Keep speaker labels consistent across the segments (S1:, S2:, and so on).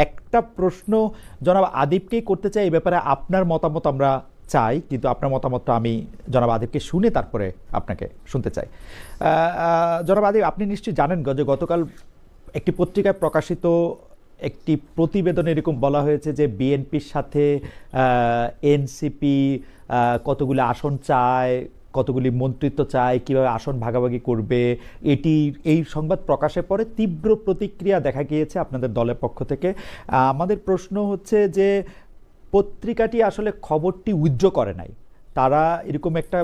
S1: একটা প্রশ্ন জনাব আদিবকেই করতে চাই, এই ব্যাপারে আপনার মতামত আমরা চাই, কিন্তু আপনার মতামতটা আমি জনাব আদিবকে শুনে তারপরে আপনাকে শুনতে চাই। জনাব আদিব, আপনি নিশ্চয়ই জানেন যে গতকাল একটি পত্রিকায় প্রকাশিত একটি প্রতিবেদনে এরকম বলা হয়েছে যে বিএনপির সাথে এনসিপি কতগুলি আসন চায়, কতগুলি মন্ত্রিত্ব চায়, কিভাবে আসন ভাগাভাগি করবে, এই সংবাদ প্রকাশের পরে তীব্র প্রতিক্রিয়া দেখা গিয়েছে আপনাদের দলের পক্ষ থেকে। আমাদের প্রশ্ন হচ্ছে যে পত্রিকাটি আসলে খবরটি উইথড্র করে নাই, তারা এরকম একটা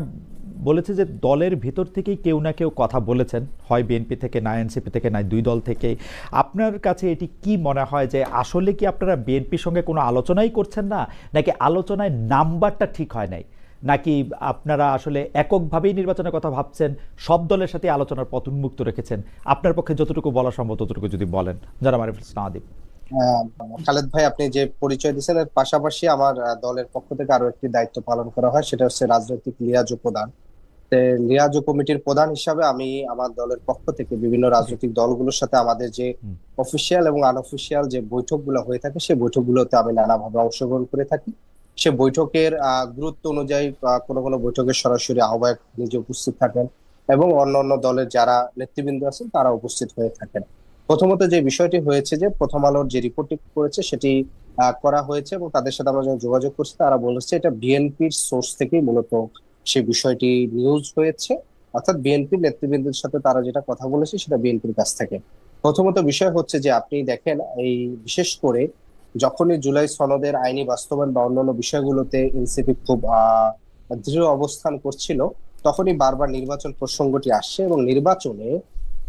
S1: বলেছে যে দলের ভিতর থেকেই কেউ না কেউ কথা বলেছেন, হয় বিএনপি থেকে, না এনসিপি থেকে, না দুই দল থেকেই। আপনার কাছে এটি কি মনে হয় যে আসলে কি আপনারা বিএনপির সঙ্গে কোনো আলোচনাই করছেন না, নাকি আলোচনায় নাম্বারটা ঠিক হয় নাই, নাকি আপনারা আসলে এককভাবেই নির্বাচনের কথা ভাবছেন, সব দলের সাথে আলোচনার পথ উন্মুক্ত রেখেছেন? আপনার পক্ষে যতটুকু বলা সম্ভব ততটুকু যদি বলেন জনাব আরিফুল ইসলাম আদিব।
S2: আহ, খালেদ ভাই, আপনি যে পরিচয় দিচ্ছেন এর পাশাপাশি আমার দলের পক্ষ থেকে আরো একটি দায়িত্ব পালন করা হয়, সেটা হচ্ছে রাজনৈতিক লিয়াজো প্রদান। লিয়াজো কমিটির প্রধান হিসাবে আমি আমার দলের পক্ষ থেকে বিভিন্ন
S1: জি।
S2: রাজনৈতিক দলগুলোর সাথে আমাদের যে
S1: হুম।
S2: অফিসিয়াল এবং আনঅফিসিয়াল যে বৈঠকগুলো হয়ে থাকে সেই বৈঠকগুলোতে আমি নানাভাবে অংশগ্রহণ করে থাকি। সে বৈঠকের গুরুত্ব অনুযায়ী কোনো কোনো বৈঠকে সরাসরি আহ্বায়ক নিজে উপস্থিত থাকেন এবং অন্যান্য দলের যারা নেতৃবৃন্দ আছেন তারা উপস্থিত হয়ে থাকেন। প্রথমত যে বিষয়টি হয়েছে যে প্রথম আলোর যে রিপোর্টটি করেছে সেটি করা হয়েছে এবং তাদের সাথে আমরা যখন যোগাযোগ করছি তারা বলেছে এটা বিএনপির সোর্স থেকেই মূলত সে বিষয়টি নিউজ হয়েছে, অর্থাৎ বিএনপির নেতৃবৃন্দের সাথে তারা যেটা কথা বলেছে সেটা বিএনপির কাছ থেকে। প্রথমত বিষয় হচ্ছে যে আপনি দেখেন এই বিশেষ করে যখনই জুলাই সনদের আইনি বাস্তবায়ন বা অন্যান্য বিষয়গুলোতে এনসিপি খুব দৃঢ় অবস্থান করছিল, তখনই বারবার নির্বাচন প্রসঙ্গটি আসছে এবং নির্বাচনে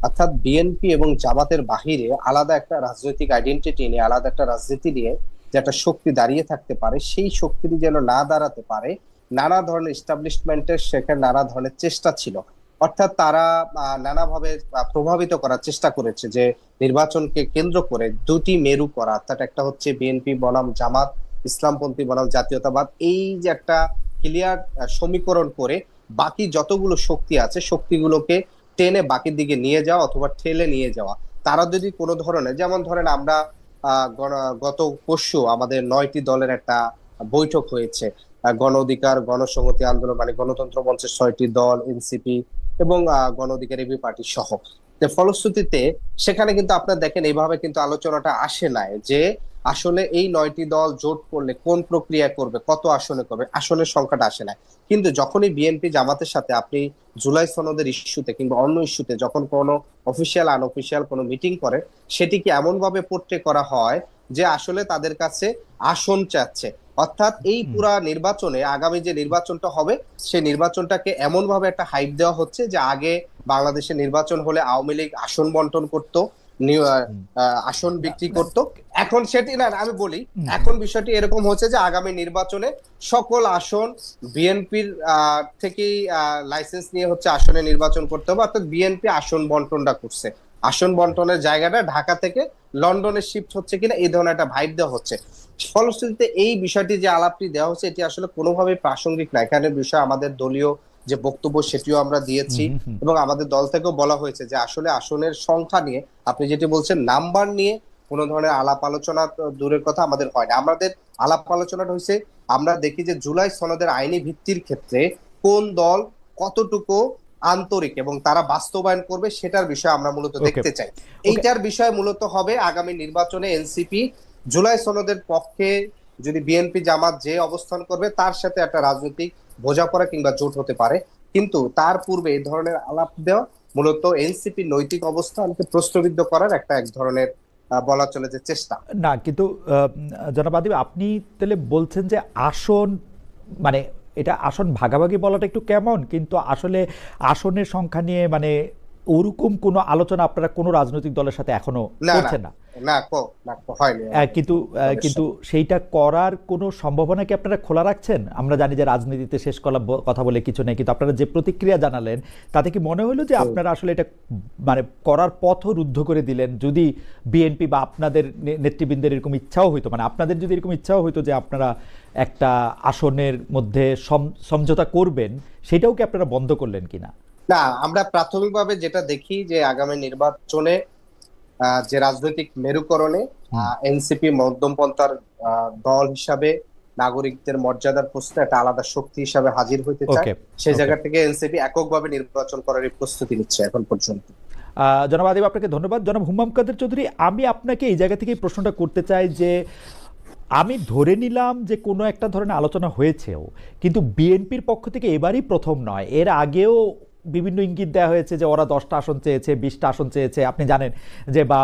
S2: অর্থাৎ বিএনপি এবং জামাতের বাহিরে আলাদা একটা রাজনৈতিক আইডেন্টিটি নিয়ে, আলাদা একটা রাজনীতি নিয়ে যে একটা শক্তি দাঁড়িয়ে থাকতে পারে, সেই শক্তিটি যেন না দাঁড়াতে পারে, নানা ধরনের এস্টাবলিশমেন্টের সেখানে নানা ধরনের চেষ্টা ছিল। অর্থাৎ তারা নানাভাবে প্রভাবিত করার চেষ্টা করেছে যে নির্বাচনকে কেন্দ্র করে দুটি মেরু করা, অর্থাৎ একটা হচ্ছে বিএনপি বনাম জামাত, ইসলামপন্থী বনাম জাতীয়তাবাদ, এই যে একটা ক্লিয়ার সমীকরণ করে বাকি যতগুলো শক্তি আছে শক্তিগুলোকে টেনে বাকির দিকে নিয়ে যাওয়া অথবা ঠেলে নিয়ে যাওয়া। তারা যদি কোনো ধরনের, যেমন ধরেন আমরা গত পরশু আমাদের 9টি দলের একটা বৈঠক হয়েছে, গণ অধিকার গণসংহতি আন্দোলন মানে গণতন্ত্র মঞ্চের 6টি দল, এনসিপি এবং গণ অধিকার এবি পার্টি সহ। তো ফলশ্রুতিতে সেখানে কিন্তু আপনার দেখেন এইভাবে কিন্তু আলোচনাটা আসে নাই যে আসলে এই 9টি দল জোট করলে কোন প্রক্রিয়া করবে, কত আসনে করবে, আসনের সংখ্যাটা আসে না। কিন্তু যখনই বিএনপি জামাতের সাথে আপনি জুলাই সনদের ইস্যুতে কিংবা অন্য ইস্যুতে যখন কোনো অফিসিয়াল আনঅফিসিয়াল কোনো মিটিং করে, সেটিকে এমন ভাবে পোট্রে করা হয় যে আসলে তাদের কাছে আসন চাচ্ছে। অর্থাৎ এই
S1: হুম।
S2: পুরা নির্বাচনে আগামী যে নির্বাচনটা হবে সেই নির্বাচনটাকে এমন ভাবে একটা হাইপ দেওয়া হচ্ছে যে আগে বাংলাদেশে নির্বাচন হলে আওয়ামী লীগ আসন বন্টন করতো,
S1: হুম।
S2: আসন
S1: না,
S2: বিক্রি
S1: না,
S2: করতো। এখন সেটি না, আমি বলি
S1: হুম, হুম।
S2: এখন বিষয়টি এরকম হচ্ছে যে আগামী নির্বাচনে সকল আসন বিএনপির থেকেই লাইসেন্স নিয়ে হচ্ছে আসনে নির্বাচন করতে হবে, অর্থাৎ বিএনপি আসন বন্টনটা করছে। আসন বন্টনের জায়গাটা ঢাকা থেকে লন্ডনে শিফট হচ্ছে কিনা এই ধরনের একটা ভাইব দেওয়া হচ্ছে। ফলশ্রুতিতে এই বিষয়টি যে আলাপটি দেওয়া হচ্ছে এটি আসলে কোনোভাবেই প্রাসঙ্গিক না। এখানে বিষয় আমাদের দলীয় যে বক্তব্য সেটিও আমরা
S1: হুম,
S2: দিয়েছি
S1: হুম, হুম।
S2: এবং আমাদের দল থেকেও বলা হয়েছে যে আসলে আসনের সংখ্যা নিয়ে, আপনি যেটি বলছেন নাম্বার নিয়ে কোনো ধরনের আলাপ আলোচনা তো দূরের কথা, আমাদের হয় না। আমাদের আলাপ আলোচনাটা হয়েছে আমরা দেখি যে জুলাই সনদের আইনি ভিত্তির ক্ষেত্রে কোন দল কতটুকু আন্তরিক এবং তারা বাস্তবায়ন করবে সেটার বিষয় আমরা মূলত
S1: ওকে।
S2: দেখতে চাই।
S1: ওকে।
S2: এইটার বিষয় মূলত হবে আগামী নির্বাচনে এনসিপি জুলাই সনদের পক্ষে যদি বিএনপি জামাত যে অবস্থান করবে তার সাথে একটা রাজনৈতিক বোঝাপড়া কিংবা জোট হতে পারে, কিন্তু তার পূর্বে এই ধরনের আলাপ দেওয়া মূলত এনসিপি নৈতিক অবস্থানকে প্রশ্নবিদ্ধ করার একটা এক ধরনের বলা চলে যে চেষ্টা।
S1: না, কিন্তু জনাব আদিব, আপনি তাহলে বলছেন যে আসন, মানে এটা আসন ভাগাভাগি বলাটা একটু কেমন, কিন্তু আসলে আসনের সংখ্যা নিয়ে মানে ওরকম কোনো আলোচনা আপনারা কোনো রাজনৈতিক দলের সাথে এখনো
S2: না না
S1: করছেন না?
S2: না না, হয়নি আমাদের
S1: কিন্তু
S2: কোনো দলের
S1: কিন্তু
S2: সাথে।
S1: সেইটা করার কোনো সম্ভাবনা কি আপনারা খোলা রাখছেন? আমরা জানি যে রাজনীতিতে শেষ করা কথা বলে কিছু নেই, কিন্তু আপনারা যে প্রতিক্রিয়া জানালেন তাতে কি মনে হলো যে
S2: হুম।
S1: আপনারা আসলে এটা মানে করার পথও রুদ্ধ করে দিলেন? যদি বিএনপি বা আপনাদের নেতৃবৃন্দের এরকম ইচ্ছাও হইতো, মানে আপনাদের যদি এরকম ইচ্ছাও হইতো যে আপনারা একটা আসনের মধ্যে সমঝোতা করবেন, সেটাও কি আপনারা বন্ধ করলেন কিনা?
S2: না, আমরা প্রাথমিকভাবে যেটা দেখি যে আগামী নির্বাচনে যে রাজনৈতিক মেরুকরণে এনসিপি মধ্যমপন্থার দল হিসাবে নাগরিকদের মর্যাদার প্রশ্নে একটা আলাদা শক্তি হিসাবে হাজির হইতে চায়,
S1: ওকে,
S2: সেই
S1: ওকে।
S2: জায়গা থেকে এনসিপি এককভাবে নির্বাচন করার প্রস্তুতি নিচ্ছে এখন পর্যন্ত।
S1: জনাব আদিব, আপনাকে ধন্যবাদ। জনাব হুমাম কাদের চৌধুরী, আমি আপনাকে এই জায়গা থেকে প্রশ্নটা করতে চাই যে আমি ধরে নিলাম যে কোনো একটা ধরনের আলোচনা হয়েছেও, কিন্তু বিএনপির পক্ষ থেকে এবারই প্রথম নয়, এর আগেও বিভিন্ন ইঙ্গিত দেওয়া হয়েছে যে ওরা 10টা আসন চেয়েছে, 20টা আসন চেয়েছে, আপনি জানেন যে, বা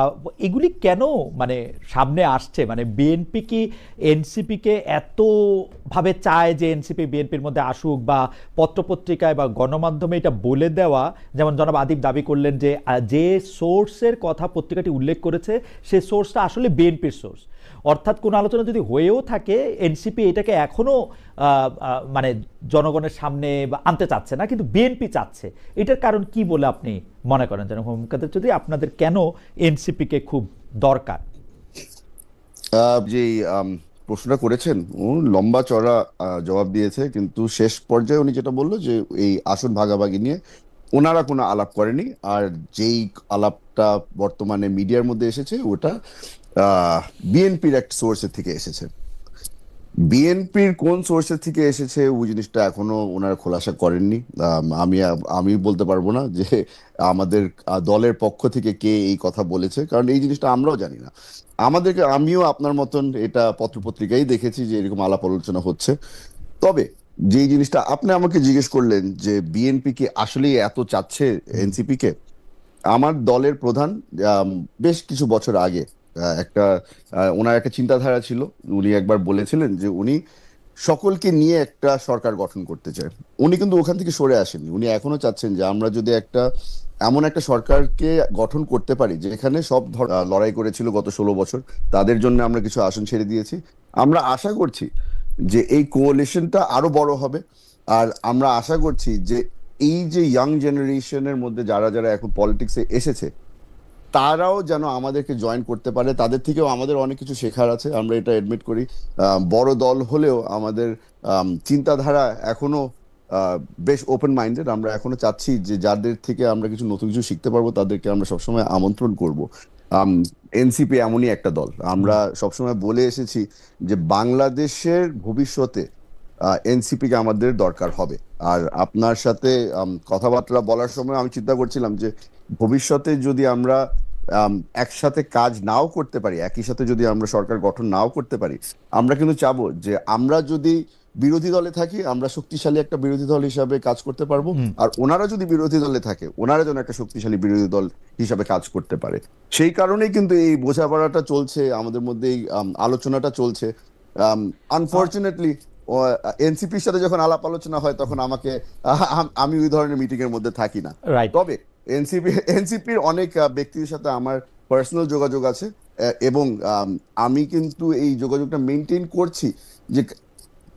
S1: এগুলি কেন মানে সামনে আসছে? মানে বিএনপি কি এনসিপিকে এতভাবে চায় যে এনসিপি বিএনপির মধ্যে আসুক, বা পত্রপত্রিকায় বা গণমাধ্যমে এটা বলে দেওয়া, যেমন জনাব আদিব দাবি করলেন যে যে সোর্সের কথা পত্রিকাটি উল্লেখ করেছে সে সোর্সটা আসলে বিএনপির সোর্স, অর্থাৎ কোনো আলোচনা যদি হয়েও থাকে এনসিপি এটাকে এখনো মানে জনগণের সামনে আনতে চাচ্ছে না, কিন্তু বিএনপি চাচ্ছে। এটার কারণ কি বলে আপনি মনে করেন যেন হুমায়ুন কাদের চৌধুরী, আপনাদের কেন এনসিপিকে খুব দরকার?
S3: যে প্রশ্নটা করেছেন ও লম্বা চড়া জবাব দিয়েছে, কিন্তু শেষ পর্যায়ে উনি যেটা বললো যে এই আসন ভাগাভাগি নিয়ে ওনারা কোনো আলাপ করেনি, আর যেই আলাপটা বর্তমানে মিডিয়ার মধ্যে এসেছে ওটা বিএনপির একটা সোর্সের থেকে এসেছে। বিএনপির কোন সোর্সের থেকে এসেছে ওই জিনিসটা এখনো ওনারা খোলাসা করেননি। আমি আমি বলতে পারবো না যে আমাদের দলের পক্ষ থেকে কে এই কথা বলেছে, কারণ এই জিনিসটা আমরাও জানি না। আমিও আপনার মতন এটা পত্রপত্রিকায় দেখেছি যে এরকম আলাপ আলোচনা হচ্ছে। তবে যে জিনিসটা আপনি আমাকে জিজ্ঞেস করলেন যে বিএনপি কি আসলেই এত চাচ্ছে এনসিপি কে, আমার দলের প্রধান বেশ কিছু বছর আগে একটা ওনার একটা চিন্তাধারা ছিল। উনি একবার বলেছিলেন যে উনি সকলকে নিয়ে একটা সরকার গঠন করতে চায়। উনি কিন্তু ওখান থেকে সরে আসেননি, উনি এখনো চাচ্ছেন যে আমরা যদি একটা এমন একটা সরকারকে গঠন করতে পারি যেখানে সব লড়াই করেছিল গত 16 বছর, তাদের জন্য আমরা কিছু আসন ছেড়ে দিয়েছি। আমরা আশা করছি যে এই কোয়ালিশনটা আরো বড় হবে, আর আমরা আশা করছি যে এই যে ইয়াং জেনারেশনের মধ্যে যারা যারা এখন পলিটিক্সে এসেছে তারাও যেন আমাদেরকে জয়েন করতে পারে। তাদের থেকেও আমাদের অনেক কিছু শেখার আছে, আমরা এটা এডমিট করি। বড় দল হলেও আমাদের চিন্তাধারা এখনো বেশ ওপেন মাইন্ডেড। আমরা এখনো চাচ্ছি যে যাদের থেকে আমরা কিছু নতুন কিছু শিখতে পারবো তাদেরকে আমরা সবসময় আমন্ত্রণ করব। এনসিপি এমনই একটা দল, আমরা সবসময় বলে এসেছি যে বাংলাদেশের ভবিষ্যতে এনসিপি কে আমাদের দরকার হবে। আর আপনার সাথে কথাবার্তা বলার সময় আমি চিন্তা করছিলাম যে ভবিষ্যতে যদি আমরা একসাথে কাজ নাও করতে পারি, একই সাথে যদি আমরা সরকার গঠন নাও করতে পারি, আমরা কিন্তু চাবো যে আমরা যদি বিরোধী দলে থাকি আমরা শক্তিশালী একটা বিরোধী দল হিসাবে কাজ করতে পারবো, আর ওনারা যদি বিরোধী দলে থাকে ওনারা যেন একটা শক্তিশালী বিরোধী দল হিসাবে কাজ করতে পারে। সেই কারণেই কিন্তু এই বোঝাপড়াটা চলছে আমাদের মধ্যে, এই আলোচনাটা চলছে। আনফরচুনেটলি এনসিপির সাথে যখন আলাপ আলোচনা হয় তখন আমাকে আমি ওই ধরনের মিটিং এর মধ্যে থাকি না।
S1: রাইট।
S3: তবে এনসিপির অনেক ব্যক্তির সাথে আমার পার্সোনাল যোগাযোগ আছে, এবং আমি কিন্তু এই যোগাযোগটা মেনটেন করছি যে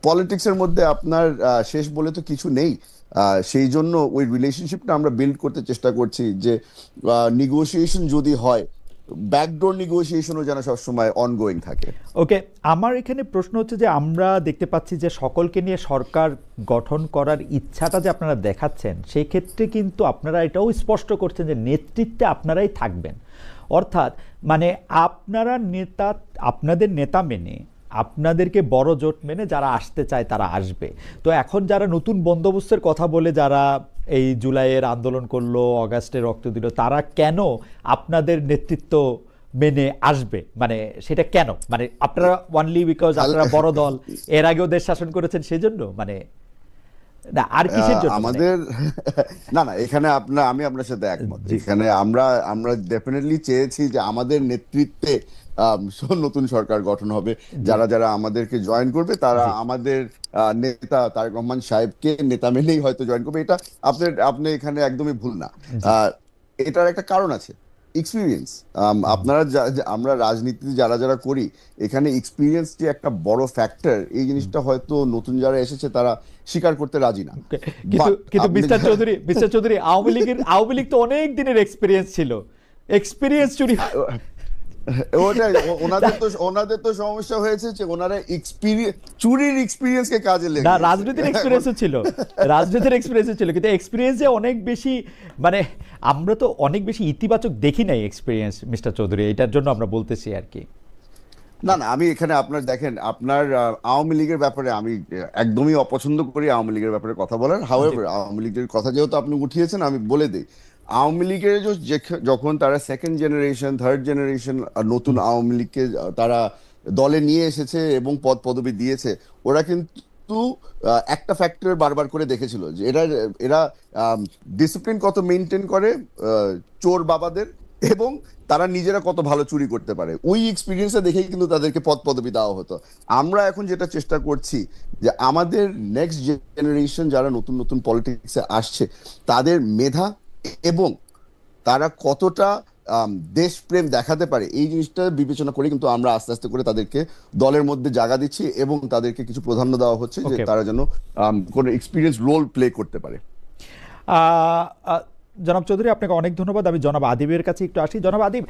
S3: পলিটিক্স এর মধ্যে আপনার শেষ বলে তো কিছু নেই। সেই জন্য ওই রিলেশনশিপটা আমরা বিল্ড করতে চেষ্টা করছি যে নেগোসিয়েশন যদি হয়, ব্যাকডোর নেগোসিয়েশনও যেন সবসময় অনগোয়িং থাকে।
S1: ওকে, আমার এখানে প্রশ্ন হচ্ছে যে আমরা দেখতে পাচ্ছি যে সকলকে নিয়ে সরকার গঠন করার ইচ্ছাটা যে আপনারা দেখাচ্ছেন, সেই ক্ষেত্রে কিন্তু আপনারা এটাও স্পষ্ট করছেন যে নেতৃত্বে আপনারাই থাকবেন। অর্থাৎ মানে আপনারা নেতা, আপনাদের নেতা মেনে, আপনাদেরকে বড় জোট মেনে যারা আসতে চায় তারা আসবে। তো এখন যারা নতুন বন্দোবস্তের কথা বলে যারা এই জুলাইয়ের আন্দোলন করলো, অগাস্টে রক্ত দিল, তারা কেন আপনাদের নেতৃত্ব মেনে আসবে? মানে সেটা কেন? মানে আপনারা ওয়ানলি বিকজ আপনারা বড় দল, এর আগেও দেশ শাসন করেছেন সেজন্য? মানে না, আর কিসের জন্য?
S3: আমাদের না না, এখানে আমি আপনার সাথে একমত। এখানে আমরা ডেফিনেটলি চেয়েছি যে আমাদের নেতৃত্বে নতুন সরকার গঠন হবে, যারা যারা আমাদেরকে জয়েন করবে তারা আমাদের নেতা তারেক রহমান সাহেবকে নেতা মেনেই হয়তো জয়েন করবে। এটা আপনি এখানে একদমই ভুল না। এটার একটা কারণ আছে, এক্সপিরিয়েন্স। আপনারা আমরা রাজনীতি যারা যারা করি এখানে এক্সপিরিয়েন্স যে একটা বড় ফ্যাক্টর, এই জিনিসটা হয়তো নতুন যারা এসেছে তারা স্বীকার করতে রাজি না।
S1: কিন্তু মিস্টার চৌধুরী, আওয়ামী লীগ তো অনেক দিনের এক্সপিরিয়েন্স ছিল, এক্সপিরিয়েন্স চুরি।
S3: ওটাই ওনাদের তো সমস্যা হয়েছে যে ওনারা চুরির এক্সপিরিয়েন্সকে কাজে
S1: না,
S3: লেগে
S1: রাজনীতির এক্সপিরিয়েন্সও ছিল, রাজনীতির এক্সপিরিয়েন্সও ছিল, কিন্তু এক্সপিরিয়েন্সে অনেক বেশি, মানে আমরা তো অনেক বেশি ইতিবাচক দেখি নাই এক্সপিরিয়েন্স মিস্টার চৌধুরী, এটার জন্য আমরা বলতেছি আর কি।
S3: না না, আমি এখানে আপনার দেখেন, আপনার আওয়ামী লীগের ব্যাপারে আমি একদমই অপছন্দ করি আওয়ামী লীগের ব্যাপারে কথা বলার। হাউএভার আওয়ামী লীগের কথা যেহেতু আপনি উঠিয়েছেন, আমি বলে দিই, আওয়ামী লীগের যখন তারা সেকেন্ড জেনারেশন থার্ড জেনারেশন নতুন আওয়ামী লীগকে তারা দলে নিয়ে এসেছে এবং পদ পদবি দিয়েছে, ওরা কিন্তু একটা ফ্যাক্টর বারবার করে দেখেছিল যে এরা এরা ডিসিপ্লিন কত মেনটেন করে চোর বাবাদের, এবং তারা নিজেরা কত ভালো চুরি করতে পারে। ওই এক্সপিরিয়েন্সটা দেখেই কিন্তু তাদেরকে পদ পদবি দেওয়া হতো। আমরা এখন যেটা চেষ্টা করছি যে আমাদের নেক্সট জেনারেশন যারা নতুন নতুন পলিটিক্সে আসছে, তাদের মেধা এবং তারা কতটা দেশপ্রেম দেখাতে পারে, এই জিনিসটা বিবেচনা করে কিন্তু আমরা আস্তে আস্তে করে তাদেরকে দলের মধ্যে জায়গা দিচ্ছি এবং তাদেরকে কিছু প্রাধান্য দেওয়া হচ্ছে যে তারা যেন কোনো এক্সপিরিয়েন্স রোল প্লে করতে পারে।
S1: জনাব চৌধুরী, আপনাকে অনেক ধন্যবাদ। আমি জনাব আদিবের কাছে একটু আসি। জনাব আদিব,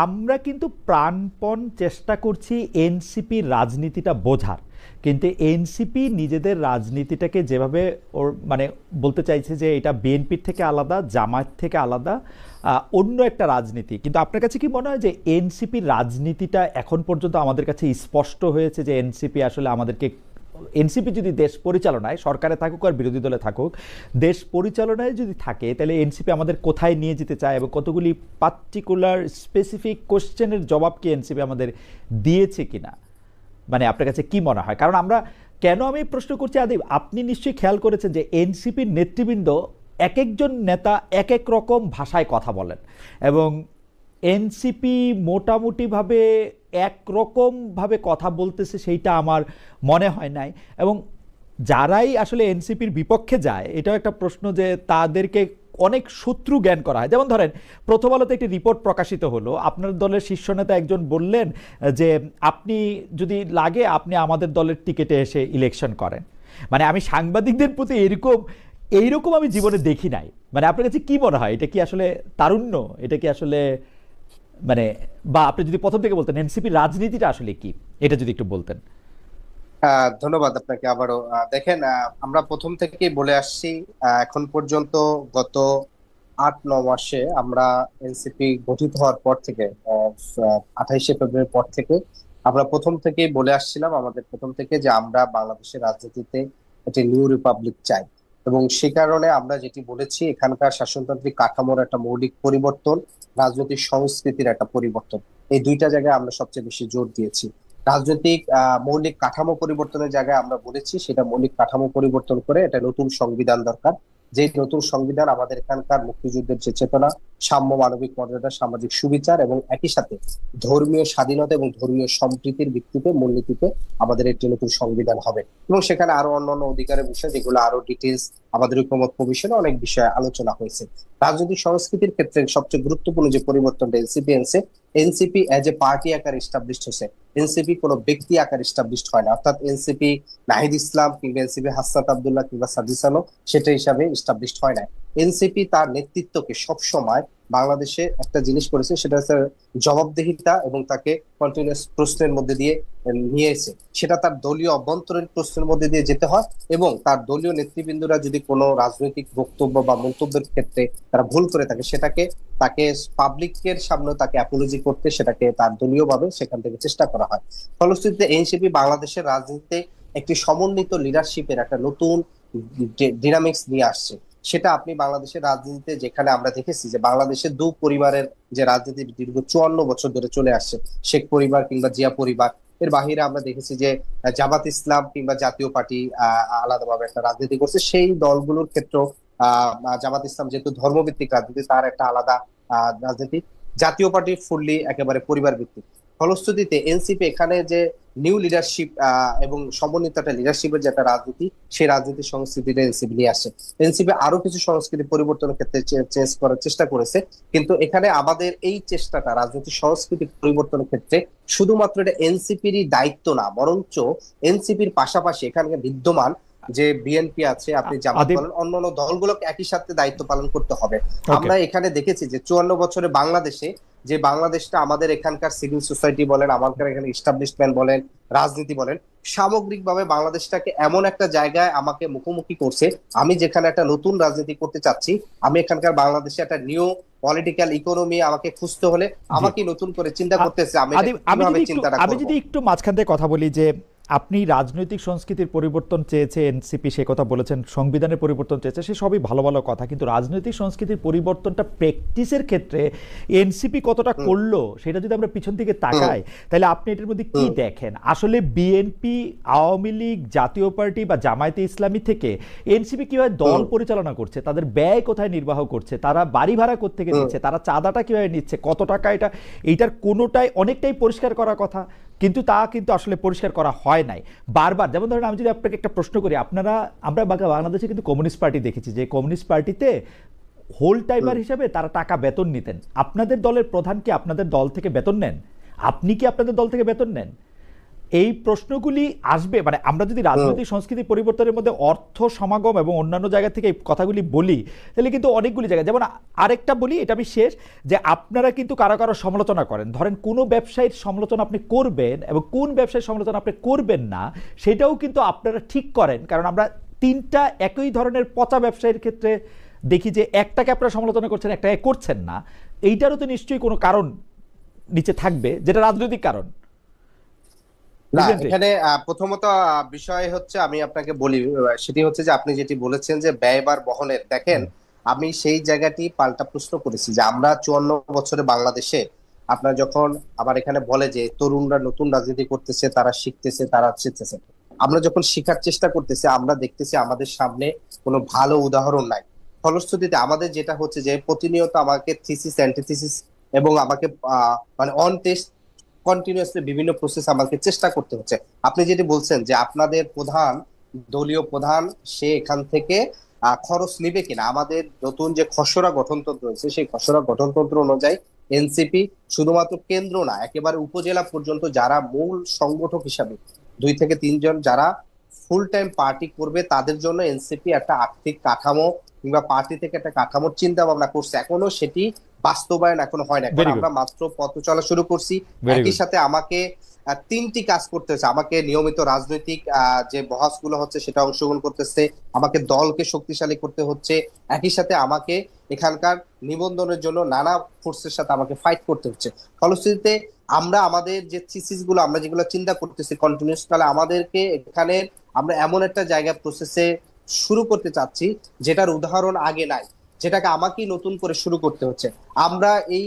S1: আমরা কিন্তু প্রাণপণ চেষ্টা করছি এনসিপির রাজনীতিটা বোঝার, কিন্তু এনসিপি নিজেদের রাজনীতিটাকে যেভাবে ওর মানে বলতে চাইছে যে এটা বিএনপির থেকে আলাদা, জামায়াত থেকে আলাদা, অন্য একটা রাজনীতি। কিন্তু আপনার কাছে কি মনে হয় যে এনসিপির রাজনীতিটা এখন পর্যন্ত আমাদের কাছে স্পষ্ট হয়েছে যে এনসিপি আসলে আমাদেরকে, এনসিপি যদি দেশ পরিচালনায়, সরকারে থাকুক আর বিরোধী দলে থাকুক, দেশ পরিচালনায় যদি থাকে, তাহলে এনসিপি আমাদের কোথায় নিয়ে যেতে চায় এবং কতগুলি পার্টিকুলার স্পেসিফিক কোশ্চেনের জবাব কি এনসিপি আমাদের দিয়েছে কিনা, মানে আপনার কাছে কি মনে হয়? কারণ আমরা কেন আমি প্রশ্ন করছি আদিব, আপনি নিশ্চয়ই খেয়াল করেছেন যে এনসিপির নেতৃবৃন্দ এক একজন নেতা এক এক রকম ভাষায় কথা বলেন এবং এনসিপি মোটামুটিভাবে একরকমভাবে কথা বলতেছে, সেইটা আমার মনে হয় নাই। এবং যারাই আসলে এনসিপির বিপক্ষে যায়, এটাও একটা প্রশ্ন যে তাদেরকে অনেক শত্রু জ্ঞান করা হয়। যেমন ধরেন, প্রথম আলোতে একটি রিপোর্ট প্রকাশিত হলো, আপনার দলের শীর্ষ নেতা একজন বললেন যে আপনি যদি লাগে আপনি আমাদের দলের টিকিটে এসে ইলেকশন করেন। মানে আমি সাংবাদিকদের প্রতি এইরকম আমি জীবনে দেখি নাই। মানে আপনার কাছে কি মনে হয়, এটা কি আসলে তারুণ্য, এটা কি আসলে মানে, বা আপনি যদি প্রথম থেকে বলতেন এনসিপির রাজনীতিটা আসলে কি, এটা যদি একটু বলতেন।
S2: ধন্যবাদ আপনাকে আবারও। দেখেন, আমরা প্রথম থেকেই বলে আসছি, এখন পর্যন্ত গত 8-9 মাসে আমরা এনসিপি গঠিত হওয়ার পর থেকে, 28শে ফেব্রুয়ারির পর থেকে আমরা প্রথম থেকেই বলে আসছিলাম, আমাদের প্রথম থেকে, যে আমরা বাংলাদেশের রাজনীতিতে একটি নিউ রিপাবলিক চাই। এবং সে কারণে আমরা যেটি বলেছি, এখানকার শাসনতান্ত্রিক কাঠামোর একটা মৌলিক পরিবর্তন, রাজনৈতিক সংস্কৃতির একটা পরিবর্তন, এই দুইটা জায়গায় আমরা সবচেয়ে বেশি জোর দিয়েছি। রাজনৈতিক মৌলিক কাঠামো পরিবর্তনের জায়গায় আমরা বলেছি সেটা মৌলিক কাঠামো পরিবর্তন করে এটা নতুন সংবিধান দরকার, যে নতুন সংবিধান আমাদের এখানকার মুক্তিযুদ্ধের যে চেতনা, সাম্য, মানবিক মর্যাদা, সামাজিক সুবিচার এবং একই সাথে ধর্মীয় স্বাধীনতা এবং ধর্মীয় সম্প্রীতির ভিত্তিতে, মূলনীতিতে আমাদের একটি নতুন সংবিধান হবে। এবং সেখানে আরো অন্যান্য অধিকারের বিষয়, যেগুলো আরো ডিটেলস আমাদের ঐকমত্য কমিশনে অনেক বিষয়ে আলোচনা হয়েছে। রাজনৈতিক সংস্কৃতির ক্ষেত্রে সবচেয়ে গুরুত্বপূর্ণ যে পরিবর্তনটা এনসিপি এনেছে, এনসিপি এজ এ পার্টি আকার এস্টাবলিশড হয়েছে, এনসিপি কোনো ব্যক্তি আকার এস্টাবলিশড হয় না। অর্থাৎ এনসিপি নাহিদ ইসলাম কিংবা এনসিপি হাসনাত আব্দুল্লাহ কিংবা সাদিস আলম সেটা হিসাবে এস্টাবলিশড হয় না। এনসিপি তার নেতৃত্বকে সবসময় বাংলাদেশে একটা জিনিস করেছে, সেটা হচ্ছে জবাবদিহিতা, এবং তাকে কন্টিনিউয়াস প্রশ্নের মধ্যে দিয়ে নিয়েছে। সেটা তার দলীয় অভ্যন্তরীণ প্রশ্নের মধ্যে দিয়ে যেতে হয়, এবং তার দলীয় নেতৃবৃন্দরা যদি কোনো রাজনৈতিক বক্তব্য বা মন্তব্যের ক্ষেত্রে তারা ভুল করে থাকে, সেটাকে তাকে পাবলিকের সামনে তাকে অ্যাপোলজি করতে, সেটাকে তার দলীয় ভাবে সেখান থেকে চেষ্টা করা হয়। ফলশ্রুতিতে এনসিপি বাংলাদেশের রাজনীতিতে একটি সমন্বিত লিডারশিপের একটা নতুন ডিনামিক্স নিয়ে আসছে। সেটা আপনি বাংলাদেশের রাজনীতিতে, যেখানে আমরা দেখেছি যে বাংলাদেশের দু পরিবারের যে রাজনীতি দীর্ঘ 54 বছর ধরে চলে আসছে, শেখ পরিবার কিংবা জিয়া পরিবার, এর বাহিরে আমরা দেখেছি যে জামাত ইসলাম কিংবা জাতীয় পার্টি আলাদাভাবে একটা রাজনীতি করছে। সেই দলগুলোর ক্ষেত্রে জামাত ইসলাম যেহেতু ধর্মভিত্তিক রাজনীতি, তার একটা আলাদা রাজনীতি। জাতীয় পার্টি ফুললি একেবারে পরিবার ভিত্তিক। ফলশ্রুতিতে এনসিপি এখানে যে নিউ লিডারশিপ এবং সমন্বিত একটা লিডারশিপের যে একটা রাজনীতি, সেই রাজনীতির সংস্কৃতিটা এনসিপি নিয়ে আসে। এনসিপি আরো কিছু সংস্কৃতি পরিবর্তনের ক্ষেত্রে চেঞ্জ করার চেষ্টা করেছে, কিন্তু এখানে আমাদের এই চেষ্টাটা রাজনৈতিক সংস্কৃতি পরিবর্তনের ক্ষেত্রে শুধুমাত্র এটা এনসিপিরই দায়িত্ব না, বরঞ্চ এনসিপির পাশাপাশি এখানে বিদ্যমান যে বিএনপি আছে, আপনি জামাত বলেন, অন্যান্য দলগুলোকে একই সাথে দায়িত্ব পালন করতে হবে। আমরা এখানে দেখেছি যে 54 বছরে বাংলাদেশে যে বাংলাদেশটা আমাদের এখানকার সিভিল সোসাইটি বলেন, আমাদের এখানে ইস্টাবলিশমেন্ট বলেন, রাজনীতি বলেন, সামগ্রিকভাবে বাংলাদেশটাকে এমন একটা জায়গায় আমাকে মুখোমুখি করছে। আমি যেখানে একটা নতুন রাজনীতি করতে চাচ্ছি, আমি এখানকার বাংলাদেশে একটা নিউ পলিটিক্যাল ইকোনমি আমাকে খুঁজতে হলে আমাকে নতুন করে চিন্তা করতেছে আমি কিভাবে চিন্তাটা
S1: আমি
S2: করব।
S1: যদি একটু মাঝখান থেকে কথা বলি যে আপনি রাজনৈতিক সংস্কৃতির পরিবর্তন চেয়েছে এনসিপি, সে কথা বলেছেন, সংবিধানের পরিবর্তন চেয়েছে, সে সবই ভালো ভালো কথা, কিন্তু রাজনৈতিক সংস্কৃতির পরিবর্তনটা প্র্যাকটিসের ক্ষেত্রে এনসিপি কতটা করলো সেটা যদি আমরা পিছন দিকে তাকাই, তাহলে আপনি এটার মধ্যে কি দেখেন? আসলে বিএনপি, আওয়ামী লীগ, জাতীয় পার্টি বা জামায়াতে ইসলামী থেকে এনসিপি কিভাবে দল পরিচালনা করছে, তাদের ব্যয় কোথায় নির্বাহ করছে, তারা বাড়ি ভাড়া কোত্থেকে নিচ্ছে, তারা চাঁদাটা কিভাবে নিচ্ছে, কত টাকা, এইটার কোনোটাই অনেকটাই পরিষ্কার করার কথা, কিন্তু তা কিন্তু আসলে পরিষ্কার করা হয় নাই। বারবার, যেমন ধরেন আমি যদি আপনাকে একটা প্রশ্ন করি, আমরা বাংলাদেশে কিন্তু কমিউনিস্ট পার্টি দেখেছি, যে কমিউনিস্ট পার্টিতে হোল টাইমার হিসেবে তারা টাকা বেতন নিতেন। আপনাদের দলের প্রধান কি আপনাদের দল থেকে বেতন নেন? আপনি কি আপনাদের দল থেকে বেতন নেন? এই প্রশ্নগুলি আসবে। মানে আমরা যদি রাজনৈতিক সংস্কৃতি পরিবর্তনের মধ্যে অর্থ সমাগম এবং অন্যান্য জায়গা থেকে এই কথাগুলি বলি, তাহলে কিন্তু অনেকগুলি জায়গায়, যেমন আরেকটা বলি, এটা আমি শেষ, যে আপনারা কিন্তু কারো কারো সমালোচনা করেন। ধরেন কোনো ব্যবসায়ীর সমালোচনা আপনি করবেন এবং কোন ব্যবসায়ীর সমালোচনা আপনি করবেন না, সেটাও কিন্তু আপনারা ঠিক করেন। কারণ আমরা তিনটা একই ধরনের পচা ব্যবসায়ীর ক্ষেত্রে দেখি যে একটাকে আপনারা সমালোচনা করছেন, একটাকে করছেন না। এইটারও তো নিশ্চয়ই কোনো কারণ নিচে থাকবে, যেটা রাজনৈতিক কারণ।
S2: না, এখানে প্রথমত বিষয় হচ্ছে, আমি আপনাকে বলি, সেটি হচ্ছে যে আপনি যেটি বলেছেন যে ব্যয়ভার বহনের, দেখেন আমি সেই জায়গাটি পাল্টা প্রশ্ন করেছি যে আমরা 54 বছরে বাংলাদেশে, আপনার যখন আবার এখানে বলে যে তরুণরা নতুন রাজনীতি করতেছে, তারা শিখতেছে, তারা শিখতেছে, আমরা যখন শিখার চেষ্টা করতেছি, আমরা দেখতেছি আমাদের সামনে কোনো ভালো উদাহরণ নাই। ফলশ্রুতিতে আমাদের যেটা হচ্ছে যে প্রতিনিয়ত আমাকে থিসিস, অ্যান্টিথিসিস এবং আমাকে মানে অন টেস্ট কন্টিনিউয়াসলি বিভিন্ন প্রসেস আমাকে চেষ্টা করতে হচ্ছে। আপনি যেটি বলছেন যে আপনাদের প্রধান, দলীয় প্রধান, সে এখান থেকে খরচ নিবে কিনা, আমাদের নতুন যে খসড়া গঠনতন্ত্র রয়েছে, সেই খসড়া গঠনতন্ত্র অনুযায়ী এনসিপি শুধুমাত্র কেন্দ্র না, একেবারে উপজেলা পর্যন্ত যারা মূল সংগঠক হিসাবে 2 থেকে 3 জন যারা ফুল টাইম পার্টি করবে, তাদের জন্য এনসিপি একটা আর্থিক কাঠামো কিংবা পার্টি থেকে একটা কাঠামোর চিন্তা ভাবনা করছে। এখনো সেটি বাস্তবায়ন এখনো হয় না, কারণ আমরা মাত্র পথ চলা শুরু করছি। একই সাথে আমাকে 3টি কাজ করতে হচ্ছে। আমাকে নিয়মিত রাজনৈতিক যে বহাসগুলো হচ্ছে সেটা অংশগ্রহণ করতেছে, আমাকে দলকে শক্তিশালী করতে হচ্ছে, একই সাথে আমাকে এখানকার নিবন্ধনের জন্য নানা ফোর্সের সাথে আমাকে ফাইট করতে হচ্ছে। ফলশ্রুতিতে আমরা আমাদের যে থিসিস গুলো, আমরা যেগুলো চিন্তা করতেছি কন্টিনিউস, তাহলে আমাদেরকে এখানে আমরা এমন একটা জায়গা প্রসেসে শুরু করতে চাচ্ছি যেটার উদাহরণ আগে নাই, যেটাকে আমাকেই নতুন করে শুরু করতে হচ্ছে। আমরা এই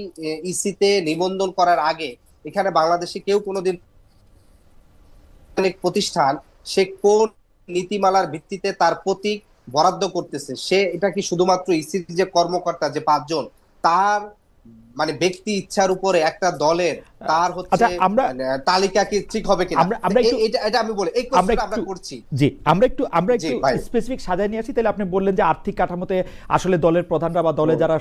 S2: ইসিতে নিবন্ধন করার আগে এখানে বাংলাদেশে কেউ কোনোদিন প্রতিষ্ঠান সে কোন নীতিমালার ভিত্তিতে তার প্রতীক বরাদ্দ করতেছে, সে এটা কি শুধুমাত্র ইসির যে কর্মকর্তা যে 5 জন তার মানে ব্যক্তি ইচ্ছার উপরে একটা দলের তার হচ্ছে তালিকা কি ঠিক হবে কিনা, এটা আমি বলি এই কোশ্চেনটা আমরা করছি।
S1: জি, আমরা একটু স্পেসিফিক সাজায় নিয়ে আসি। তাহলে আপনি বললেন যে আর্থিক কাঠামোতে আসলে দলের প্রধানরা বা দলে যারা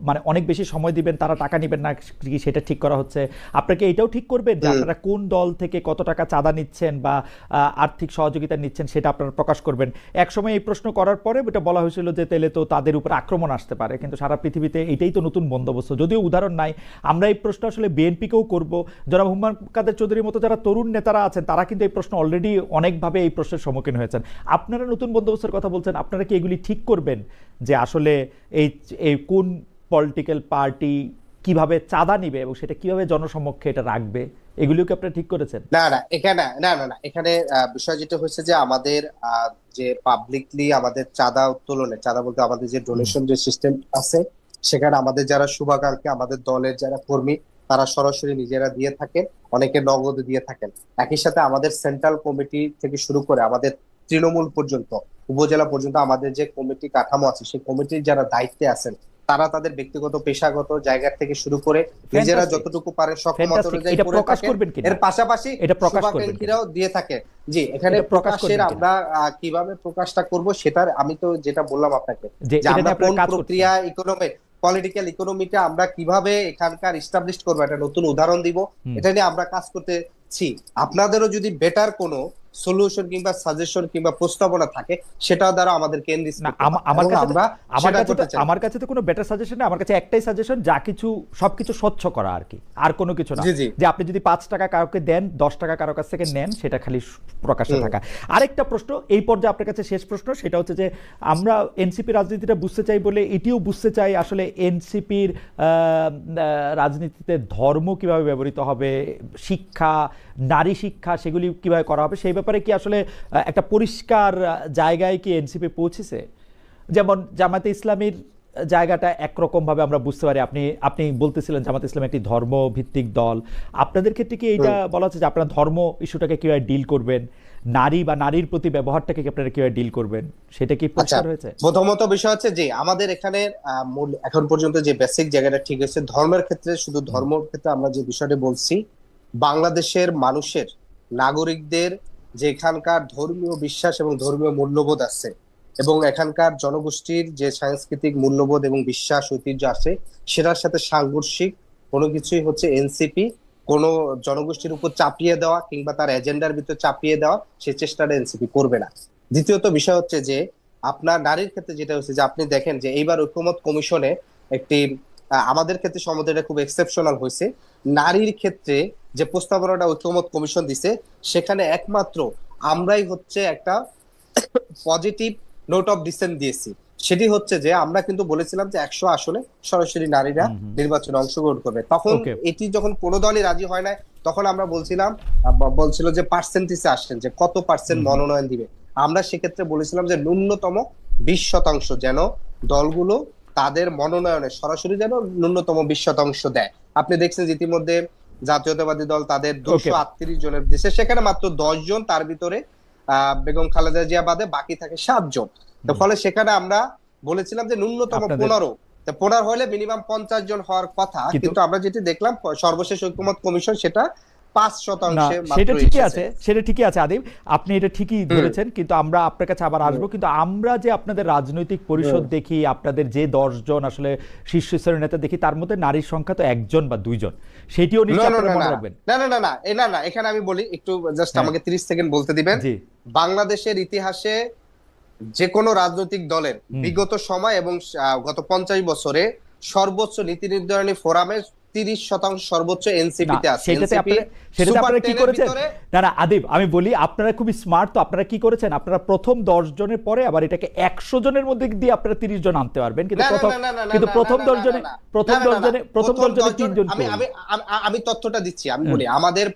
S1: মানে অনেক বেশি সময় দিবেন তারা টাকা নেবেন না, সেটা ঠিক করা হচ্ছে। আপনাকে এটাও ঠিক করবেন যে আপনারা কোন দল থেকে কত টাকা চাঁদা নিচ্ছেন বা আর্থিক সহযোগিতা নিচ্ছেন, সেটা আপনারা প্রকাশ করবেন। একসময় এই প্রশ্ন করার পরে এটা বলা হয়েছিল যে তাহলে তো তাদের উপর আক্রমণ আসতে পারে, কিন্তু সারা পৃথিবীতে এটাই তো নতুন বন্দোবস্ত, যদিও উদাহরণ নাই। আমরা এই প্রশ্ন আসলে বিএনপিকেও করব। জনাব হুমায়ুন কাদের চৌধুরীর মতো যারা তরুণ নেতারা আছেন তারা কিন্তু এই প্রশ্ন অলরেডি অনেকভাবে এই প্রশ্নের সম্মুখীন হয়েছেন। আপনারা নতুন বন্দোবস্তের কথা বলছেন, আপনারা কি এগুলি ঠিক করবেন যে আসলে এই কোন পলিটিক্যাল পার্টি কিভাবে চাঁদা নিবে এবং সেটা কিভাবে জনসমক্ষে এটা রাখবে, এগুলিও কি আপনারা ঠিক করেছেন?
S2: এখানে বিষয় যেটা হচ্ছে যে আমাদের যে পাবলিকলি আমাদের চাঁদা উত্তোলনে, চাঁদা বলতে আমাদের যে ডোনেশন যে সিস্টেম আছে, সেখানে আমাদের যারা শুভাকাঙ্ক্ষী, আমাদের দলের যারা কর্মী, তারা সরাসরি নিজেরা দিয়ে থাকেন, অনেকে নগদ দিয়ে থাকেন। একই সাথে আমাদের সেন্ট্রাল কমিটি থেকে শুরু করে আমাদের তৃণমূল পর্যন্ত, উপজেলা পর্যন্ত আমাদের যে কমিটি কাঠামো আছে, সেই কমিটির যারা দায়িত্বে আছেন তারা তাদের ব্যক্তিগত পেশাগত জায়গা থেকে শুরু করে নিজেরা যতটুকু পারে সক্ষমতা অনুযায়ী করে থাকেন। এর পাশাপাশি শুভাকাঙ্ক্ষীরাও দিয়ে থাকে। জি, এখানে প্রকাশের আমরা কিভাবে প্রকাশটা করব সেটার আমি তো যেটা বললাম আপনাকে যে আমরা কোন প্রক্রিয়া ইকোনমি পলিটিক্যাল ইকোনমিটা আমরা কিভাবে এখানকার এস্টাবলিশ করবো, একটা নতুন উদাহরণ দিব, এটা নিয়ে আমরা কাজ করতেছি। আপনাদেরও যদি বেটার কোনো সলিউশন কিংবা সাজেশন কিংবা প্রস্তাবনা থাকে, সেটা দ্বারা আমাদেরকে এনরিচ
S1: না
S2: করতে পারে
S1: আমার
S2: এবং
S1: কাছে
S2: আমরা
S1: আমার
S2: সেটা
S1: কাছে তো
S2: করতে চাই।
S1: আমার কাছে তো কোনো বেটার সাজেশন নেই, আমার কাছে একটাই সাজেশন, যা কিছু সবকিছু স্বচ্ছ করা আর কি, আর কোনো কিছু না।
S2: জি জি
S1: যে আপনি যদি 5 টাকা কাউকে দেন, 10 টাকা কারো কাছ থেকে নেন, সেটা খালি প্রকাশ্যে
S2: হুম।
S1: থাকা। আরেকটা প্রশ্ন এই পর্যায়ে আপনার কাছে, শেষ প্রশ্ন, সেটা হচ্ছে যে আমরা এনসিপি রাজনীতিটা বুঝতে চাই বলে এটিও বুঝতে চাই আসলে এনসিপির রাজনীতিতে ধর্ম কিভাবে ব্যবহৃত হবে, শিক্ষা, নারী শিক্ষা, সেগুলি কিভাবে করা হবে, সেই ব্যাপারে কি আসলে একটা পরিষ্কার জায়গায় কি এনসিপি পৌঁছেছে? যেমন জামায়াতে ইসলামীর জায়গাটা একরকম ভাবে আমরা বুঝতে পারি, আপনি আপনি বলতেছিলেন জামায়াতে ইসলাম একটি ধর্ম ভিত্তিক দল, আপনাদের ক্ষেত্রে কি এইটা বলা হচ্ছে যে আপনারা ধর্ম ইস্যুটাকে কিভাবে ডিল করবেন, নারী বা নারীর প্রতি ব্যবহারটাকে কি আপনারা কিভাবে ডিল করবেন, সেটা কি
S2: আচ্ছা,
S1: পরিষ্কার হয়েছে?
S2: প্রথমত বিষয় হচ্ছে যে আমাদের এখানে মূল এখন পর্যন্ত যে বেসিক জায়গাটা ঠিক আছে, ধর্মের ক্ষেত্রে, শুধু ধর্মের ক্ষেত্রে আমরা যে বিষয়টা বলছি, বাংলাদেশের মানুষের, নাগরিকদের যে এখানকার ধর্মীয় বিশ্বাস এবং ধর্মীয় মূল্যবোধ আছে, এবং এখানকার জনগোষ্ঠীর যে সাংস্কৃতিক মূল্যবোধ এবং বিশ্বাস ঐতিহ্য আছে, সেটার সাথে সাংঘর্ষিক কোনো কিছুই হচ্ছে এনসিপি কোনো জনগোষ্ঠীর উপর চাপিয়ে দেওয়া কিংবা তার এজেন্ডার ভিতর চাপিয়ে দেওয়া, সেই চেষ্টাটা এনসিপি করবে না। দ্বিতীয়ত বিষয় হচ্ছে যে আপনার নারীর ক্ষেত্রে যেটা হচ্ছে যে আপনি দেখেন যে এইবার ঐকমত্য কমিশনে একটি আমাদের ক্ষেত্রে সম্বন্ধে এটা খুব এক্সেপশনাল হয়েছে। নারীর ক্ষেত্রে যে প্রস্তাবনাটা ঐকমত্য কমিশন দিছে, সেখানে একমাত্র আমরাই হচ্ছে একটা পজিটিভ নোট অফ ডিসেন্ট দিয়েছি। সেটি হচ্ছে যে আমরা কিন্তু বলেছিলাম যে 100 আসনে সরাসরি নারীরা নির্বাচনে অংশগ্রহণ করবে। তখন
S1: ওকে,
S2: এটি যখন কোনো দলই রাজি হয় না, তখন আমরা বলছিলাম, বলছিল যে পার্সেন্টেজে আসছেন যে কত পার্সেন্ট মনোনয়ন দিবে। আমরা সেক্ষেত্রে বলেছিলাম যে ন্যূনতম 20% যেন দলগুলো তাদের মনোনয়নে সরাসরি যেন ন্যূনতম 20% দেয়। আপনি দেখছেন যে ইতিমধ্যে জাতীয়তাবাদী দল তাদের 238 জনের দেশে, সেখানে মাত্র 10 জন, তার ভিতরে বেগম খালেদা জিয়া বাদে বাকি থাকে 7 জন। তো ফলে সেখানে আমরা বলেছিলাম যে ন্যূনতম 15, 15 হলে মিনিমাম 50 জন হওয়ার কথা, কিন্তু আমরা যেটি দেখলাম সর্বশেষ ঐকমত্য কমিশন সেটা 5%
S1: না, সেটা
S2: মাত্র
S1: ঠিকই
S2: এসেছে।
S1: আছে, সেটা ঠিকই আছে আদিব, আপনি এটা ঠিকই ধরেছেন, কিন্তু আমরা আপনার কাছে আবার আসবো। কিন্তু আমরা যে আপনাদের রাজনৈতিক পরিষদ দেখি, আপনাদের যে 10 জন আসলে শীর্ষস্তরের নেতা দেখি, তার মধ্যে নারীর সংখ্যা তো 1 জন বা 2 জন, সেটিও নিশ্চয়ই আপনারা মনে রাখবেন।
S2: না না না না না না, এখানে আমি বলি একটু, জাস্ট আমাকে 30 সেকেন্ড বলতে দিবেন।
S1: জি,
S2: বাংলাদেশের ইতিহাসে যে কোনো রাজনৈতিক দলের বিগত সময় এবং গত 50 বছরে সর্বোচ্চ নীতি নির্ধারণী ফোরামে 30% সর্বোচ্চ এনসিপিতে আছে।
S1: সেটাতে আপনারা কি করেছেন? না না আদিব, আমি বলি আপনারা খুবই স্মার্ট, তো আপনারা কি করেছেন, আপনারা প্রথম 10 জনের পরে আবার এটাকে 100 জনের মধ্যে দিয়ে আপনারা 30 জন আনতে পারবেন, কিন্তু প্রথম 10 জনে 3 জন।
S2: আমি তথ্যটা দিচ্ছি, আমি বলি আমাদের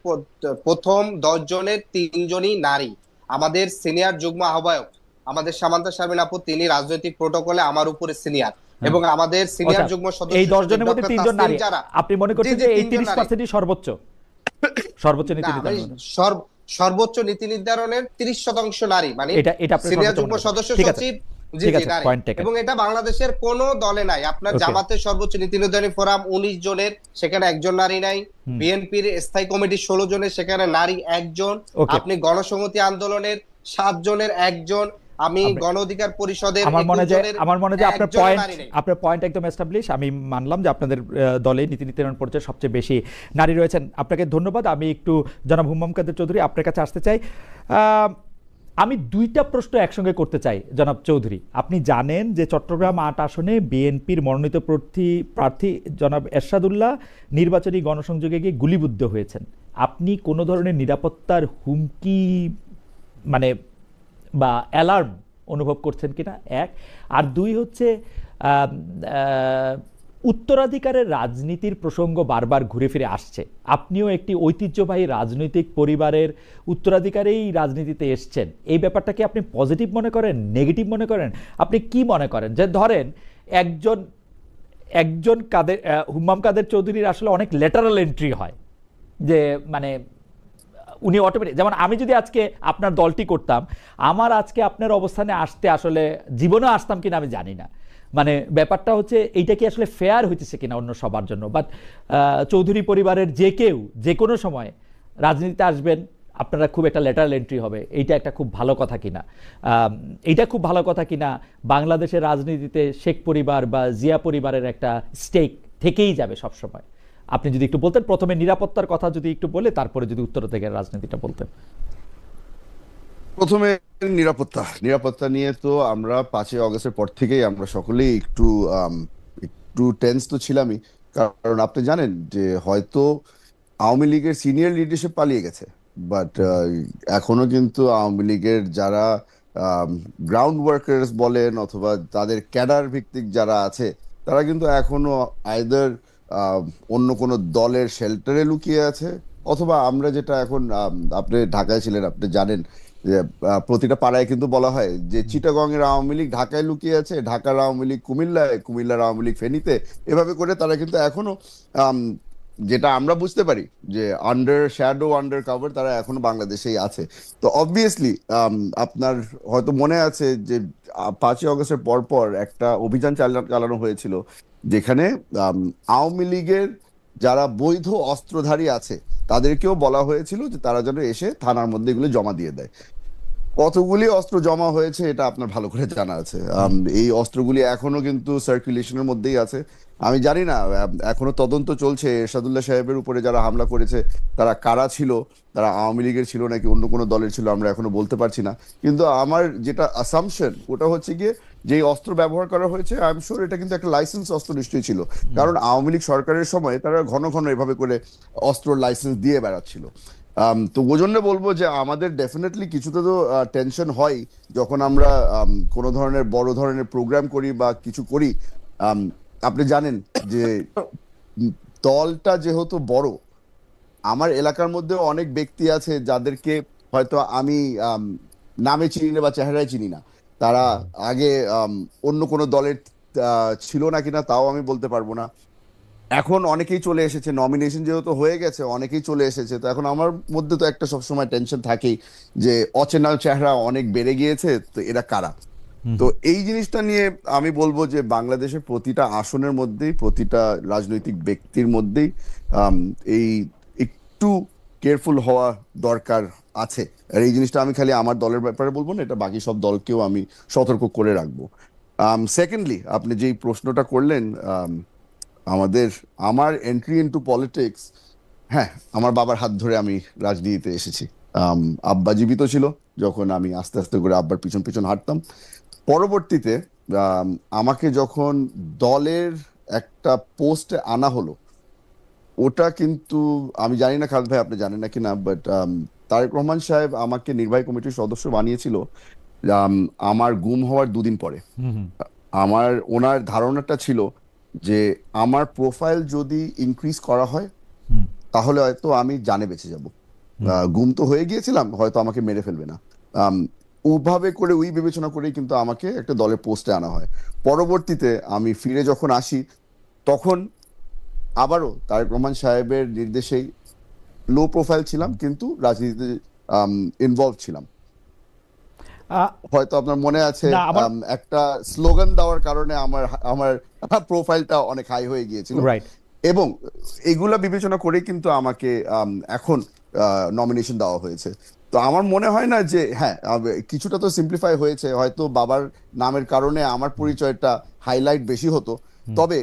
S2: প্রথম 10 জনের 3 জনই নারী। আমাদের সিনিয়র যুগ্ম আহ্বায়ক আমাদের সামান্তা শারমিন আপু, তিনি রাজনৈতিক প্রোটোকলে আমার উপরে সিনিয়র, এবং আমাদের সিনিয়র যুগ্ম সদস্য
S1: এই 10 জনের মধ্যে 3 জন নারী। আপনি মনে করছেন যে এই 30%ই সর্বোচ্চ নীতি নির্ধারণ?
S2: সর্বোচ্চ নীতি নির্ধারণের 30% নারী, মানে
S1: এটা
S2: সিনিয়র যুগ্ম সদস্য সচিব, জি জি নারী, এবং এটা বাংলাদেশের কোন দলে নাই। আপনার জামাতের সর্বোচ্চ নীতি নির্ধারণী ফোরাম 19 জনের, সেখানে একজন নারী নাই। বিএনপির স্থায়ী কমিটি 16 জনের, সেখানে নারী 1 জন। আপনি গণসংহতি আন্দোলনের 7 জনের 1 জন। আমি গণ অধিকার পরিষদের
S1: আমার মনে হয় আপনার পয়েন্ট একদম এস্টাবলিশ। আমি মানলাম যে আপনাদের দলে নীতি নির্ধারণ পর্যায়ে সবচেয়ে বেশি নারী রয়েছেন। আপনাকে ধন্যবাদ। আমি একটু জনাব হুম্মাম কাদের চৌধুরী আপনার কাছে আসতে চাই। আমি 2টা প্রশ্ন একসঙ্গে করতে চাই জনাব চৌধুরী। আপনি জানেন যে চট্টগ্রাম 8 আসনে বিএনপির মনোনীত প্রার্থী জনাব এরশাদুল্লাহ নির্বাচনী গণসংযোগে গিয়ে গুলিবিদ্ধ হয়েছেন। আপনি কোনো ধরনের নিরাপত্তার হুমকি মানে বা অ্যালার্ম অনুভব করছেন কিনা, 1। আর 2 হচ্ছে উত্তরাধিকারের রাজনীতির প্রসঙ্গ বারবার ঘুরে ফিরে আসছে। আপনিও একটি ঐতিহ্যবাহী রাজনৈতিক পরিবারের উত্তরাধিকারেই রাজনীতিতে এসছেন। এই ব্যাপারটাকে আপনি পজিটিভ মনে করেন, নেগেটিভ মনে করেন? আপনি কি মনে করেন যে ধরেন একজন হুম্মাম কাদের চৌধুরীর আসলে অনেক লেটারাল এন্ট্রি হয়, যে মানে উনি অটোমেটিক, যেমন আমি যদি আজকে আপনার দলটি করতাম, আমার আজকে আপনার অবস্থানে আসতে আসলে জীবনেও আসতাম কিনা আমি জানি না। মানে ব্যাপারটা হচ্ছে এইটা কি আসলে ফেয়ার হইতেছে কিনা অন্য সবার জন্য। বাট চৌধুরী পরিবারের যে কেউ যে কোনো সময় রাজনীতিতে আসবেন, আপনারা খুব একটা লেটারাল এন্ট্রি হবে, এইটা একটা খুব ভালো কথা কিনা, এইটা খুব ভালো কথা কিনা? বাংলাদেশের রাজনীতিতে শেখ পরিবার বা জিয়া পরিবারের একটা স্টেক থেকেই যাবে সবসময়। আপনি যদি একটু বলতেন, প্রথমে নিরাপত্তার কথা যদি একটু বলে, তারপরে যদি উত্তর থেকে রাজনীতিটা বলতেন।
S3: প্রথমে নিরাপত্তা নিরাপত্তা নিয়ে তো আমরা 5ই অগস্টের পর থেকেই আমরা সকলেই একটু টেন্স তো ছিলামই। কারণ আপনি জানেন যে হয়তো আওয়ামী লীগের সিনিয়র লিডারশিপ পালিয়ে গেছে, বাট এখনো কিন্তু আওয়ামী লীগের যারা গ্রাউন্ড ওয়ার্কার্স বলেন অথবা তাদের ক্যাডার ভিত্তিক যারা আছে, তারা কিন্তু এখনো আইদার অন্য কোনো দলের শেল্টারে লুকিয়ে আছে, অথবা আমরা যেটা এখন আপনি ঢাকায় ছিলেন, আপনি জানেন যে প্রতিটা পাড়ায় কিন্তু বলা হয় যে চিটাগং এর আওয়ামী লীগ ঢাকায় লুকিয়ে আছে, ঢাকার আওয়ামী লীগ কুমিল্লায়, কুমিল্লার আওয়ামী লীগ ফেনীতে। এভাবে করে তারা কিন্তু এখনো আম, যেটা আমরা বুঝতে পারি যে আন্ডার শ্যাডো আন্ডার কভার তারা এখনো বাংলাদেশেই আছে। তো অবভিয়াসলি আপনার হয়তো মনে আছে যে 5ই অগস্টের পর পর একটা অভিযান চালানো হয়েছিল, যেখানে আওয়ামী লীগের যারা বৈধ অস্ত্রধারী আছে তাদেরকেও বলা হয়েছিল যে তারা যেন এসে থানার মধ্যে এগুলো জমা দিয়ে দেয়। কতগুলি অস্ত্র জমা হয়েছে এটা আপনার ভালো করে জানা আছে। এই অস্ত্রগুলি এখনো কিন্তু সার্কুলেশনের মধ্যেই আছে। আমি জানি না, এখনো তদন্ত চলছে এরশাদুল্লাহ সাহেবের উপরে যারা হামলা করেছে তারা কারা ছিল, তারা আওয়ামী লীগের ছিল নাকি অন্য কোনো দলের ছিল, আমরা এখনো বলতে পারছি না। কিন্তু আমার যেটা আসাম্পশন ওটা হচ্ছে গিয়ে যে অস্ত্র ব্যবহার করা হয়েছে, আই এম শিওর এটা কিন্তু একটা লাইসেন্স অস্ত্র নিশ্চয়ই ছিল। কারণ আওয়ামী লীগ সরকারের সময় তারা ঘন ঘন এভাবে করে অস্ত্র লাইসেন্স দিয়ে বেড়াচ্ছিল। তো ওই জন্য বলবো যে আমাদের ডেফিনেটলি কিছুটা তো টেনশন হয় যখন আমরা কোনো ধরনের বড় ধরনের প্রোগ্রাম করি বা কিছু করি। আম, আপনি জানেন যে উম, দলটা যেহেতু বড়, আমার এলাকার মধ্যে অনেক ব্যক্তি আছে যাদেরকে হয়তো আমি নামে চিনি না বা চেহারায় চিনি না। তারা আগে অন্য কোনো দলের ছিল না কিনা তাও আমি বলতে পারবো না। এখন অনেকেই চলে এসেছে, নমিনেশন যেহেতু হয়ে গেছে অনেকেই চলে এসেছে, তো এখন আমার মধ্যে তো একটা সবসময় টেনশন থাকেই যে অচেনা চেহারা অনেক বেড়ে গিয়েছে, তো এরা কারা। তো এই জিনিসটা নিয়ে আমি বলবো যে বাংলাদেশের প্রতিটা আসনের মধ্যেই প্রতিটা রাজনৈতিক ব্যক্তির মধ্যেই আম, এই একটু কেয়ারফুল হওয়া দরকার আছে। আর এই জিনিসটা আমি খালি আমার দলের ব্যাপারে বলবো না, এটা বাকি সব দলকেও আমি সতর্ক করে রাখবো। সেকেন্ডলি, আপনি যেই প্রশ্নটা করলেন, আমাদের আমার এন্ট্রি ইনটু পলিটিক্স, হ্যাঁ, আমার বাবার হাত ধরে আমি রাজনীতিতে এসেছি। আব্বা জীবিত ছিল যখন আমি আস্তে আস্তে করে আব্বার পিছন পিছন হাঁটতাম। পরবর্তীতে আম, আমাকে যখন দলের একটা পোস্টে আনা হলো, ওটা কিন্তু আমি জানি না খালেদ ভাই আপনি জানেন নাকি না, বাট তারেক রহমান সাহেব আমাকে নির্বাহী কমিটির সদস্য বানিয়েছিল আম, আমার গুম হওয়ার 2 দিন পরে। আমার ওনার ধারণাটা ছিল যে আমার প্রোফাইল যদি ইনক্রিজ করা হয় তাহলে হয়তো আমি জানে বেঁচে যাব। গুম তো হয়ে গিয়েছিলাম, হয়তো আমাকে মেরে ফেলবে না। আম, ওভাবে করে ওই বিবেচনা করেই কিন্তু আমাকে একটা দলের পোস্টে আনা হয়। পরবর্তীতে আমি ফিরে যখন আসি, তখন আবারও তারেক রহমান সাহেবের নির্দেশেই লো প্রোফাইল ছিলাম কিন্তু রাজনীতিতে ইনভলভ ছিলাম।
S1: আহ,
S3: হয়তো আপনার মনে আছে
S1: না আমার
S3: একটা স্লোগান দেওয়ার কারণে আমার আমার প্রোফাইলটা অনেক হাই হয়ে গিয়েছিল।
S1: রাইট।
S3: এবং এগুলা বিবেচনা করে কিন্তু আমাকে এখন নমিনেশন দেওয়া হয়েছে। তো আমার মনে হয় না যে, হ্যাঁ, কিছুটা তো সিম্পলিফাই হয়েছে, হয়তো বাবার নামের কারণে আমার পরিচয়টা হাইলাইট বেশি হতো। তবে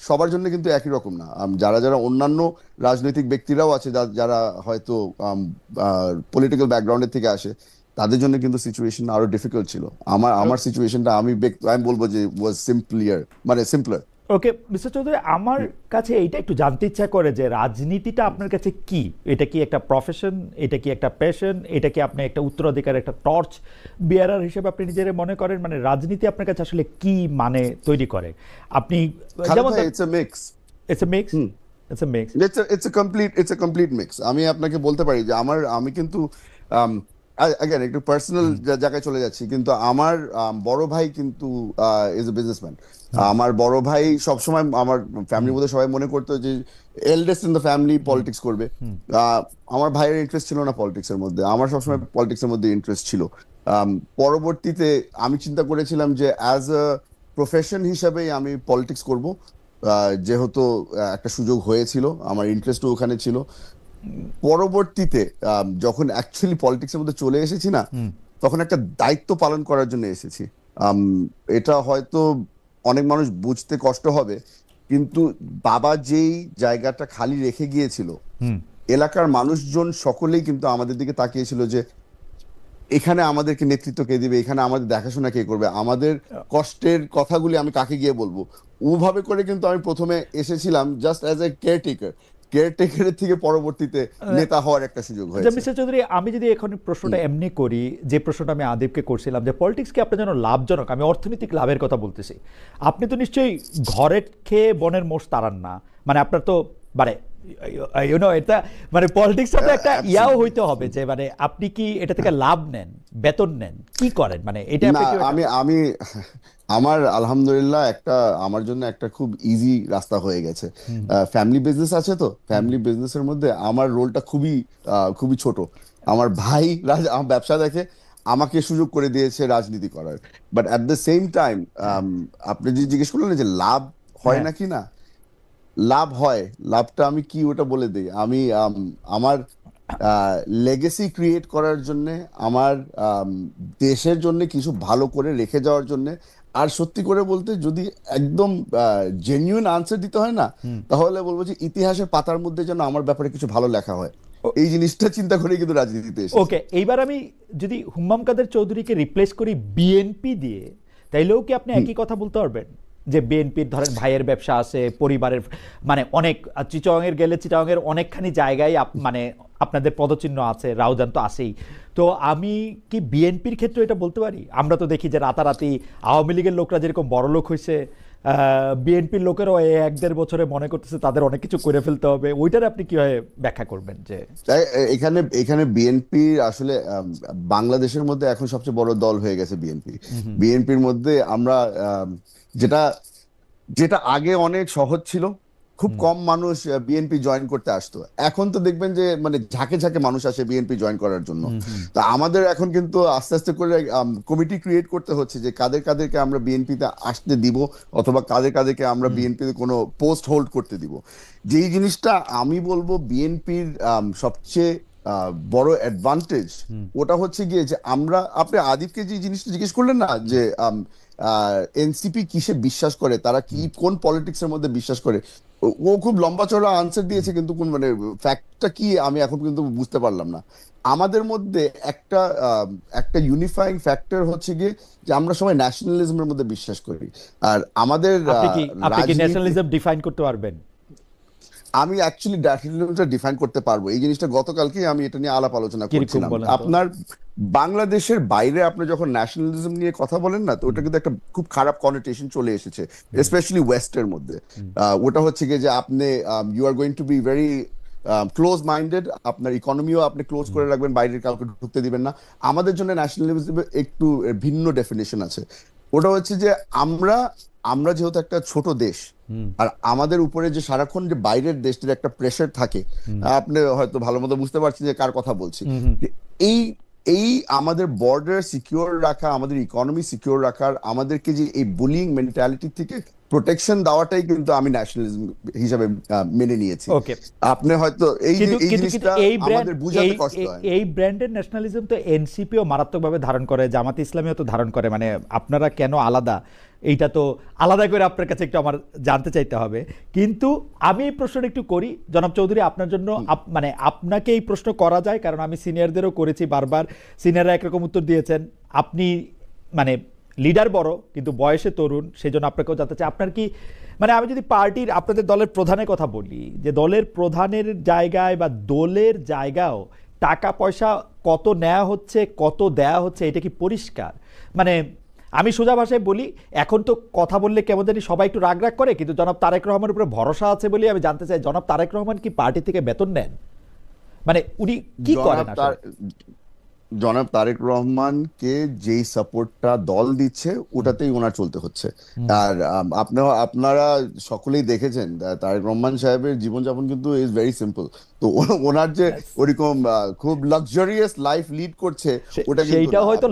S3: সবার জন্য কিন্তু একই রকম না। যারা যারা অন্যান্য রাজনৈতিক ব্যক্তিরাও আছে যারা হয়তো পলিটিক্যাল ব্যাকগ্রাউন্ডের থেকে আসে, তাদের জন্য কিন্তু সিচুয়েশন আরো ডিফিকাল্ট ছিল। আমার সিচুয়েশনটা আমি বলবো যে ওয়াজ সিম্পলিয়ার, মানে সিম্পলার।
S1: ওকে মিস্টার চৌধুরী, আমার কাছে এইটা একটু জানতে ইচ্ছা করে যে রাজনীতিটা আপনার কাছে কি? এটা কি একটা প্রফেশন, এটা কি একটা প্যাশন, এটা কি আপনি একটা উত্তরাধিকার, একটা টর্চ বিয়ারার হিসেবে আপনি নিজেরে মনে করেন? মানে রাজনীতি আপনার কাছে আসলে কি মানে তৈরি করে? আপনি যেমন
S3: it's a mix.
S1: It's a mix, it's a mix.
S3: It's a complete mix. আমি আপনাকে বলতে পারি যে আমি কিন্তু again একটু পার্সোনাল জায়গায় চলে যাচ্ছি, কিন্তু আমার বড় ভাই কিন্তু ইজ এ বিজনেসম্যান। আমার বড় ভাই সবসময় আমার ফ্যামিলির মধ্যে সবাই মনে করতো যে eldest in the family politics করবে। আমার ভাইয়ের ইন্টারেস্ট ছিল না পলিটিক্স এর মধ্যে, আমার সবসময় পলিটিক্স এর মধ্যে ইন্টারেস্ট ছিল। পরবর্তীতে আমি চিন্তা করেছিলাম যে অ্যাজ আ প্রফেশন হিসাবেই আমি পলিটিক্স করব, যেহেতু একটা সুযোগ হয়েছিল, আমার ইন্টারেস্টও ওখানে ছিল। পরবর্তীতে যখন অ্যাকচুয়ালি পলিটিক্স এর মধ্যে চলে এসেছি না, তখন একটা দায়িত্ব পালন করার জন্য এসেছি। আম, এটা হয়তো অনেক মানুষ বুঝতে কষ্ট হবে, কিন্তু বাবা যেই জায়গাটা খালি রেখে গিয়েছিল, এলাকার মানুষজন সকলেই কিন্তু আমাদের দিকে তাকিয়েছিল যে এখানে আমাদেরকে নেতৃত্ব কে দিবে, এখানে আমাদের দেখাশোনা কে করবে, আমাদের কষ্টের কথাগুলি আমি কাকে গিয়ে বলবো, ওভাবে করে কিন্তু আমি প্রথমে এসেছিলাম জাস্ট অ্যাজ এ কেয়ারটেকারের থেকে পরবর্তীতে নেতা হওয়ার একটা সুযোগ হয়েছে।
S1: মিস্টার চৌধুরী, আমি যদি এখন প্রশ্নটা এমনি করি, যে প্রশ্নটা আমি আদিবকে করছিলাম, যে পলিটিক্স কি আপনার জন্য লাভজনক, আমি অর্থনৈতিক লাভের কথা বলতেছি। আপনি তো নিশ্চয়ই ঘরের খেয়ে বনের মোষ তাড়ান না, মানে আপনার তো মানে এটা মানে পলিটিক্সটা তো একটা ইয়াও হইতে হবে যে মানে আপনি কি এটা থেকে লাভ নেন, বেতন নেন, কি করেন, মানে এটা
S3: না, আমি আমার আলহামদুলিল্লাহ আমার জন্য একটা খুব ইজি রাস্তা হয়ে গেছে। ফ্যামিলি বিজনেস আছে, তো ফ্যামিলি বিজনেসের মধ্যে আমার রোলটা খুবই ছোট। আমার ভাই আমার ব্যবসা দেখে, আমাকে সুযোগ করে দিয়েছে রাজনীতি করার। But at the same time আপনি যে জিজ্ঞেস করলেন যে লাভ হয় নাকি না, লাভ হয়। লাভটা আমি কি ওটা বলে দিই। আমি আমার লেগেসি ক্রিয়েট করার জন্য, আমার দেশের জন্য কিছু ভালো করে রেখে যাওয়ার জন্য, আর সত্যি করে বলতে যদি একদম জেনুইন আনসার দিতে হয় না, তাহলে বলবো যে ইতিহাসের পাতার মধ্যে যেন আমার ব্যাপারে কিছু ভালো লেখা হয়। এই জিনিসটা চিন্তা করে কিন্তু রাজনীতিতে এসেছি।
S1: ওকে, এইবার আমি যদি হুম্মাম কাদের চৌধুরীকে রিপ্লেস করি বিএনপি দিয়ে, তাইলেও কি আপনি একই কথা বলতে পারবেন যে বিএনপির ধরেন ভাইয়ের ব্যবসা আছে, পরিবারের মানে অনেক, চিটাগাংয়ের গেলে চিটাগাংয়ের অনেকখানি জায়গায় মানে আপনাদের পদচিহ্ন আছে, রাউজান তো আছেই। তো আমি কি বিএনপির ক্ষেত্রে এটা বলতে পারি? আমরা তো দেখি যে রাতারাতি আওয়ামী লীগের লোকরা যেরকম বড়লোক হয়েছে, বিএনপির লোকেরাও এই 1-1.5 বছরে মনে করতেছে তাদের অনেক কিছু করে ফেলতে হবে। ওইটার আপনি কিভাবে ব্যাখ্যা করবেন? যে
S3: এখানে বিএনপি আসলে বাংলাদেশের মধ্যে এখন সবচেয়ে বড় দল হয়ে গেছে বিএনপি। বিএনপির মধ্যে আমরা যেটা যেটা আগে অনেক সহজ ছিল, খুব কম মানুষ বিএনপি জয়েন করতে আসতো, এখন তো দেখবেন যে মানে ঝাঁকে ঝাঁকে মানুষ আসে বিএনপি জয়েন করার জন্য। তা আমাদের এখন কিন্তু আস্তে আস্তে করে কমিটি ক্রিয়েট করতে হচ্ছে যে কাদেরকে আমরা বিএনপিতে আসতে দিব, অথবা কাদেরকে আমরা বিএনপিতে কোনো পোস্ট হোল্ড করতে দিব। যেই জিনিসটা আমি বলবো বিএনপির সবচেয়ে বড় অ্যাডভান্টেজ, ওটা হচ্ছে গিয়ে যে আপনি আদিবকে যে জিনিসটা জিজ্ঞেস করলেন না, যে এনসিপি কিসে বিশ্বাস করে, তারা কোন পলিটিক্স এর মধ্যে বিশ্বাস করে, ও খুব লম্বা চড়া আনসার দিয়েছে, কিন্তু কোন মানে ফ্যাক্টটা কি আমি এখন কিন্তু বুঝতে পারলাম না। আমাদের মধ্যে একটা ইউনিফাইং ফ্যাক্টর হচ্ছে গিয়ে যে আমরা সবাই ন্যাশনালিজমের মধ্যে বিশ্বাস করি। আর আমাদের
S1: আপনি কি ন্যাশনালিজম ডিফাইন করতে পারবেন?
S3: আমি অ্যাকচুয়ালি ন্যাশনালিজমটা ডিফাইন করতে পারবো। এই জিনিসটা গতকালকে আমি এটা নিয়ে আলাপ আলোচনা করছিলাম। আপনার বাংলাদেশের বাইরে আপনি যখন ন্যাশনালিজম নিয়ে কথা বলেন না, তো ওটা কিন্তু একটা খুব খারাপ কনোটেশন চলে এসেছে, স্পেশালি ওয়েস্টের মধ্যে। ওটা হচ্ছে গিয়ে যে আপনি you are going to be very close minded, আপনার ইকোনমিও আপনি ক্লোজ করে রাখবেন, বাইরের কাউকে ঢুকতে দিবেন না। আমাদের জন্য ন্যাশনালিজমের একটু ভিন্ন ডেফিনেশন আছে। ওটা হচ্ছে যে আমরা যেহেতু একটা ছোট দেশ, আর আমাদের উপরে যে সারাক্ষণ যে বাইরের দেশটির একটা প্রেশার থাকে, আপনি হয়তো ভালো মতো বুঝতে পারছেন যে কার কথা বলছি। এই আমাদের বর্ডার সিকিউর রাখা, আমাদের ইকোনমি সিকিউর রাখার, আমাদেরকে যে এই বুলিং মেন্টালিটি থেকে প্রোটেকশন দেওয়াটাই কিন্তু আমি ন্যাশনালিজম হিসাবে মেনে নিয়েছি। আপনি হয়তো এই জিনিসটা আমাদের বুঝাতে কষ্ট হয়।
S1: এই ব্র্যান্ডের ন্যাশনালিজম তো এনসিপিও মারাত্মকভাবে ধারণ করে, জামাতে ইসলামীও তো ধারণ করে। মানে আপনারা কেন আলাদা, এইটা তো আলাদা করে আপনার কাছে একটু আমার জানতে চাইতে হবে। কিন্তু আমি এই প্রশ্নটা একটু করি জনাব চৌধুরী, আপনার জন্য মানে আপনাকে এই প্রশ্ন করা যায় কারণ আমি সিনিয়রদেরও করেছি বারবার, সিনিয়ররা একরকম উত্তর দিয়েছেন। আপনি মানে লিডার বড় কিন্তু বয়সে তরুণ, সেই জন্য আপনাকেও জানতে চাই আপনার কি মানে, আমি যদি পার্টির আপনাদের দলের প্রধানের কথা বলি, যে দলের প্রধানের জায়গায় বা দলের জায়গাও টাকা পয়সা কত নেওয়া হচ্ছে, কত দেয়া হচ্ছে, এটা কি পরিষ্কার? মানে আমি সোজা ভাষায় বলি, এখন তো কথা বললে কেমন জানি সবাই একটু রাগ রাগ করে, কিন্তু জনাব তারেক রহমানের উপরে ভরসা আছে বলে আমি জানতে চাই, জনাব তারেক রহমান কি পার্টি থেকে বেতন নেন? মানে উনি কি করেন?
S3: জনাব তারেক রহমানকে যেই সাপোর্টটা দল দিচ্ছে ওটাতেই ওনার চলতে হচ্ছে। আর আপনারা সকলেই দেখেছেন তারেক রহমান সাহেবের জীবনযাপন কিন্তু ইজ ভেরি সিম্পল। তো ওনার যে ওরকম খুব লাক্সারিয়াস লাইফ লিড করছে, ওটা
S1: সেইটা হয়তো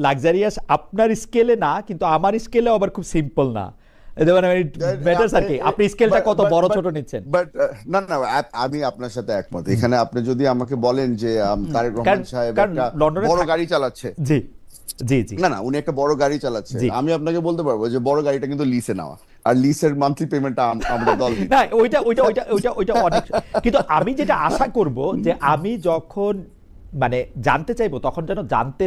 S1: লাক্সারিয়াস আপনার স্কেলে না, কিন্তু আমার স্কেলে আবার খুব সিম্পল না। আপনি স্কেলটা কত বড় ছোট নিচ্ছেন?
S3: না, আমি আপনার সাথে একমত। এখানে আপনি যদি আমাকে বলেন যে তারেক রহমান সাহেব একটা বড় গাড়ি চালাচ্ছে,
S1: জি জি জি,
S3: না উনি একটা বড় গাড়ি চালাচ্ছে, আমি আপনাকে বলতে পারবো যে বড় গাড়িটা কিন্তু লিসে নেওয়া, আর লিসের মান্থলি পেমেন্টটা আমরা দল দিই।
S1: না, ওইটা অনেক। কিন্তু আমি যেটা আশা করব যে আমি যখন মানে জানতে চাইবো, তখন যেন জানতে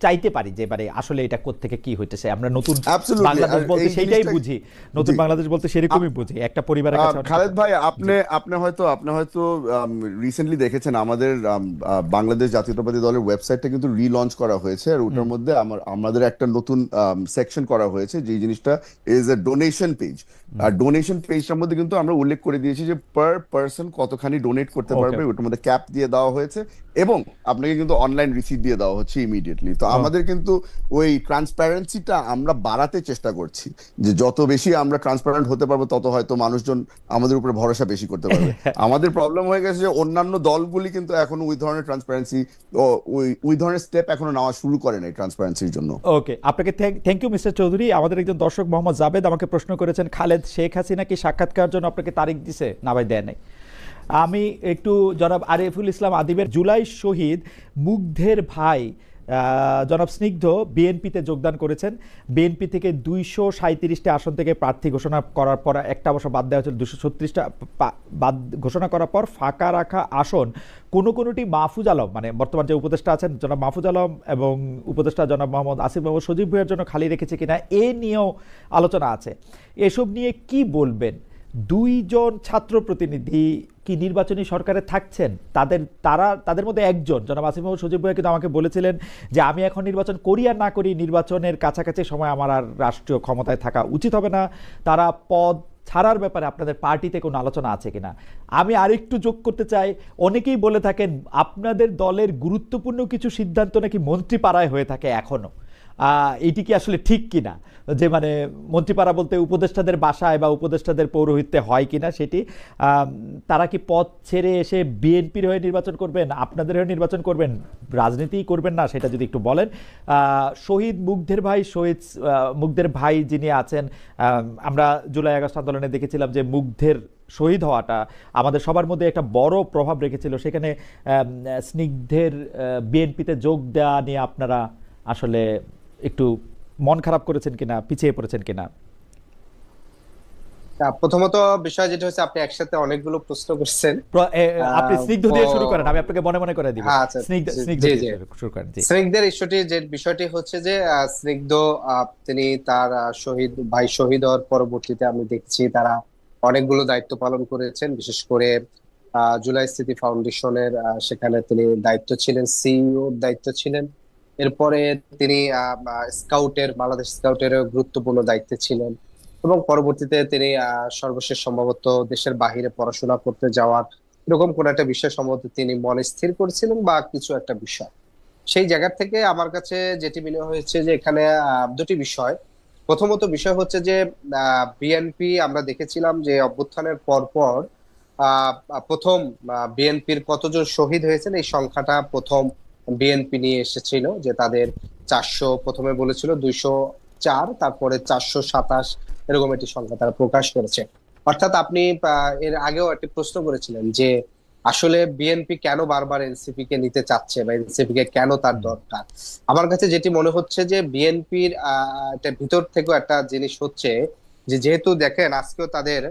S1: চাইতে পারি যে মানে আসলে এটা কোত্থেকে কি হইতেছে। আমরা নতুন
S3: Absolutely,
S1: বাংলাদেশ
S3: আর
S1: বলতে
S3: এই
S1: সেইটাই
S3: জিনিসটা
S1: বুঝি, নতুন
S3: জি
S1: বাংলাদেশ বলতে সেরকমই বুঝি, একটা পরিবারের কাছে অনেক
S3: খালেদ ভাই,
S1: জি।
S3: আপনি হয়তো রিসেন্টলি দেখেছেন আমাদের বাংলাদেশ জাতীয়তাবাদী দলের ওয়েবসাইটটা কিন্তু রিলঞ্চ করা হয়েছে, আর
S1: হুম,
S3: ওটার মধ্যে আমাদের একটা নতুন সেকশন করা হয়েছে, যে জিনিসটা is a donation page.
S1: Hmm.
S3: আর ডোনেশন পেজটার মধ্যে কিন্তু আমরা উল্লেখ করে দিয়েছি যে পার পার্সন কতখানি ডোনেট করতে
S1: ওকে।
S3: পারবে, ওটার মধ্যে ক্যাপ দিয়ে দেওয়া হয়েছে, এবং আপনাকে কিন্তু অনলাইন রিসিট দিয়ে দেওয়া হচ্ছে ইমিডিয়েটলি। তো
S1: ও
S3: আমাদের কিন্তু ওই ট্রান্সপারেন্সিটা আমরা বাড়াতে চেষ্টা করছি, যে যত বেশি আমরা ট্রান্সপারেন্ট হতে পারবো তত হয়তো মানুষজন আমাদের উপরে ভরসা বেশি করতে পারবে। আমাদের প্রবলেম হয়ে গেছে যে অন্যান্য দলগুলি কিন্তু এখনো ওই ধরনের ট্রান্সপারেন্সি, ওই ধরনের স্টেপ এখনো নেওয়া শুরু করে নাই ট্রান্সপারেন্সির জন্য।
S1: ওকে, আপনাকে থ্যাংক ইউ মিস্টার চৌধুরী। আমাদের একজন দর্শক মোহাম্মদ জাবেদ আমাকে প্রশ্ন করেছেন, খালেদ শেখ হাসিনা কি সাক্ষাৎকার জন্য আপনাকে তারিখ দিছে? না ভাই, দেয় নাই। আমি একটু জনাব আরিফুল ইসলাম আদিবের জুলাই শহীদ মুগ্ধের ভাই জনাব স্নিগ্ধ বিএনপিতে যোগদান করেছেন। বিএনপি থেকে 237টা আসন থেকে প্রার্থী ঘোষণা করার পর একটা অবশ্য বাদ দেওয়া হয়েছিল, 236টা বাদ ঘোষণা করার পর ফাঁকা রাখা আসন কোনোটি মাহফুজ আলম, মানে বর্তমান যে উপদেষ্টা আছেন জনাব মাহফুজ আলম এবং উপদেষ্টা জনাব মোহাম্মদ আসিফ মোহাম্মদ সজীব ভুঁইয়ার জন্য খালি রেখেছে কিনা এ নিয়েও আলোচনা আছে। এসব নিয়ে কি বলবেন? দুইজন ছাত্র প্রতিনিধি কি নির্বাচনী সরকারে থাকছেন? তাদের মধ্যে একজন জনাব আসিফ মোহাম্মদ সজীব ভুঁইয়া কিন্তু আমাকে বলেছিলেন যে আমি এখন নির্বাচন করি আর না করি, নির্বাচনের কাছাকাছি সময় আমার আর রাষ্ট্রীয় ক্ষমতায় থাকা উচিত হবে না। তারা পদ ছাড়ার ব্যাপারে আপনাদের পার্টিতে কোনো আলোচনা আছে কিনা? আমি আরেকটু যোগ করতে চাই, অনেকেই বলে থাকেন আপনাদের দলের গুরুত্বপূর্ণ কিছু সিদ্ধান্ত নাকি মন্ত্রীপাড়ায় হয়ে থাকে এখনো। এটি কি আসলে ঠিক কিনা, যে মানে মন্ত্রীপাড়া বলতে উপদেষ্টাদের বাসায় বা উপদেষ্টাদের পৌরোহিত্যে হয় কিনা সেটি? তারা কি পদ ছেড়ে এসে বিএনপির হয়ে নির্বাচন করবেন, আপনাদের হয়ে নির্বাচন করবেন, রাজনীতিই করবেন না, সেটা যদি একটু বলেন। শহীদ মুগ্ধের ভাই যিনি আছেন, আমরা জুলাই আগস্ট আন্দোলনে দেখেছিলাম যে মুগ্ধের শহীদ হওয়াটা আমাদের সবার মধ্যে একটা বড় প্রভাব রেখেছিল। সেখানে স্নিগ্ধের বিএনপিতে যোগ দেওয়া নিয়ে আপনারা আসলে একটু মন খারাপ করেছেন কিনা, পিছিয়ে পড়েছেন কিনা?
S2: প্রথমত বিষয় যেটা হচ্ছে, আপনি একসাথে অনেকগুলো প্রশ্ন করছেন।
S1: আপনি স্নিগ্ধ দিয়ে শুরু করেন, আমি আপনাকে মনে মনে করে দিব।
S2: আচ্ছা,
S1: স্নিগ্ধ
S2: জি
S1: দিয়ে
S2: জি।
S1: শুরু করেন। জি।
S2: স্নিগ্ধের ইস্যুটি, যে বিষয়টি হচ্ছে যে স্নিগ্ধ তিনি তার শহীদ হওয়ার পরবর্তীতে আমি দেখছি তারা অনেকগুলো দায়িত্ব পালন করেছেন। বিশেষ করে জুলাই স্মৃতি ফাউন্ডেশনের সেখানে তিনি দায়িত্ব ছিলেন, সিইও দায়িত্ব ছিলেন। এরপরে তিনি বাংলাদেশ স্কাউটের গুরুত্বপূর্ণ দায়িত্বে ছিলেন, এবং পরবর্তীতে তিনি সর্বশেষ সম্ভবত দেশের বাহিরে পড়াশোনা করতে যাওয়ার এরকম কোন একটা বিষয় সম্ভবত তিনি মনে স্থির করেছিলেন, বা কিছু একটা বিষয়। সেই জায়গা থেকে আমার কাছে যেটি মনে হয়েছে যে এখানে দুটি বিষয়। প্রথমত বিষয় হচ্ছে যে বিএনপি, আমরা দেখেছিলাম যে অভ্যুত্থানের পর পর প্রথম বিএনপির কতজন শহীদ হয়েছেন এই সংখ্যাটা প্রথম বিএনপি নিয়ে এসেছিল, যে তাদের 400, প্রথমে বলেছিল 204, তারপরে 427 এরকম একটি সংখ্যা তারা প্রকাশ করেছে। অর্থাৎ আপনি এর আগেও একটি প্রশ্ন করেছিলেন যে আসলে বিএনপি কেন বারবার এনসিপি কে নিতে চাচ্ছে, বা এনসিপি কে কেন তার দরকার। আমার কাছে যেটি মনে হচ্ছে যে বিএনপির একটা ভিতর থেকেও একটা জিনিস হচ্ছে যে, যেহেতু দেখেন আজকেও তাদের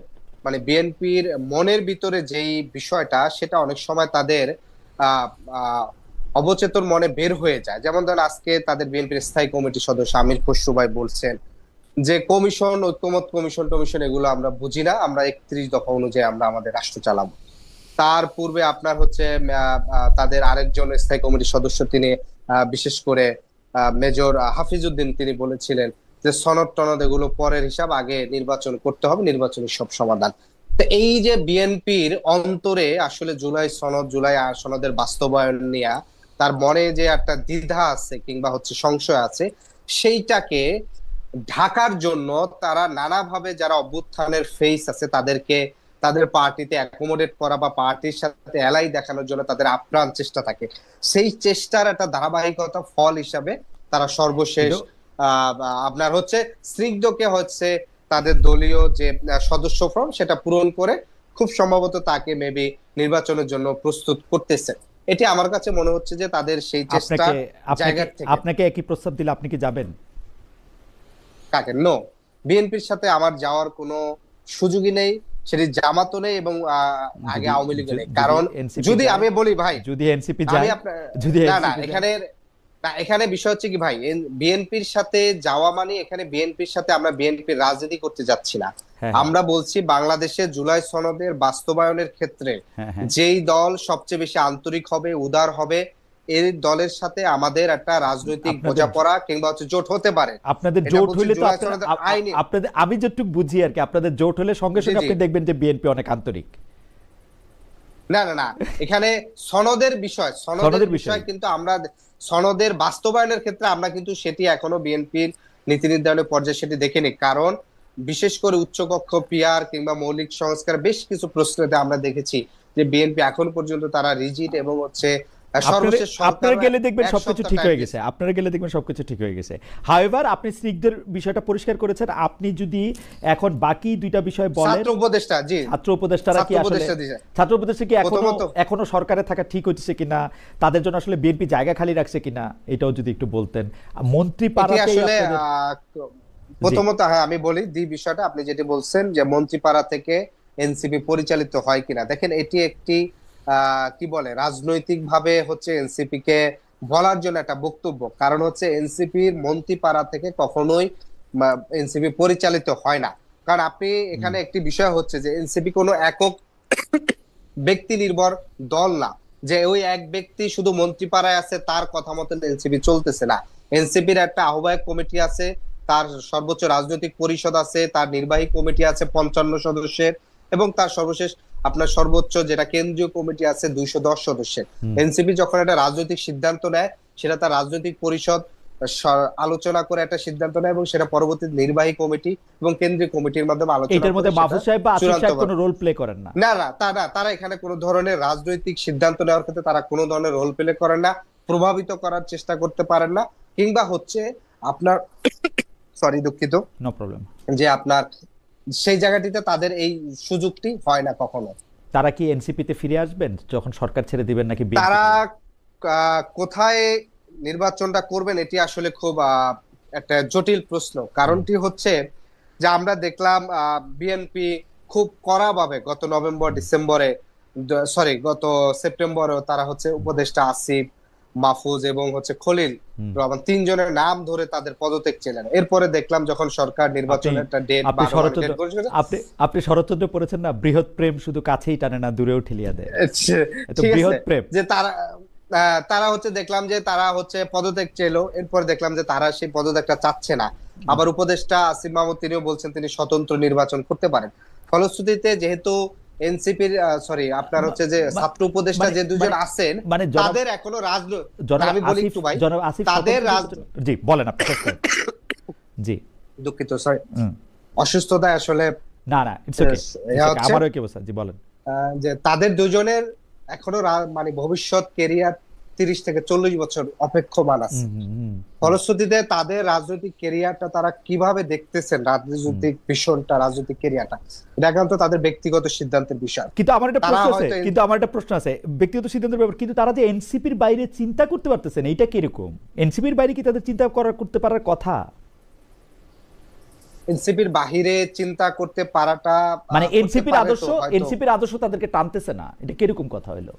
S2: মানে বিএনপির মনের ভিতরে যেই বিষয়টা, সেটা অনেক সময় তাদের আহ আহ অবচেতন মনে বের হয়ে যায়। যেমন ধরেন আজকে তাদের বিএনপির স্থায়ী কমিটির সদস্য আমির খসরু ভাই বলছেন যে কমিশন, ঐকমত্য কমিশন টমিশন এগুলো আমরা বুঝি না, আমরা 31 দফা অনুযায়ী আমরা আমাদের রাষ্ট্র চালাবো। তার পূর্বে আপনার হচ্ছে তাদের আরেকজন স্থায়ী কমিটির সদস্য, তিনি বিশেষ করে মেজর হাফিজউদ্দিন, তিনি বলেছিলেন যে সনদ টনদ এগুলো পরের হিসাব, আগে নির্বাচন করতে হবে, নির্বাচনের সব সমাধান। তো এই যে বিএনপির অন্তরে আসলে জুলাই সনদের বাস্তবায়ন নিয়ে তার মনে যে একটা দ্বিধা আছে কিংবা হচ্ছে সংশয় আছে, সেইটাকে ঢাকার জন্য তারা নানাভাবে যারা অভ্যুত্থানের ফেস আছে তাদেরকে তাদের পার্টিতে অ্যাকোমোডেট করা বা পার্টির সাথে এলাই দেখানোর জন্য তাদের আপ্রাণ চেষ্টা থাকে। সেই চেষ্টার একটা ধারাবাহিকতা ফল হিসাবে তারা সর্বশেষ আপনার হচ্ছে স্নিগ্ধকে হচ্ছে তাদের দলীয় যে সদস্য ফর্ম সেটা পূরণ করে খুব সম্ভবত তাকে মেবি নির্বাচনের জন্য প্রস্তুত করতেছে। এটি আমার কাছে মনে হচ্ছে যে তাদের সেই চেষ্টা জায়গা থেকে।
S1: আপনাকে একই প্রস্তাব দিলে আপনি কি যাবেন?
S2: কাকে? নো, বিএনপির সাথে আমার যাওয়ার কোনো সুযোগই নেই, সেটি জামাতও নেই এবং আগে
S1: যদি-
S2: আওয়ামী লীগও নেই।
S1: যদি
S2: কারণ
S1: NCP
S2: যদি
S1: যায়-
S2: আমি বলি ভাই,
S1: যদি এনসিপি
S2: আমি
S1: যায়,
S2: আপনার
S1: যদি
S2: না না
S1: NCP যায়-
S2: এখানে বিষয় হচ্ছে কি ভাই, বিএনপির সাথে যাওয়া মানে এখানে বিএনপির সাথে আমরা বিএনপির রাজনীতি করতে যাচ্ছি না।
S1: হ্যাঁ,
S2: আমরা বলছি বাংলাদেশে জুলাই সনদের বাস্তবায়নের ক্ষেত্রে
S1: হ্যাঁ, হ্যাঁ।
S2: যেই দল সবচেয়ে বেশি আন্তরিক হবে, উদার হবে, এই দলের সাথে আমাদের একটা রাজনৈতিক
S1: আপনাদের-
S2: বোঝাপড়া কিংবা হচ্ছে জোট হতে পারে।
S1: আপনাদের
S2: এটা
S1: জোট
S2: বলছি
S1: হইলে তো
S2: জুলাই
S1: আপনাদের
S2: সনদের আইনে।
S1: আপনাদের আমি যেটুকু বুঝি আর কি, আপনাদের জোট হলে সঙ্গে
S2: জি,
S1: সঙ্গে
S2: জি।
S1: আপনি দেখবেন যে বিএনপি অনেক আন্তরিক।
S2: না না না, এখানে সনদের বিষয়,
S1: সনদের
S2: সনদের
S1: বিষয়।
S2: বিষয় কিন্তু আমরা সনদের বাস্তবায়নের ক্ষেত্রে আমরা কিন্তু সেটি এখনো বিএনপির নীতি নির্ধারণের পর্যায়ে সেটি দেখিনি। কারণ বিশেষ করে উচ্চকক্ষ পিআর কিংবা মৌলিক সংস্কার বেশ কিছু প্রশ্নতে আমরা দেখেছি যে বিএনপি এখন পর্যন্ত তারা রিজিড এবং হচ্ছে সর্বশেষ
S1: আপনারা গেলে দেখবেন
S2: এক
S1: সবকিছু
S2: সপ্তাহ
S1: ঠিক হয়ে
S2: time
S1: গেছে, আপনারা গেলে দেখবেন সবকিছু ঠিক হয়ে গেছে। হাওয়েভার আপনি স্নিগ্ধের বিষয়টা পরিষ্কার করেছেন। আপনি যদি এখন বাকি দুইটা বিষয় বলেন,
S2: ছাত্র উপদেষ্টা, জি,
S1: ছাত্র উপদেষ্টারা কি
S2: ছাত্র
S1: আসলে
S2: উপদেষ্টা দিছে।
S1: ছাত্র উপদেষ্টা কি
S2: প্রথমত-
S1: এখনো সরকারে থাকা ঠিক হচ্ছে কিনা, তাদের জন্য আসলে বিএনপি জায়গা খালি রাখছে কিনা, এটাও যদি একটু বলতেন। মন্ত্রী
S2: এটি
S1: পাড়াতে
S2: আসলে প্রথমত হ্যাঁ আমি বলি বিষয়টা আপনি যেটি বলছেন যে মন্ত্রীপাড়া থেকে এনসিপি পরিচালিত হয় কিনা, দেখেন এটি একটি কি বলে রাজনৈতিক ভাবে হচ্ছে এনসিপি কে বলার জন্য একটা বক্তব্য। কারণ হচ্ছে এনসিপির মন্ত্রীপাড়া থেকে কখনোই এনসিপি পরিচালিত হয় না। কারণ আপনি এখানে একটি বিষয় হচ্ছে যে এনসিপি কোনো একক ব্যক্তি নির্ভর দল না, যে ওই এক ব্যক্তি শুধু মন্ত্রীপাড়ায় আছে তার কথা মতন এনসিপি চলতেছে না। এনসিপির একটা আহ্বায়ক কমিটি আছে, তার সর্বোচ্চ রাজনৈতিক পরিষদ আছে, তার নির্বাহী কমিটি আছে 55 সদস্যের, এবং তার সর্বশেষ আপনার সর্বোচ্চ যেটা কেন্দ্রীয় কমিটি আছে 210 সদস্যের। এনসিপি যখন একটা রাজনৈতিক সিদ্ধান্ত নেয় সেটা তার রাজনৈতিক পরিষদ আলোচনা করে একটা সিদ্ধান্ত নেয় এবং সেটা পরবর্তী নির্বাহী কমিটি এবং কেন্দ্রীয় কমিটির মাধ্যমে আলোচনা
S1: এটার মধ্যে
S2: করে
S1: মাহফুজ
S2: সেটা
S1: সাহেব বা আসিফ
S2: চূড়ান্ত
S1: সাহেব
S2: করে।
S1: কোনো রোল প্লে করেন না?
S2: না না তারা এখানে কোনো ধরনের রাজনৈতিক সিদ্ধান্ত নেওয়ার ক্ষেত্রে তারা কোনো ধরনের রোল প্লে করেন না, প্রভাবিত করার চেষ্টা করতে পারেন না, কিংবা হচ্ছে আপনার সরি দুঃখিত,
S1: নো প্রবলেম।
S2: যে আপনার সেই জায়গাটিতে তাদের এই সুযোগটি হয় না কখনো।
S1: তারা কি এনসিপিতে ফিরে আসবেন যখন সরকার ছেড়ে দিবেন, নাকি BNP
S2: তারা কোথায় নির্বাচনটা করবেন এটি আসলে খুব একটা জটিল প্রশ্ন। কারণটি হচ্ছে যে আমরা দেখলাম বিএনপি খুব কড়াভাবে গত নভেম্বর ডিসেম্বরে গত সেপ্টেম্বরেও তারা হচ্ছে উপদেষ্টা আসিফ, মাহফুজ এবং হচ্ছে খলিল রহমান তিনজনের নাম ধরে তাদের পদত্যাগ ছিলেন। এরপরে দেখলাম যখন সরকার নির্বাচনের একটা ডেট
S1: আপনি শরৎচন্দ্র পড়েছেন না, বৃহৎ প্রেম শুধু কাছেই টানে না দূরেও ঠেলিয়া দেয়।
S2: ঠিক
S1: বৃহৎ
S2: আছে,
S1: প্রেম
S2: যে তারা হচ্ছে দেখলাম যে তারা হচ্ছে পদত্যাগ চেল, এরপর দেখলাম যে তারা সেই পদত্যাগটা চাচ্ছে না। আবার উপদেষ্টা আসিফ মাহমুদ তিনিও বলছেন তিনি স্বতন্ত্র নির্বাচন করতে পারেন। ফলশ্রুতিতে যেহেতু এনসিপির আপনার হচ্ছে যে ছাত্র উপদেষ্টা যে দুজন আছেন তাদের এখনো আমি বলি একটু ভাই, তাদের
S1: জি বলেন আপনি। জি
S2: দুঃখিত, সরি অসুস্থতায় আসলে
S1: না ইটস ওকে, আমারও কি অবস্থা, জি বলেন।
S2: যে তাদের দুজনের এখনো মানে ভবিষ্যৎ কেরিয়ার 30 থেকে 40 বছর অপেক্ষমান আছে। ফলশ্রুতিতে তাদের রাজনৈতিক কেরিয়ারটা তারা কিভাবে দেখতেছেন, রাজনৈতিক ভীষণটা রাজনৈতিক কেরিয়ারটা, এটা একান্ত তাদের ব্যক্তিগত সিদ্ধান্তের বিষয়।
S1: কিন্তু আমার একটা প্রশ্ন আছে ব্যক্তিগত সিদ্ধান্তের ব্যাপার, কিন্তু তারা যে এনসিপির বাইরে চিন্তা করতে পারতেছেন, এইটা কিরকম? এনসিপির বাইরে কি তাদের চিন্তা করতে পারার কথা?
S2: এনসিপির বাহিরে চিন্তা করতে পারাটা
S1: মানে এনসিপির আদর্শ তাদেরকে টানতেছে না, এটা কিরকম কথা হলো?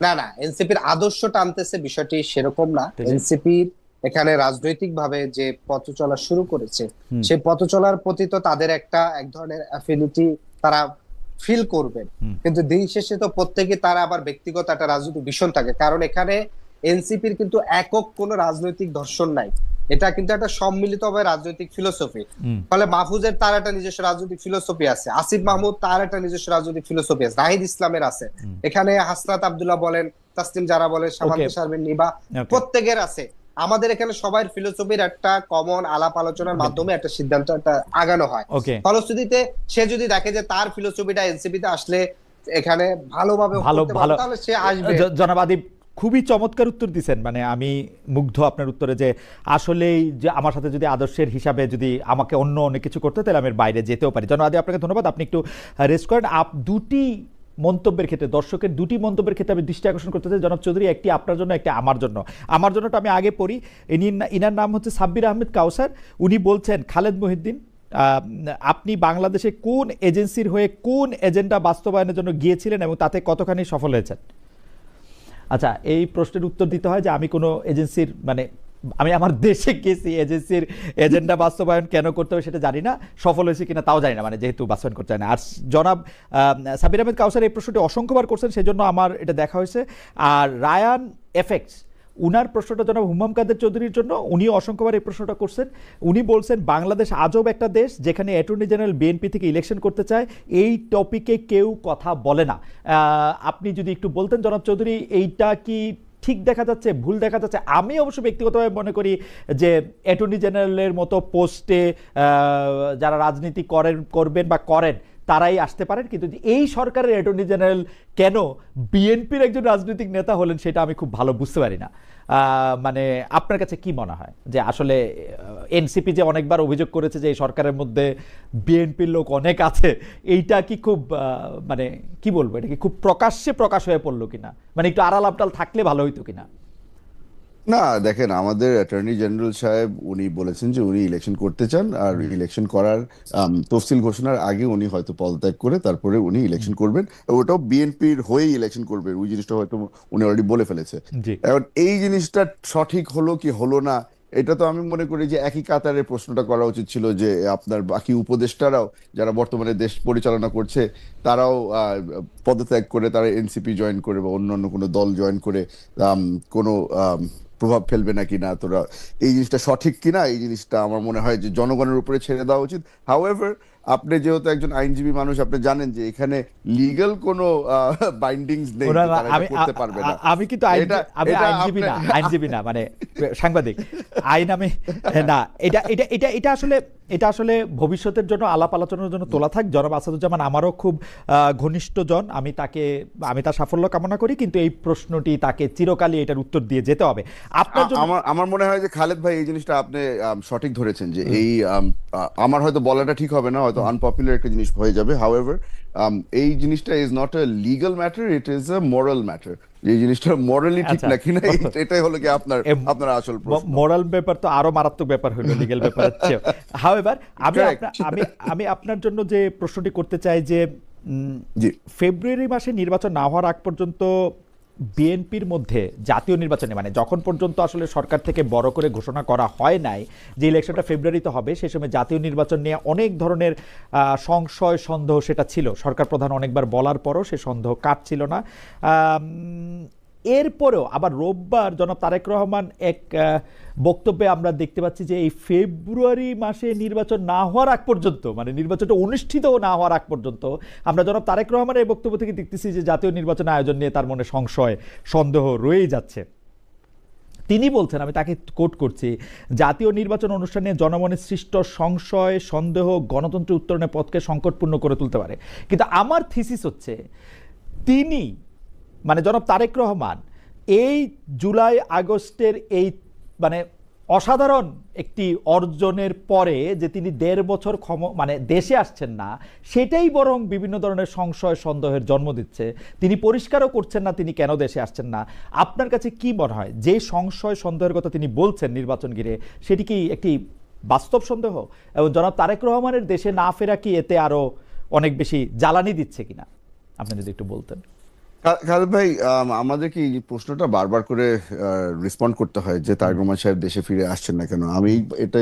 S2: না এনসিপির আদর্শ টানতেছে বিষয়টি সেরকম না। এনসিপির এখানে রাজনৈতিক ভাবে যে পথ চলা শুরু করেছে সেই পথ চলার প্রতি তো তাদের এক ধরনের অ্যাফিনিটি তারা ফিল করবেন, কিন্তু দিন শেষে তো প্রত্যেকে তারা আবার ব্যক্তিগত একটা রাজনৈতিক ভীষণ থাকে। কারণ এখানে এনসিপির কিন্তু একক কোনো রাজনৈতিক দর্শন নাই, এটা কিন্তু একটা সম্মিলিত ভাবে রাজনৈতিক ফিলোসফি। ফলে মাহফুজের তার একটা নিজস্ব রাজনৈতিক ফিলোসফি আছে, আসিফ মাহমুদ তার একটা নিজস্ব রাজনৈতিক ফিলোসফি আছে, নাহিদ ইসলামের আছে, এখানে হাসনাত আব্দুল্লাহ বলেন, তাসলিম জারা বলেন, সামান্তি শারমিন নিবা, প্রত্যেকের আছে। আমাদের এখানে সবাই ফিলোসফির একটা কমন আলাপ আলোচনার মাধ্যমে একটা সিদ্ধান্ত একটা আগানো হয়। ফলশ্রুতিতে সে যদি দেখে যে তার ফিলোসফিটা এনসিপিতে আসলে এখানে ভালোভাবে তাহলে সে আসবে।
S1: জনাব আদিব খুবই চমৎকার উত্তর দিচ্ছেন, মানে আমি মুগ্ধ আপনার উত্তরে, যে আসলেই যে আমার সাথে যদি আদর্শের হিসাবে যদি আমাকে অনেক কিছু করতে, তাহলে আমি বাইরে যেতেও পারি। জনাব আদিব আপনাকে ধন্যবাদ, আপনি একটু রেস্ট করেন। দুটি মন্তব্যের ক্ষেত্রে, দর্শকের দুটি মন্তব্যের ক্ষেত্রে আমি দৃষ্টি আকর্ষণ করতে চাই জনাব চৌধুরী, একটি আপনার জন্য, একটি আমার জন্য। আমারটা আমি আগে পড়ি। ইনার নাম হচ্ছে সাব্বির আহমেদ কাউসার। উনি বলছেন খালেদ মহিউদ্দিন আহ, আপনি বাংলাদেশে কোন এজেন্সির হয়ে কোন এজেন্ডা বাস্তবায়নের জন্য গিয়েছিলেন এবং তাতে কতখানি সফল হয়েছেন? আচ্ছা, এই প্রশ্নের উত্তর দিতে হয় যে আমি কোনো এজেন্সির মানে আমি আমার দেশে গেছি, এজেন্সির এজেন্ডা বাস্তবায়ন কেন করতে হবে সেটা জানি না, সফল হয়েছে কিনা তাও জানি না, মানে যেহেতু বাস্তবায়ন করতে হয় না। আর জনাব সাবির আহমেদ কাউসার এই প্রশ্নটি অসংখ্যবার করছেন, সেজন্য আমার এটা দেখা হয়েছে। আর রায়ান এফেক্টস উনার প্রশ্নটা জনাব হুমাম কাদের চৌধুরীর জন্য, উনিও অসংখ্যবার এই প্রশ্নটা করছেন। উনি বলছেন বাংলাদেশ আজব একটা দেশ যেখানে অ্যাটর্নি জেনারেল বিএনপি থেকে ইলেকশন করতে চায়, এই টপিকে কেউ কথা বলে না। আপনি যদি একটু বলতেন জনাব চৌধুরী, এইটা কি ঠিক দেখা যাচ্ছে, ভুল দেখা যাচ্ছে? আমি অবশ্য ব্যক্তিগতভাবে মনে করি যে অ্যাটর্নি জেনারেলের মতো পোস্টে যারা রাজনীতি করবেন বা করেন তারাই আসতে পারেন, কিন্তু এই সরকারের অ্যাটর্নি জেনারেল কেন বিএনপির একজন রাজনৈতিক নেতা হলেন সেটা আমি খুব ভালো বুঝতে পারি না। মানে আপনার কাছে কি মনে হয় যে আসলে এনসিপি যে অনেকবার অভিযোগ করেছে যে এই সরকারের মধ্যে বিএনপির লোক অনেক আছে, এইটা কি খুব মানে কি বলবো, এটা কি খুব প্রকাশ্যে প্রকাশ হয়ে পড়লো কিনা, মানে একটু আড়াল আবডাল থাকলে ভালো হইতো কিনা?
S3: না, দেখেন, আমাদের অ্যাটর্নি জেনারেল সাহেব উনি বলেছেন যে উনি ইলেকশন করতে চান, আর ইলেকশন করার তফসিল ঘোষণার আগে উনি হয়তো পদত্যাগ করে তারপরে উনি ইলেকশন করবেন, ওটাও বিএনপির হয়েই ইলেকশন করবেন, ওই জিনিসটা হয়তো উনি অলরেডি বলে ফেলেছে।
S1: জি।
S3: এখন এই জিনিসটা সঠিক হলো কি হলো না, এটা তো আমি মনে করি যে একই কাতারে প্রশ্নটা করা উচিত ছিল যে আপনার বাকি উপদেষ্টারাও যারা বর্তমানে দেশ পরিচালনা করছে তারাও পদত্যাগ করে তারা এনসিপি জয়েন করে বা অন্যান্য কোনো দল জয়েন করে কোনো প্রভাব ফেলবে না কিনা, তোরা এই জিনিসটা সঠিক কিনা, এই জিনিসটা আমার মনে হয় যে জনগণের উপরে ছেড়ে দেওয়া উচিত। হাউএভার, আপনি যেহেতু একজন আইনজীবী মানুষ, আপনি জানেন যে এখানে লিগ্যাল কোনো বাইন্ডিংস নেই যে তারা এটা করতে পারবে না।
S1: আমি কিন্তু
S3: এটা
S1: আমি
S3: এটা
S1: আইনজীবী
S3: আপনি
S1: না, আইনজীবী না, মানে সাংবাদিক। আইন আমি না, এটা এটা এটা এটা আসলে এটা আসলে ভবিষ্যতের জন্য আলাপ আলোচনার জন্য তোলা থাক। জনাব আসাদুজ্জামান আমারও খুব ঘনিষ্ঠ জন, আমি তার সাফল্য কামনা করি, কিন্তু এই প্রশ্নটি তাকে চিরকালই এটার উত্তর দিয়ে যেতে হবে। আপনার জন্য
S3: আমার আমার মনে হয় যে খালেদ ভাই এই জিনিসটা আপনি সঠিক ধরেছেন যে এই আমার হয়তো বলাটা ঠিক হবে না, হয়তো আনপপুলার একটা জিনিস হয়ে যাবে। হাউএভার, এই জিনিসটা is not a legal matter, it is a moral matter. এই জিনিসটা মরালি ঠিক
S1: আচ্ছা,
S3: নাকি না, এটাই হলো কি আপনার আসল প্রশ্ন।
S1: মোরাল ব্যাপার তো আরো মারাত্মক ব্যাপার হলো লিগ্যাল ব্যাপারের চেয়ে। However,
S3: Correct.
S1: আমি আপনার জন্য যে প্রশ্নটি করতে চাই যে
S3: জি।
S1: ফেব্রুয়ারি মাসে নির্বাচন না হওয়ার আগ পর্যন্ত বিএনপির মধ্যে জাতীয় নির্বাচনে, মানে যখন পর্যন্ত আসলে সরকার থেকে বড় করে ঘোষণা করা হয় নাই যে ইলেকশনটা ফেব্রুয়ারিতে হবে, সেই সময় জাতীয় নির্বাচন নিয়ে অনেক ধরনের সংশয় সন্দেহ সেটা ছিল। সরকার প্রধান অনেকবার বলার পরও সে সন্দেহ কাটছিল না। এরপরেও আবার রোববার জনাব তারেক রহমান এক বক্তব্যে আমরা দেখতে পাচ্ছি যে এই ফেব্রুয়ারি মাসে নির্বাচন না হওয়ার আগ পর্যন্ত, মানে নির্বাচনটা অনুষ্ঠিত না হওয়ার আগ পর্যন্ত আমরা জনাব তারেক রহমানের এই বক্তব্য থেকে দেখতেছি যে জাতীয় নির্বাচন আয়োজন নিয়ে তার মনে সংশয় সন্দেহ রয়েই যাচ্ছে। তিনি বলছেন, আমি তাকে কোট করছি, জাতীয় নির্বাচন অনুষ্ঠানে জনমনে সৃষ্ট সংশয় সন্দেহ গণতন্ত্রের উত্তরণের পথকে সংকটপূর্ণ করে তুলতে পারে। কিন্তু আমার থিসিস হচ্ছে তিনি, মানে জনাব তারেক রহমান, এই জুলাই আগস্টের এই মানে অসাধারণ একটি অর্জনের পরে যে তিনি ১.৫ বছর মানে দেশে আসছেন না, সেটাই বরং বিভিন্ন ধরনের সংশয় সন্দেহের জন্ম দিচ্ছে। তিনি পরিষ্কারও করছেন না তিনি কেন দেশে আসছেন না। আপনার কাছে কি মনে হয় যে সংশয় সন্দেহের কথা তিনি বলছেন নির্বাচন ঘিরে, সেটি কি একটি বাস্তব সন্দেহ, এবং জনাব তারেক রহমানের দেশে না ফেরা কি এতে আরো অনেক বেশি জ্বালানি দিচ্ছে কিনা, আপনি যদি একটু বলতেন।
S3: খালেদ ভাই, আমাদেরকে এই প্রশ্নটা বারবার করে রেসপন্ড করতে হয় যে তারেক রহমান সাহেব দেশে ফিরে আসছেন না কেন। আমি এটা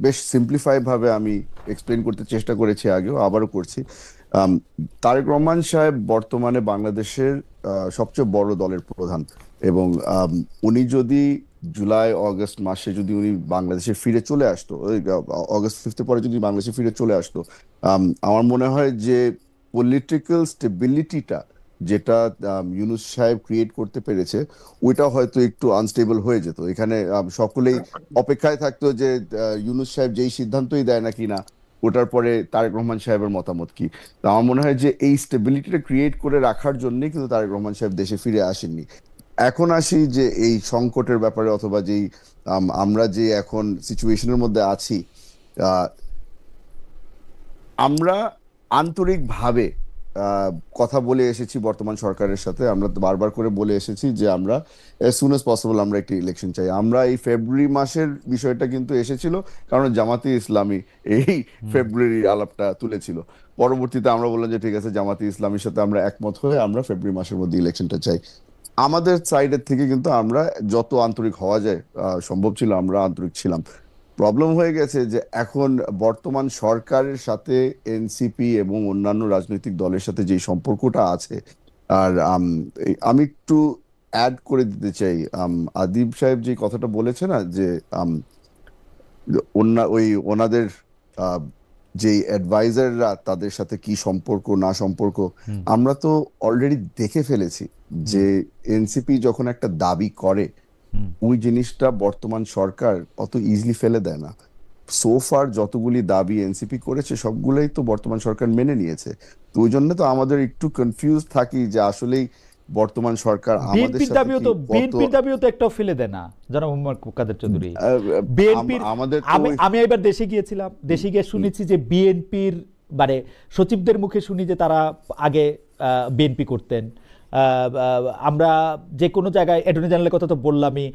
S3: বেশ সিম্পলিফাই ভাবে আমি এক্সপ্লেন করতে চেষ্টা করেছি, আগেও আবারও করছি। তারেক রহমান সাহেব বর্তমানে বাংলাদেশের সবচেয়ে বড় দলের প্রধান, এবং উনি যদি জুলাই অগস্ট মাসে যদি উনি বাংলাদেশে ফিরে চলে আসতো, অগস্ট 5 পরে যদি বাংলাদেশে ফিরে চলে আসতো, আমার মনে হয় যে পলিটিক্যাল স্টেবিলিটিটা যেটা ইউনূস সাহেব ক্রিয়েট করতে পেরেছে ওইটা হয়তো একটু আনস্টেবল হয়ে যেত। এখানে সকলেই অপেক্ষায় থাকতো যে ইউনূস সাহেব যেই সিদ্ধান্তই দেয় না কিনা ওটার পরে তারেক রহমান সাহেবের মতামত কি। তো আমার মনে হয় যে এই স্টেবিলিটিটা ক্রিয়েট করে রাখার জন্যই কিন্তু তারেক রহমান সাহেব দেশে ফিরে আসেননি। এখন আসি যে এই সংকটের ব্যাপারে, অথবা যেই আমরা যে এখন সিচুয়েশনের মধ্যে আছি, আমরা আন্তরিকভাবে কথা বলে এসেছি বর্তমান সরকারের সাথে, আমরা তো বারবার করে বলে এসেছি যে আমরা as soon as possible আমরা একটি ইলেকশন চাই। আমরা এই ফেব্রুয়ারি মাসের বিষয়টা কিন্তু এসেছিল কারণ জামাতে ইসলামী এই ফেব্রুয়ারি আলাপটা তুলেছিল। পরবর্তীতে আমরা বললাম যে ঠিক আছে, জামাতে ইসলামীর সাথে আমরা একমত হয়ে আমরা ফেব্রুয়ারি মাসের মধ্যে ইলেকশনটা চাই। আমাদের সাইডের থেকে কিন্তু আমরা যত আন্তরিক হওয়া যায় সম্ভব ছিল আমরা আন্তরিক ছিলাম। প্রবলেম হয়ে গেছে যে এখন বর্তমান সরকারের সাথে এনসিপি এবং অন্যান্য রাজনৈতিক দলের সাথে যে সম্পর্কটা আছে, আর আমি একটু অ্যাড করে দিতে চাই, আদিব সাহেব যে কথাটা বলেছে না যে ওনাদের আহ, যে অ্যাডভাইজাররা তাদের সাথে কি সম্পর্ক না সম্পর্ক, আমরা তো অলরেডি দেখে ফেলেছি যে এনসিপি যখন একটা দাবি করে ওই জিনিসটা বর্তমান সরকার অত ইজিলি ফেলে দেয় না। সোফার যতগুলি দাবি এনসিপি করেছে সবগুলোই তো বর্তমান সরকার মেনে নিয়েছে। তো ওই জন্য তো আমাদের একটু কনফিউজ থাকি যে আসলেই বর্তমান সরকার আমাদের সাথে
S1: বিএনপির দাবিও তো একটাও ফেলে দেয় না জনাব মোহাম্মদ কাদের চৌধুরী।
S3: আমাদের
S1: আমি এবার দেশে গিয়েছিলাম, দেশে গিয়ে শুনেছি যে বিএনপির মানে সচিবদের মুখে শুনি যে তারা আগে বিএনপি করতেন। আমরা যে কোনো জায়গায় অ্যাটর্নি জেনারেলের কথা তো বললামই,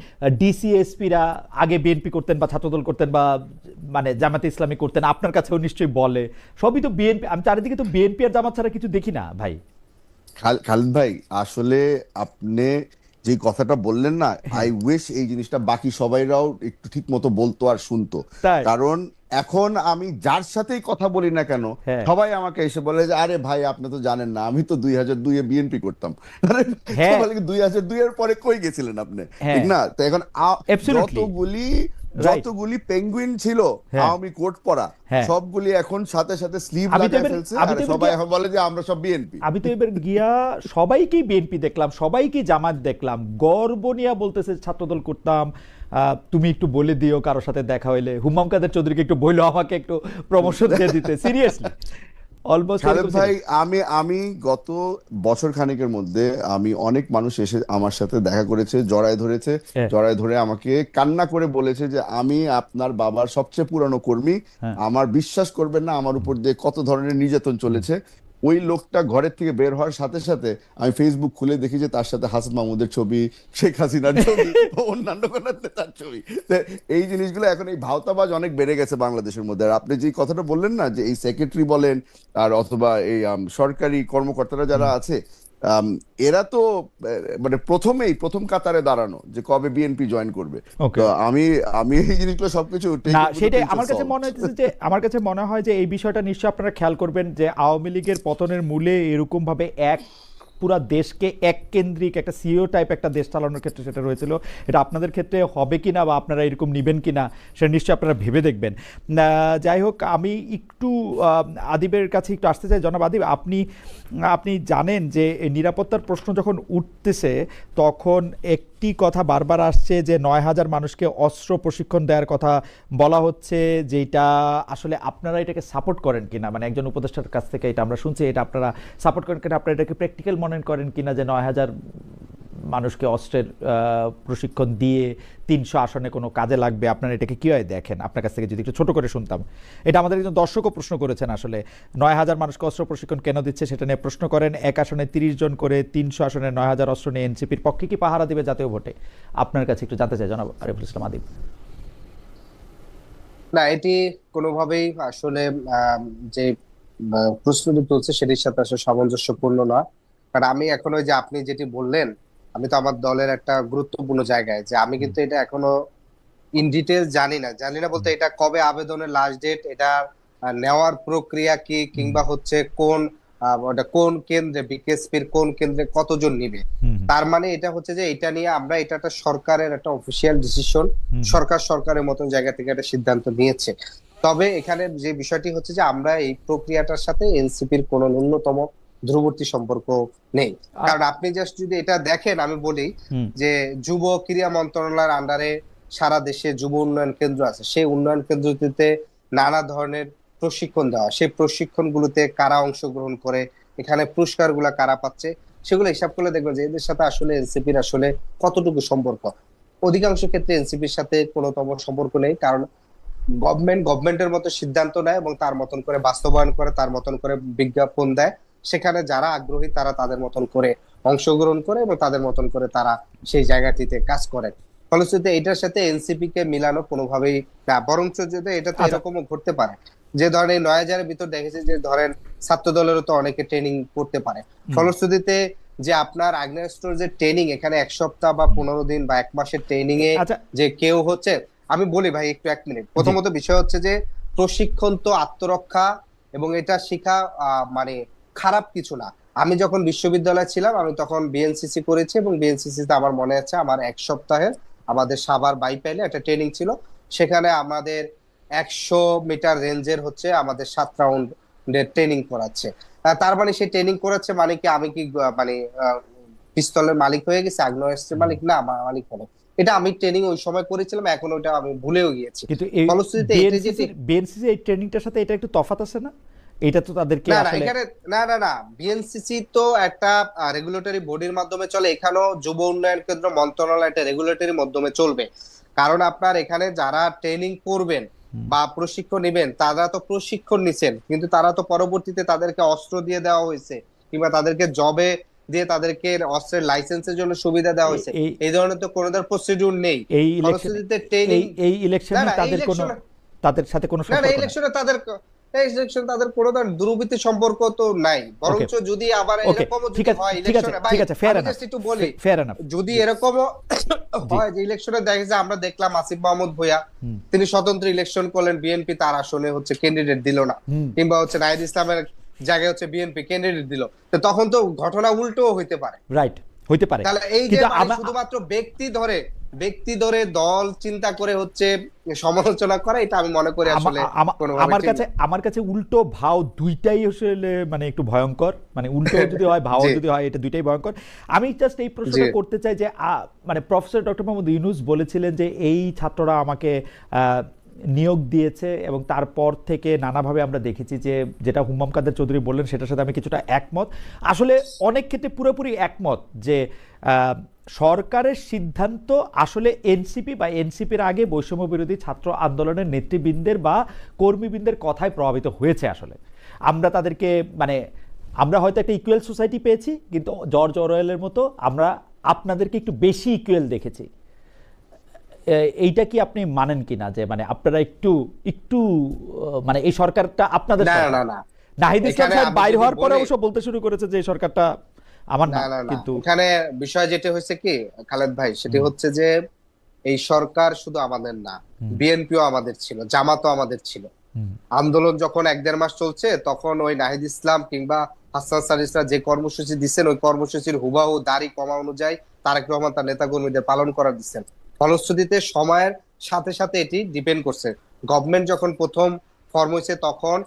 S1: ডিসিএসপিরা আগে বিএনপি করতেন বা ছাত্রদল করতেন বা মানে জামাতে ইসলামী করতেন, আপনার কাছেও নিশ্চয়ই বলে। সবই তো বিএনপি, আমি চারিদিকে তো বিএনপি আর জামাত ছাড়া কিছু দেখি না ভাই।
S3: খালিদ ভাই, আসলে আপনি যে কথাটা বললেন না, আই উইশ এই জিনিসটা বাকি সবাইরাও একটু ঠিক মতো বলতো আর শুনতো। কারণ এখন আমি যার সাথেই কথা বলি না কেন সবাই আমাকে এসে বলে যে আরে ভাই আপনি তো জানেন না, আমি তো 2002-এ বিএনপি করতাম। আরে 2002-এর পরে কই গেছিলেন আপনি, ঠিক না? তো এখন যতগুলি পেঙ্গুইন ছিল আওয়ামী কোট পরা সবগুলি এখন সাথে সাথে স্লিভ লাগায় ফেলছে আর সবাই এখন বলে যে আমরা সব বিএনপি।
S1: আমি তো এবার গিয়া সবাইকেই বিএনপি দেখলাম, সবাইকেই জামাত দেখলাম, গর্ব নিয়ে বলতেছে ছাত্রদল করতাম। তুমি একটু বলে দিও কারোর সাথে দেখা হইলে, হুম্মাম কাদের চৌধুরীকে একটু বললো আমাকে একটু প্রমোশন দিয়ে দিতে। সিরিয়াসলি
S3: ভাই, আমি গত বছর খানেকের মধ্যে আমি অনেক মানুষ এসে আমার সাথে দেখা করেছে, জড়ায় ধরে আমাকে কান্না করে বলেছে যে আমি আপনার বাবার সবচেয়ে পুরানো কর্মী, আমার বিশ্বাস করবেন না আমার উপর দিয়ে কত ধরনের নির্যাতন চলেছে। ওই লোকটা ঘরের থেকে বের হওয়ার সাথে সাথে আমি ফেসবুক খুলে দেখি যে তার সাথে হাসান মাহমুদের ছবি, শেখ হাসিনার ছবি, অন্যান্য তার ছবি। এই জিনিসগুলো এখন এই ভাওতাবাজ অনেক বেড়ে গেছে বাংলাদেশের মধ্যে। আর আপনি যে কথাটা বললেন না যে এই সেক্রেটারি বলেন আর অথবা এই সরকারি কর্মকর্তারা যারা আছে, এরা তো মানে প্রথম কাতারে দাঁড়ানো যে কবে বিএনপি জয়েন করবে। তো আমি এই জিনিসগুলো সবকিছু
S1: না, সেটাই আমার কাছে মনে হচ্ছে যে আমার কাছে মনে হয় যে এই বিষয়টা নিশ্চয়ই আপনারা খেয়াল করবেন যে আওয়ামী লীগের পতনের মূলে এরকম ভাবে পুরা দেশকে এক কেন্দ্রিক একটা সিও টাইপ একটা দেশ চালানোর ক্ষেত্রে সেটা রয়েছিল। এটা আপনাদের ক্ষেত্রে হবে কিনা বা আপনারা এরকম নেবেন কিনা সেটা নিশ্চয়ই আপনারা ভেবে দেখবেন। যাই হোক, আমি একটু আদিবের কাছে একটু আসতে চাই। জনাব আদিব, আপনি জানেন যে নিরাপত্তার প্রশ্ন যখন উঠতেছে তখন একটি কথা বারবার আসছে যে 9,000 মানুষকে অস্ত্র প্রশিক্ষণ দেওয়ার কথা বলা হচ্ছে, যেটা আসলে আপনারা এটাকে সাপোর্ট করেন কিনা, মানে একজন উপদেষ্টার কাছ থেকে এটা আমরা শুনছি, এটা আপনারা সাপোর্ট করেন কিনা, আপনারা এটাকে প্র্যাকটিক্যাল মনে করেন কিনা যে 9,000 মানুষকে অস্ত্রের প্রশিক্ষণ দিয়ে 300 আসনে কোনো কাজে লাগবে, আপনারা এটাকে কীভাবে দেখেন? আপনার কাছ থেকে যদি একটু ছোট করে শুনতাম। এটা আমাদের একজন দর্শকও প্রশ্ন করেছেন, আসলে 9,000 মানুষকে অস্ত্র প্রশিক্ষণ কেন দিচ্ছে সেটা নিয়ে প্রশ্ন করেন। এক আসনে 30 জন করে, 300 আসনে 9,000 অস্ত্র নিয়ে এনসিপির পক্ষে কি পাহারা দিবে জাতীয় ভোটে? আপনার কাছে একটু জানতে চাই জনাব আরিফুল ইসলাম আদিব।
S2: না, এটি কোনোভাবেই আসলে যে প্রশ্নটি তুলছে সেটির সাথে আসলে সামঞ্জস্যপূর্ণ না। কারণ আমি এখন ওই যে আপনি যেটি বললেন, আমি তো আমার দলের একটা গুরুত্বপূর্ণ জায়গায়, যে আমি কিন্তু এটা এখনো ইন ডিটেল জানি না বলতে এটা কবে আবেদনের লাস্ট ডেট, এটা নেওয়ার প্রক্রিয়া কি, কিংবা হচ্ছে ওটা কোন কেন্দ্রে, বিকেএসপির কোন কেন্দ্রে কতজন নিবে। তার মানে এটা হচ্ছে যে এটা নিয়ে আমরা এটা একটা সরকারের একটা অফিসিয়াল ডিসিশন, সরকারের মতন জায়গা থেকে একটা সিদ্ধান্ত নিয়েছে। তবে এখানে যে বিষয়টি হচ্ছে যে আমরা এই প্রক্রিয়াটার সাথে এনসিপির কোনো ন্যূনতম দূরবর্তী সম্পর্ক নেই। কারণ আপনি জাস্ট যদি এটা দেখেন, আমি বলি যে যুব ক্রীড়া মন্ত্রণালয়ের আন্ডারে সারা দেশে যুব উন্নয়ন কেন্দ্র আছে, সেই উন্নয়ন কেন্দ্রটিতে নানা ধরনের প্রশিক্ষণ দেওয়া, সেই প্রশিক্ষণগুলোতে কারা অংশগ্রহণ করে, এখানে পুরস্কার গুলা কারা পাচ্ছে, সেগুলো হিসাব করলে দেখবেন যে এদের সাথে আসলে এনসিপির আসলে কতটুকু সম্পর্ক। অধিকাংশ ক্ষেত্রে এনসিপির সাথে কোনোতম সম্পর্ক নেই, কারণ গভর্নমেন্টের মতো সিদ্ধান্ত নেয় এবং তার মতন করে বাস্তবায়ন করে, তার মতন করে বিজ্ঞাপন দেয়, সেখানে যারা আগ্রহী তারা তাদের মতন করে অংশগ্রহণ করে এবং তাদের মতন করে তারা সেই জায়গাটিতে কাজ করে। ফলশ্রুতিতে এটার সাথে এনসিপি কে মিলানো কোনোভাবেই না, বরঞ্চ যদি এটা তো
S1: আচ্ছা।
S2: এরকমও ঘটতে পারে যে ধরেন এই ৯,০০০-এর ভিতর দেখেছি যে ধরেন ছাত্র দলেরও তো অনেকে ট্রেনিং করতে পারে। ফলশ্রুতিতে যে আপনার আগ্নেয়াস্ত্র যে ট্রেনিং এখানে ১ সপ্তাহ বা ১৫ দিন বা ১ মাসের ট্রেনিং এ
S1: আচ্ছা।
S2: যে কেউ হচ্ছে, আমি বলি ভাই একটু ১ মিনিট। প্রথমত বিষয় হচ্ছে যে প্রশিক্ষণ তো আত্মরক্ষা এবং এটা শিখা মানে খারাপ কিছু না। আমি যখন বিশ্ববিদ্যালয়ে ছিলাম আমি তখন বিএনসিসি করেছি এবং বিএনসিসি তে আমার মনে আছে আমার ১ সপ্তাহের আমাদের সাভার বাইপাইলে একটা ট্রেনিং ছিল। সেখানে আমাদের ১০০ মিটার রেঞ্জের হচ্ছে আমাদের ৭ রাউন্ডের ট্রেনিং করাচ্ছে। তার মানে সেই ট্রেনিং করাচ্ছে মানে কি আমি কি মানে পিস্তলের মালিক হয়ে গেছি, আগ্নেয়াস্ত্রের মালিক না, মালিক হলো। এটা আমি ট্রেনিং ওই সময় করেছিলাম, এখন ওটা আমি ভুলেও গিয়েছি।
S1: কিন্তু এই
S2: ফলশ্রুতিতে এটা যেটি
S1: বিএনসিসি এই ট্রেনিংটার সাথে এটা একটু তফাৎ আছে না? এটা তো তাদেরকে
S2: না না
S1: আসলে
S2: এখানে না বিএনসিসি তো একটা রেগুলেটরি বডির মাধ্যমে চলে, এখানেও যুব উন্নয়ন কেন্দ্র মন্ত্রণালয় একটা রেগুলেটরি মাধ্যমে চলবে। কারণ আপনার এখানে যারা ট্রেনিং করবেন বা প্রশিক্ষণ নেবেন তারা তো প্রশিক্ষণ নিছেন, কিন্তু তারা তো পরবর্তীতে তাদেরকে অস্ত্র দিয়ে দেওয়া হয়েছে কিংবা তাদেরকে জবে দিয়ে তাদেরকে অস্ত্রের লাইসেন্সের জন্য সুবিধা দেওয়া হয়েছে। এই ধরনের তো কোনো ধরনের প্রসিডিউর নেই।
S1: এই
S2: ফলশ্রুতিতে ট্রেনিং
S1: এই ইলেকশনে তাদের কোনো তাদের সাথে কোনো সম্পর্ক নেই।
S2: ইলেকশনে তাদের কোনো ধরনের দুর্বৃত্তি সম্পর্ক তো নাই, বরঞ্চ যদি আবার এরকম যদি হয় ইলেকশনে,
S1: ঠিক আছে, ফেয়ার এনাফ,
S2: একটু বলি,
S1: ফেয়ার এনাফ,
S2: যদি এরকম হয় যে ইলেকশনে দেখে যে আমরা দেখলাম আসিফ মাহমুদ ভূঁইয়া তিনি স্বতন্ত্র ইলেকশন করলেন, বিএনপি তার আসনে হচ্ছে ক্যান্ডিডেট দিল না, কিংবা হচ্ছে নাহিদ ইসলামের জায়গায় হচ্ছে বিএনপি ক্যান্ডিডেট দিল, তো তখন তো ঘটনা উল্টো হইতে পারে।
S1: রাইট, হইতে পারে।
S2: তাহলে এই যে শুধুমাত্র ব্যক্তি ধরে দল চিন্তা করে হচ্ছে সমালোচনা করা, এটা আমি মনে করি আসলে
S1: আমার কাছে উল্টো ভাও দুইটাই আসলে মানে একটু ভয়ঙ্কর, মানে উল্টো যদি হয় ভাও যদি হয়, এটা দুইটাই ভয়ঙ্কর। আমি জাস্ট এই প্রশ্নটা করতে চাই যে মানে প্রফেসর ডক্টর মোহাম্মদ ইউনূস বলেছিলেন যে এই ছাত্ররা আমাকে নিয়োগ দিয়েছে এবং তারপর থেকে নানাভাবে আমরা দেখেছি যে যেটা হুম্মাম কাদের চৌধুরী বললেন সেটার সাথে আমি কিছুটা একমত, আসলে অনেক ক্ষেত্রে পুরোপুরি একমত যে সরকারের সিদ্ধান্ত আসলে এনসিপি বা এনসিপির আগে বৈষম্য বিরোধী ছাত্র আন্দোলনের নেতৃবৃন্দের বা কর্মীবৃন্দের কথায় প্রভাবিত হয়েছে। আসলে আমরা তাদেরকে মানে আমরা হয়তো একটা ইকুয়াল সোসাইটি পেয়েছি, কিন্তু জর্জ অরওয়েলের মতো আমরা আপনাদেরকে একটু বেশি ইকুয়াল দেখেছি। এইটা কি আপনি মানেন কিনা যে মানে আপনারা একটু একটু মানে এই সরকারটা আপনাদের নাহিদ ইসলাম সাহেব বাইরে হওয়ার পরে অবশ্য বলতে শুরু করেছে যে এই সরকারটা আমার না, কিন্তু
S2: এখানে বিষয় যেটা হয়েছে কি খালেদ ভাই, সেটি হচ্ছে যে এই সরকার শুধু আমাদের না, বিএনপিও আমাদের ছিল, জামাতও আমাদের ছিল। আন্দোলন যখন ১-১.৫ মাস চলছে তখন ওই নাহিদ ইসলাম কিংবা হাসান সারিসরা যে কর্মসূচি দিচ্ছেন ওই কর্মসূচির হুবাহু দাড়ি কমা অনুযায়ী তারেক রহমান তার নেতাকর্মীদের পালন করা দিচ্ছেন। ফলশ্রুতিতে সময়ের সাথে সাথে এটি ডিপেন্ড করছে। গভর্নমেন্ট যখন প্রথম ফর্ম হয়েছে তখন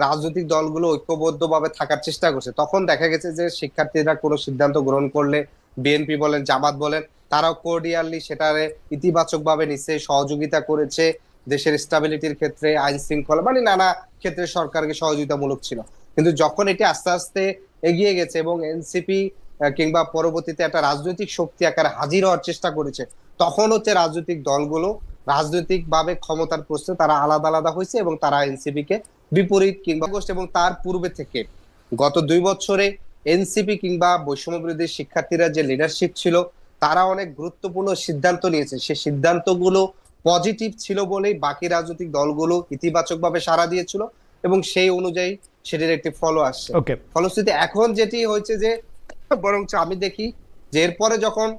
S2: রাজনৈতিক দলগুলো ঐক্যবদ্ধভাবে থাকার চেষ্টা করছে, তখন দেখা গেছে যে শিক্ষার্থীরা কোনো সিদ্ধান্ত গ্রহণ করলে বিএনপি বলেন জামাত বলেন তারাও কোর্ডিয়ালি সেটারে ইতিবাচক ভাবে নিচ্ছে, সহযোগিতা করেছে, দেশের স্টেবিলিটির ক্ষেত্রে, আইন শৃঙ্খলা মানে নানা ক্ষেত্রে সরকারকে সহযোগিতামূলক ছিল। কিন্তু যখন এটি আস্তে আস্তে এগিয়ে গেছে এবং এনসিপি কিংবা পরবর্তীতে একটা রাজনৈতিক শক্তি আকারে হাজির হওয়ার চেষ্টা করেছে, তখন হচ্ছে রাজনৈতিক দলগুলো রাজনৈতিক ভাবে ক্ষমতার প্রশ্নে তারা আলাদা আলাদা হয়েছে এবং তারা এনসিপি কে বিপরীত কিংবা এবং তার পূর্বে থেকে গত ২ বছরে এনসিপি কিংবা বৈষম্য বিরোধী শিক্ষার্থীরা যে লিডারশিপ ছিল তারা অনেক গুরুত্বপূর্ণ সিদ্ধান্ত নিয়েছে। সেই সিদ্ধান্তগুলো পজিটিভ ছিল বলেই বাকি রাজনৈতিক দলগুলো ইতিবাচক ভাবে সাড়া দিয়েছিল এবং সেই অনুযায়ী সেটির একটি ফলো আসছে। ফলশ্রুতিতে এখন যেটি হয়েছে যে বরঞ্চ আমি দেখি যে এরপরে যখন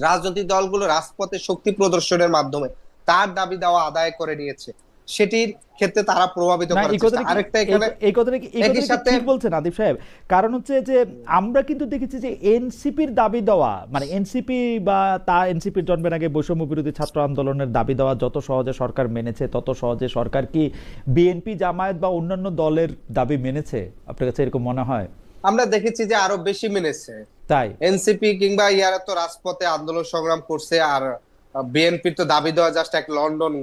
S2: রাজনৈতিক দলগুলো রাজপথে শক্তি প্রদর্শনের মাধ্যমে তার দাবি দেওয়া আদায় করে নিয়েছে, সেটির ক্ষেত্রে তারা প্রভাবিত করেছে। আরেকটা এখানে
S1: এই কথাটা ঠিক বলছেন আদিব সাহেব, কারণ হচ্ছে যে আমরা কিন্তু দেখেছি যে এনসিপির দাবি দেওয়া মানে এনসিপি বা তা এনসিপির জন্মের আগে বৈষম্য বিরোধী ছাত্র আন্দোলনের দাবি দেওয়া যত সহজে সরকার মেনেছে তত সহজে সরকার কি বিএনপি জামায়াত বা অন্যান্য দলের দাবি মেনেছে? আপনার কাছে এরকম মনে হয়?
S2: আমরা দেখেছি যে আরো বেশি মেনেছে।
S1: তাই
S2: এনসিপি কিংবা ইয়ারা তো রাজপথে আন্দোলন সংগ্রাম করছে, আর বিএনপির তো দাবি দেওয়া জাস্ট এক লন্ডন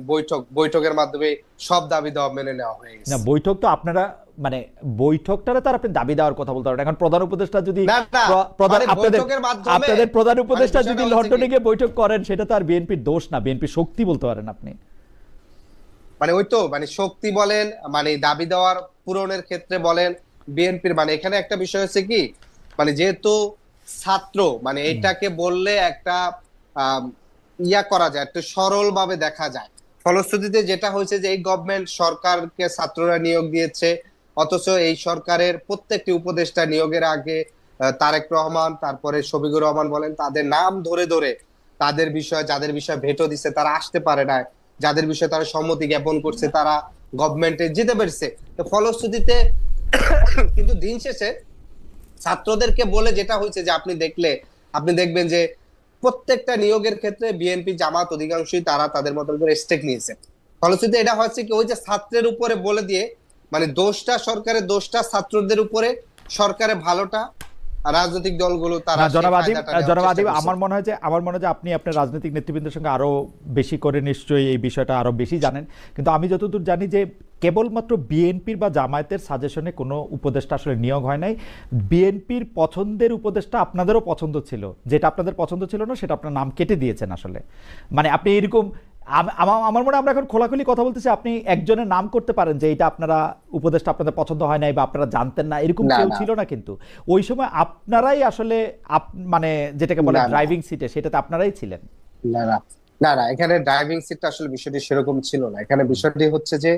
S2: বৈঠকের মাধ্যমে সব দাবি দেওয়া মেনে নেওয়া হয়ে গেছে।
S1: না, বৈঠক তো আপনারা মানে বৈঠকটারে তার আপনি দাবি দেওয়ার কথা বলতে পারেন। এখন প্রধান উপদেষ্টা যদি আপনাদের প্রধান উপদেষ্টা যদি লন্ডনে গিয়ে বৈঠক করেন সেটা তো আর বিএনপির দোষ না, বিএনপির শক্তি বলতে পারেন আপনি।
S2: মানে ওই তো মানে শক্তি বলেন, মানে দাবি দেওয়ার পূরণের ক্ষেত্রে বলেন, বিএনপির মানে এখানে একটা বিষয় হচ্ছে কি, মানে যেহেতু ছাত্র মানে এটাকে বললে একটা আহ ইয়া করা যায়, একটু সরল ভাবে দেখা যায়। ফলশ্রুতিতে যেটা হয়েছে যে এই গভর্নমেন্ট সরকারকে ছাত্ররা নিয়োগ দিয়েছে, অথচ এই সরকারের প্রত্যেকটি উপদেষ্টা নিয়োগের আগে তারেক রহমান, তারপরে শফিকুর রহমান বলেন, তাদের নাম ধরে ধরে তাদের বিষয়, যাদের বিষয় ভেটো দিচ্ছে তারা আসতে পারে না, যাদের বিষয়ে তারা সম্মতি জ্ঞাপন করছে তারা গভর্নমেন্টে যেতে পেরেছে। তো ফলশ্রুতিতে কিন্তু দিন শেষে ছাত্রদেরকে বলে যেটা হয়েছে যে আপনি দেখবেন যে প্রত্যেকটা নিয়োগের ক্ষেত্রে বিএনপি জামাত অধিকাংশই তারা তাদের মতন করে স্টেক নিয়েছে। ফলশ্রুতিতে এটা হচ্ছে কি, ওই যে ছাত্রের উপরে বলে দিয়ে মানে দোষটা সরকারের, দোষটা ছাত্রদের উপরে, সরকারের ভালোটা রাজনৈতিক দলগুলো তারা
S1: না
S2: সেই
S1: জনাব আদিব,
S2: ফায়দাটা নেওয়ার
S1: জনাব
S2: চেষ্টা
S1: আদিব,
S2: করছে।
S1: আমার মনে হয় যে আপনি আপনার রাজনৈতিক নেতৃবৃন্দের সঙ্গে আরো বেশি করে নিশ্চয়ই এই বিষয়টা আরো বেশি জানেন, কিন্তু আমি যতদূর জানি যে কেবলমাত্র বিএনপির বা জামায়াতের সাজেশনে কোনো উপদেষ্টা আসলে নিয়োগ হয় নাই। বিএনপির পছন্দের উপদেষ্টা আপনাদেরও পছন্দ ছিল, যেটা আপনাদের পছন্দ ছিল না সেটা আপনার নাম কেটে দিয়েছেন আসলে। মানে আপনি এরকম আমার মনে হয় আমরা এখন খোলাখুলি কথা বলতেছি, আপনি একজনের নাম করতে পারেন যে এটা আপনারা উপদেষ্টা আপনাদের পছন্দ হয় নাই বা আপনারা জানতেন না, এরকম
S2: না
S1: কেউ
S2: না
S1: ছিল না। কিন্তু ওই সময় আপনারাই আসলে মানে যেটাকে বলে
S2: না না
S1: ড্রাইভিং সিটে, সেটাতে আপনারাই ছিলেন।
S2: না না না না এখানে ড্রাইভিং সিটটা আসলে বিষয়টি সেরকম ছিল না। এখানে বিষয়টি হচ্ছে যে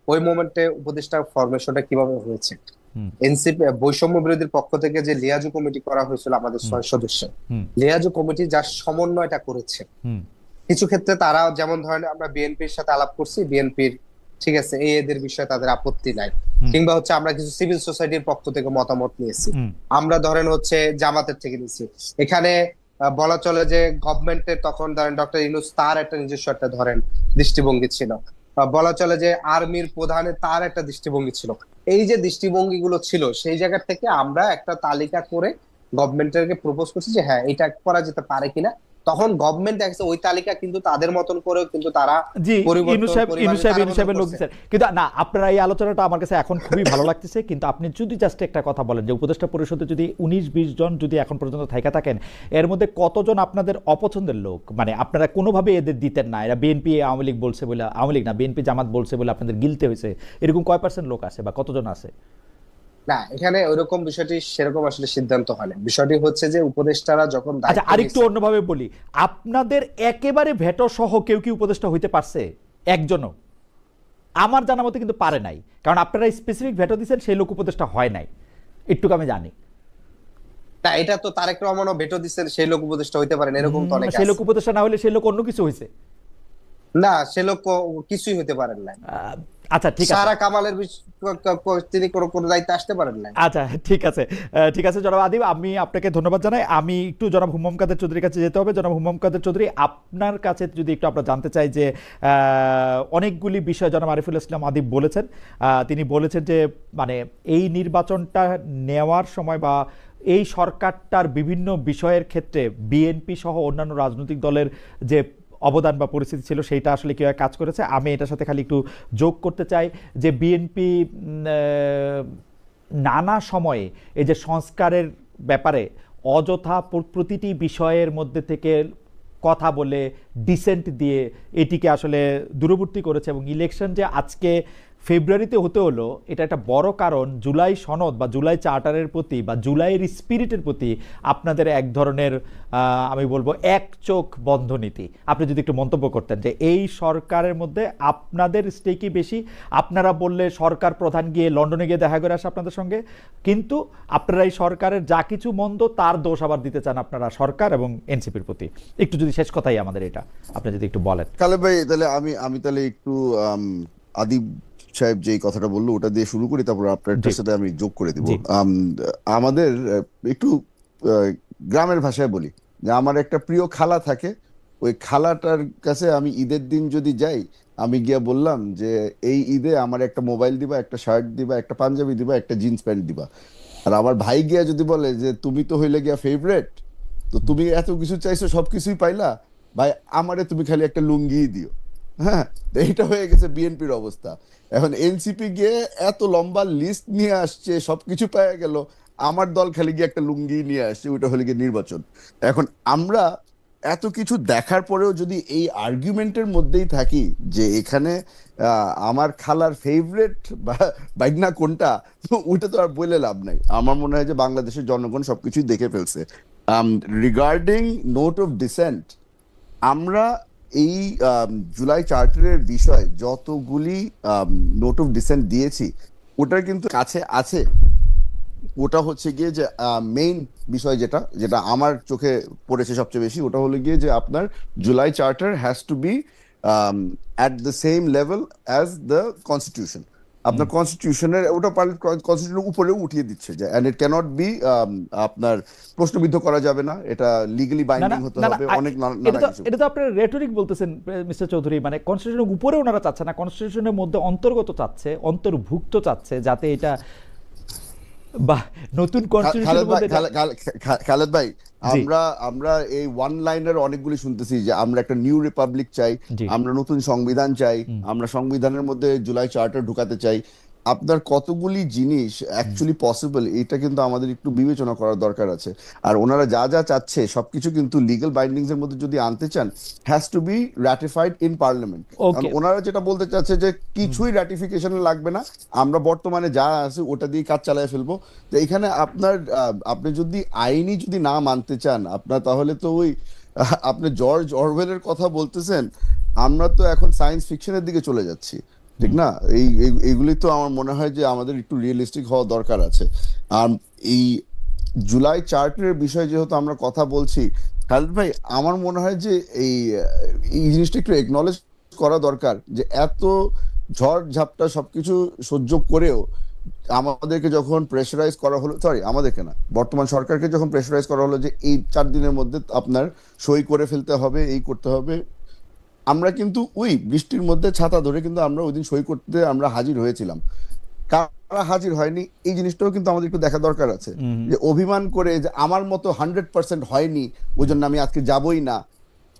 S2: ওই মোমেন্টে উপদেষ্টা ফরমেশনটা কিভাবে হয়েছে।
S1: হুম
S2: এনসিপি বৈষম্য বিরোধীর পক্ষ থেকে যে লিয়াজু কমিটি করা হয়েছিল আমাদের
S1: হুম
S2: 6 সদস্য,
S1: হুম
S2: লিয়াজু কমিটি যার সমন্বয়টা করেছে,
S1: হুম
S2: কিছু ক্ষেত্রে তারা যেমন ধরেন আমরা বিএনপির সাথে আলাপ করছি, বিএনপির ঠিক আছে এই এদের বিষয়ে তাদের আপত্তি নাই,
S1: হুম
S2: কিংবা হচ্ছে আমরা কিছু সিভিল সোসাইটির পক্ষ থেকে মতামত নিয়েছি,
S1: হুম
S2: আমরা ধরেন হচ্ছে জামাতের থেকে নিয়েছি। এখানে বলা চলে যে গভর্নমেন্টের তখন ধরেন ডক্টর ইউনূস তার একটা নিজস্ব একটা ধরেন দৃষ্টিভঙ্গি ছিল, বলা চলে যে আর্মির প্রধানের তার একটা দৃষ্টিভঙ্গি ছিল। এই যে দৃষ্টিভঙ্গিগুলো ছিল সেই জায়গা থেকে আমরা একটা তালিকা করে গভর্নমেন্টকে প্রপোজ করছি যে হ্যাঁ এটা করা যেতে পারে কিনা। তখন গভর্নমেন্ট দেখছে ওই তালিকা কিন্তু তাদের মতন করেও কিন্তু তারা
S1: জি,
S2: পরিবর্তন পরিমাণে
S1: ইনু সাহেবের লোক
S2: করছে।
S1: দিচ্ছেন, কিন্তু না আপনারা এই আলোচনাটা আমার কাছে এখন খুবই ভালো লাগতেছে। কিন্তু আপনি যদি জাস্ট একটা কথা বলেন যে উপদেষ্টা পরিষদে যদি 19-20 জন যদি এখন পর্যন্ত থাইকা থাকেন, এর মধ্যে কতজন আপনাদের অপছন্দের লোক, মানে আপনারা কোনোভাবে এদের দিতেন না, এরা বিএনপি আওয়ামী লীগ বলছে বলে, আওয়ামী লীগ না বিএনপি জামাত বলছে বলে আপনাদের গিলতে হয়েছে, এরকম কয় পার্সেন্ট লোক আছে বা কতজন আছে?
S2: না এখানে ওইরকম বিষয়টি সেরকম আসলে সিদ্ধান্ত হয় না। বিষয়টি হচ্ছে যে উপদেষ্টারা যখন
S1: আচ্ছা
S2: দায়িত্ব
S1: আরেকটু
S2: নিয়েছে,
S1: অন্যভাবে বলি, আপনাদের একেবারে ভেটো সহ কেউ কি উপদেষ্টা হইতে পারছে? একজনও? আমার জানা মতে কিন্তু পারে নাই, কারণ আপনারা স্পেসিফিক ভেটো দিচ্ছেন, সেই লোক উপদেষ্টা হয় নাই, একটুকু আমি জানি।
S2: না এটা তো তারেক রহমানও ভেটো দিচ্ছেন, সেই লোক উপদেষ্টা হইতে পারেন, এরকম তো অনেকে
S1: সেই লোক
S2: আছে।
S1: উপদেষ্টা না হলে সেই লোক অন্য কিছু হয়েছে।
S2: না সে লোক কিছুই হইতে পারেন না।
S1: আচ্ছা ঠিক আছে,
S2: সারা কামালের তিনি কোনো কোনো দায়িত্বে আসতে পারেন না।
S1: আচ্ছা ঠিক আছে, ঠিক আছে জনাব আদিব, আমি আপনাকে ধন্যবাদ জানাই। আমি একটু জনাব হুমাম কাদের চৌধুরীর কাছে যেতে হবে। জনাব হুমাম কাদের চৌধুরী, আপনার কাছে যদি একটু আমরা জানতে চাই যে অনেকগুলি বিষয় জনাব আরিফুল ইসলাম আদিব বলেছেন। তিনি বলেছেন যে মানে এই নির্বাচনটা নেওয়ার সময় বা এই সরকারটার বিভিন্ন বিষয়ের ক্ষেত্রে বিএনপি সহ অন্যান্য রাজনৈতিক দলের যে অবদান বা পরিস্থিতি ছিল সেইটা আসলে কীভাবে কাজ করেছে। আমি এটার সাথে খালি একটু যোগ করতে চাই যে বিএনপি নানা সময়ে এই যে সংস্কারের ব্যাপারে অযথা প্রতিটি বিষয়ের মধ্যে থেকে কথা বলে ডিসেন্ট দিয়ে এটিকে আসলে দূরবর্তী করেছে, এবং ইলেকশন যে আজকে ফেব্রুয়ারিতে হতে হলো এটা একটা বড় কারণ জুলাই সনদ বা জুলাই চার্টারের প্রতি বা জুলাইয়ের স্পিরিটের প্রতি আপনাদের এক ধরনের আমি বলবো এক চোখ বন্ধ নীতি। আপনি যদি একটু মন্তব্য করতেন যে এই সরকারের মধ্যে আপনাদের স্টেকই বেশি, আপনারা বললে সরকার প্রধান গিয়ে লন্ডনে গিয়ে দেখা করে আসে আপনাদের সঙ্গে, কিন্তু আপনারা এই সরকারের যা কিছু মন্দ তার দোষ আবার দিতে চান আপনারা সরকার এবং এনসিপির প্রতি। একটু যদি শেষ কথাই আমাদের এটা আপনি যদি একটু বলেন।
S3: খালেদ ভাই, তাহলে আমি তাহলে একটু আদিব সাহেব যে কথাটা বললো ওটা দিয়ে শুরু করি, তারপর আপনার সাথে আমি যোগ করে দিব। আমাদের একটু গ্রামের ভাষায় বলি যে আমার একটা প্রিয় খালা থাকে, ওই খালাটার কাছে আমি ঈদের দিন যদি যাই, আমি গিয়া বললাম যে এই ঈদে আমার একটা মোবাইল দিবা, একটা শার্ট দিবা, একটা পাঞ্জাবি দিবা, একটা জিন্স প্যান্ট দিবা। আর আমার ভাই গিয়া যদি বলে যে তুমি তো হইলে গিয়া ফেভারেট, তো তুমি এত কিছু চাইছো সবকিছুই পাইলা, ভাই আমারে তুমি খালি একটা লুঙ্গি দিও। হ্যাঁ, এইটা হয়ে গেছে বিএনপির অবস্থা। এখন এনসিপি গিয়ে এত লম্বা লিস্ট নিয়ে আসছে, সবকিছু পাওয়া গেল, আমার দল খালি গিয়ে একটা লুঙ্গি নিয়ে আসছে, ওইটা হলে গিয়ে নির্বাচন। এখন আমরা এত কিছু দেখার পরেও যদি এই আর্গুমেন্টের মধ্যেই থাকি যে এখানে আমার খালার ফেভারিট বা বাইকনা কোনটা, তো ওটা তো আর বলে লাভ নাই। আমার মনে হয় যে বাংলাদেশের জনগণ সবকিছুই দেখে ফেলছে। রিগার্ডিং নোট অফ ডিসেন্ট, আমরা এই জুলাই চার্টারের বিষয় যতগুলি নোট অফ ডিসেন্ট দিয়েছি ওটার কিন্তু কাছে আছে। ওটা হচ্ছে গিয়ে যে মেইন বিষয় যেটা যেটা আমার চোখে পড়েছে সবচেয়ে বেশি, ওটা হলো গিয়ে যে আপনার July charter has to be at the same level as the constitution. আপনার কনস্টিটিউশনের ওটা কনস্টিটিউশনের উপরেও উঠিয়ে দিচ্ছে যে এন্ড ইট ক্যানট বি আপনার প্রশ্নবিদ্ধ করা যাবে না, এটা লিগালি
S1: না না
S3: বাইন্ডিং হতে
S1: না না,
S3: হবে, অনেক নানা কিছু।
S1: এটা তো আপনার রেটরিক বলতেছেন মিস্টার চৌধুরী, মানে কনস্টিটিউশনের উপরে ওনারা চাচ্ছে না, কনস্টিটিউশনের মধ্যে অন্তর্গত চাচ্ছে, অন্তর্ভুক্ত চাচ্ছে, যাতে এটা বা নতুন কনস্টিটিউশনের মধ্যে
S3: খালেদ ভাই,
S1: জি
S3: আমরা আমরা এই ওয়ান লাইনের অনেকগুলি শুনতেছি যে আমরা একটা নিউ রিপাবলিক চাই,
S1: জি
S3: আমরা নতুন সংবিধান চাই,
S1: হুম
S3: আমরা সংবিধানের মধ্যে জুলাই চার্টার ঢুকাতে চাই। আপনার কতগুলি জিনিস
S1: হুম
S3: অ্যাকচুয়ালি পসিবল এটা কিন্তু আমাদের একটু বিবেচনা করার দরকার আছে। আর ওনারা যা যা চাচ্ছে সবকিছু কিন্তু লিগ্যাল বাইন্ডিংস এর মধ্যে যদি আনতে চান, has to be ratified in parliament. কারণ
S1: ওকে
S3: ওনারা যেটা বলতে চাচ্ছে যে
S1: হুম
S3: কিছুই রাটিফিকেশন লাগবে না, আমরা বর্তমানে যা আছে ওটা দিয়ে কাজ চালিয়ে ফেলবো। তো এখানে আপনার আপনি যদি আইনি যদি না মানতে চান আপনার, তাহলে তো ওই আপনি জর্জ অরওয়েলের কথা বলতেছেন, আমরা তো এখন সায়েন্স ফিকশনের দিকে চলে যাচ্ছি, ঠিক
S1: হুম
S3: না? এইগুলি তো আমার মনে হয় যে আমাদের একটু রিয়েলিস্টিক হওয়া দরকার আছে। আর এই জুলাই চার্টারের বিষয়ে যেহেতু আমরা কথা বলছি, খালিদ ভাই, আমার মনে হয় যে এই জিনিসটা একটু একনলেজ করা দরকার যে এত ঝড় ঝাপটা সবকিছু সহ্য করেও আমাদেরকে যখন প্রেশারাইজ করা হলো, সরি আমাদেরকে না, বর্তমান সরকারকে যখন প্রেশারাইজ করা হলো যে এই 4 দিনের মধ্যে আপনার সই করে ফেলতে হবে, এই করতে হবে, আমরা কিন্তু ওই বৃষ্টির মধ্যে ছাতা ধরে কিন্তু আমরা ওই দিন সই করতে আমরা হাজির হয়েছিলাম। কারা হাজির হয়নি এই জিনিসটাও কিন্তু আমাদের একটু দেখা দরকার আছে।
S1: হুম
S3: যে অভিমান করে যে আমার মতো 100% হয়নি ওই জন্য আমি আজকে যাবই না,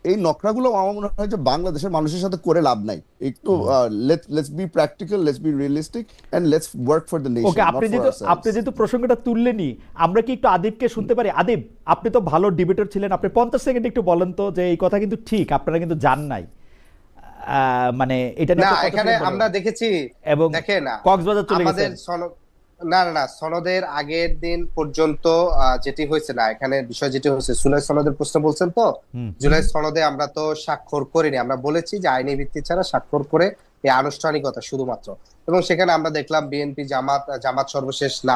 S3: এই নকরাগুলো আমার মনে হয় যে বাংলাদেশের মানুষের সাথে করে লাভ নাই। একটু
S1: hmm
S3: let's be practical, let's be realistic and let's work for the
S1: okay,
S3: nation, not
S1: আপনি
S3: ফর
S1: যেহেতু
S3: আওয়ারসেলভস।
S1: প্রসঙ্গটা তুললেনই, আমরা কি একটু আদিবকে শুনতে পারি? আদিব, আপনি তো ভালো ডিবেটর ছিলেন, আপনি 50 সেকেন্ড একটু বলেন তো যে এই কথা কিন্তু ঠিক, আপনারা কিন্তু জান নাই, মানে এটা নিয়ে
S2: না,
S1: একটা 50
S2: এখানে
S1: সেকেন্ড
S2: আমরা
S1: বলেন।
S2: দেখেছি,
S1: এবং
S2: দেখেন
S1: কক্সবাজার চলে
S2: আমাদের
S1: গেছেন।
S2: সনদ, না না না, সনদের আগের দিন পর্যন্ত যেটি হয়েছে, না এখানে বিষয় যেটি হয়েছে জুলাই সনদের প্রশ্ন বলছেন তো,
S1: হুম
S2: জুলাই সনদে আমরা তো স্বাক্ষর করিনি, আমরা বলেছি যে আইনি ভিত্তি ছাড়া স্বাক্ষর করে এই আনুষ্ঠানিকতা শুধুমাত্র। এবং সেখানে আমরা দেখলাম বিএনপি জামাত, জামাত সর্বশেষ না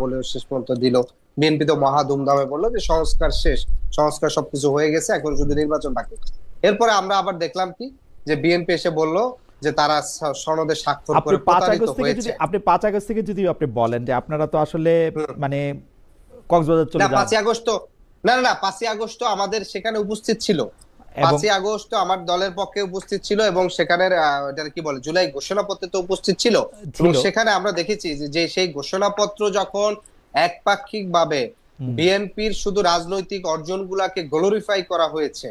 S2: বলে শেষ পর্যন্ত দিল। বিএনপি তো মহা ধুমধামে বললো যে সংস্কার শেষ, সংস্কার সবকিছু হয়ে গেছে, এখন শুধু নির্বাচন বাকি। এরপরে আমরা আবার দেখলাম কি, যে বিএনপি এসে বলল যে তারা সনদে স্বাক্ষর
S1: আপনি
S2: করে
S1: 5
S2: প্রতারিত
S1: আগস্ট থেকে যদি
S2: হয়েছে।
S1: আপনি 5 আগস্ট থেকে যদি আপনি বলেন যে আপনারা তো আসলে
S2: হুম।
S1: মানে কক্সবাজার
S2: না,
S1: চলে যান
S2: 5ই আগস্ট তো, না না না, 5ই আগস্ট তো আমাদের সেখানে উপস্থিত ছিল।
S1: এবং
S2: 5ই আগস্ট তো আমার দলের পক্ষে উপস্থিত ছিল, এবং সেখানের এটা কি বলে জুলাই ঘোষণাপত্রে তো উপস্থিত ছিল। এবং
S1: ছিল
S2: সেখানে আমরা দেখেছি যে সেই ঘোষণাপত্র যখন একপাক্ষিক ভাবে
S1: হুম
S2: বিএনপির শুধু রাজনৈতিক অর্জনগুলাকে গ্লোরিফাই করা হয়েছে,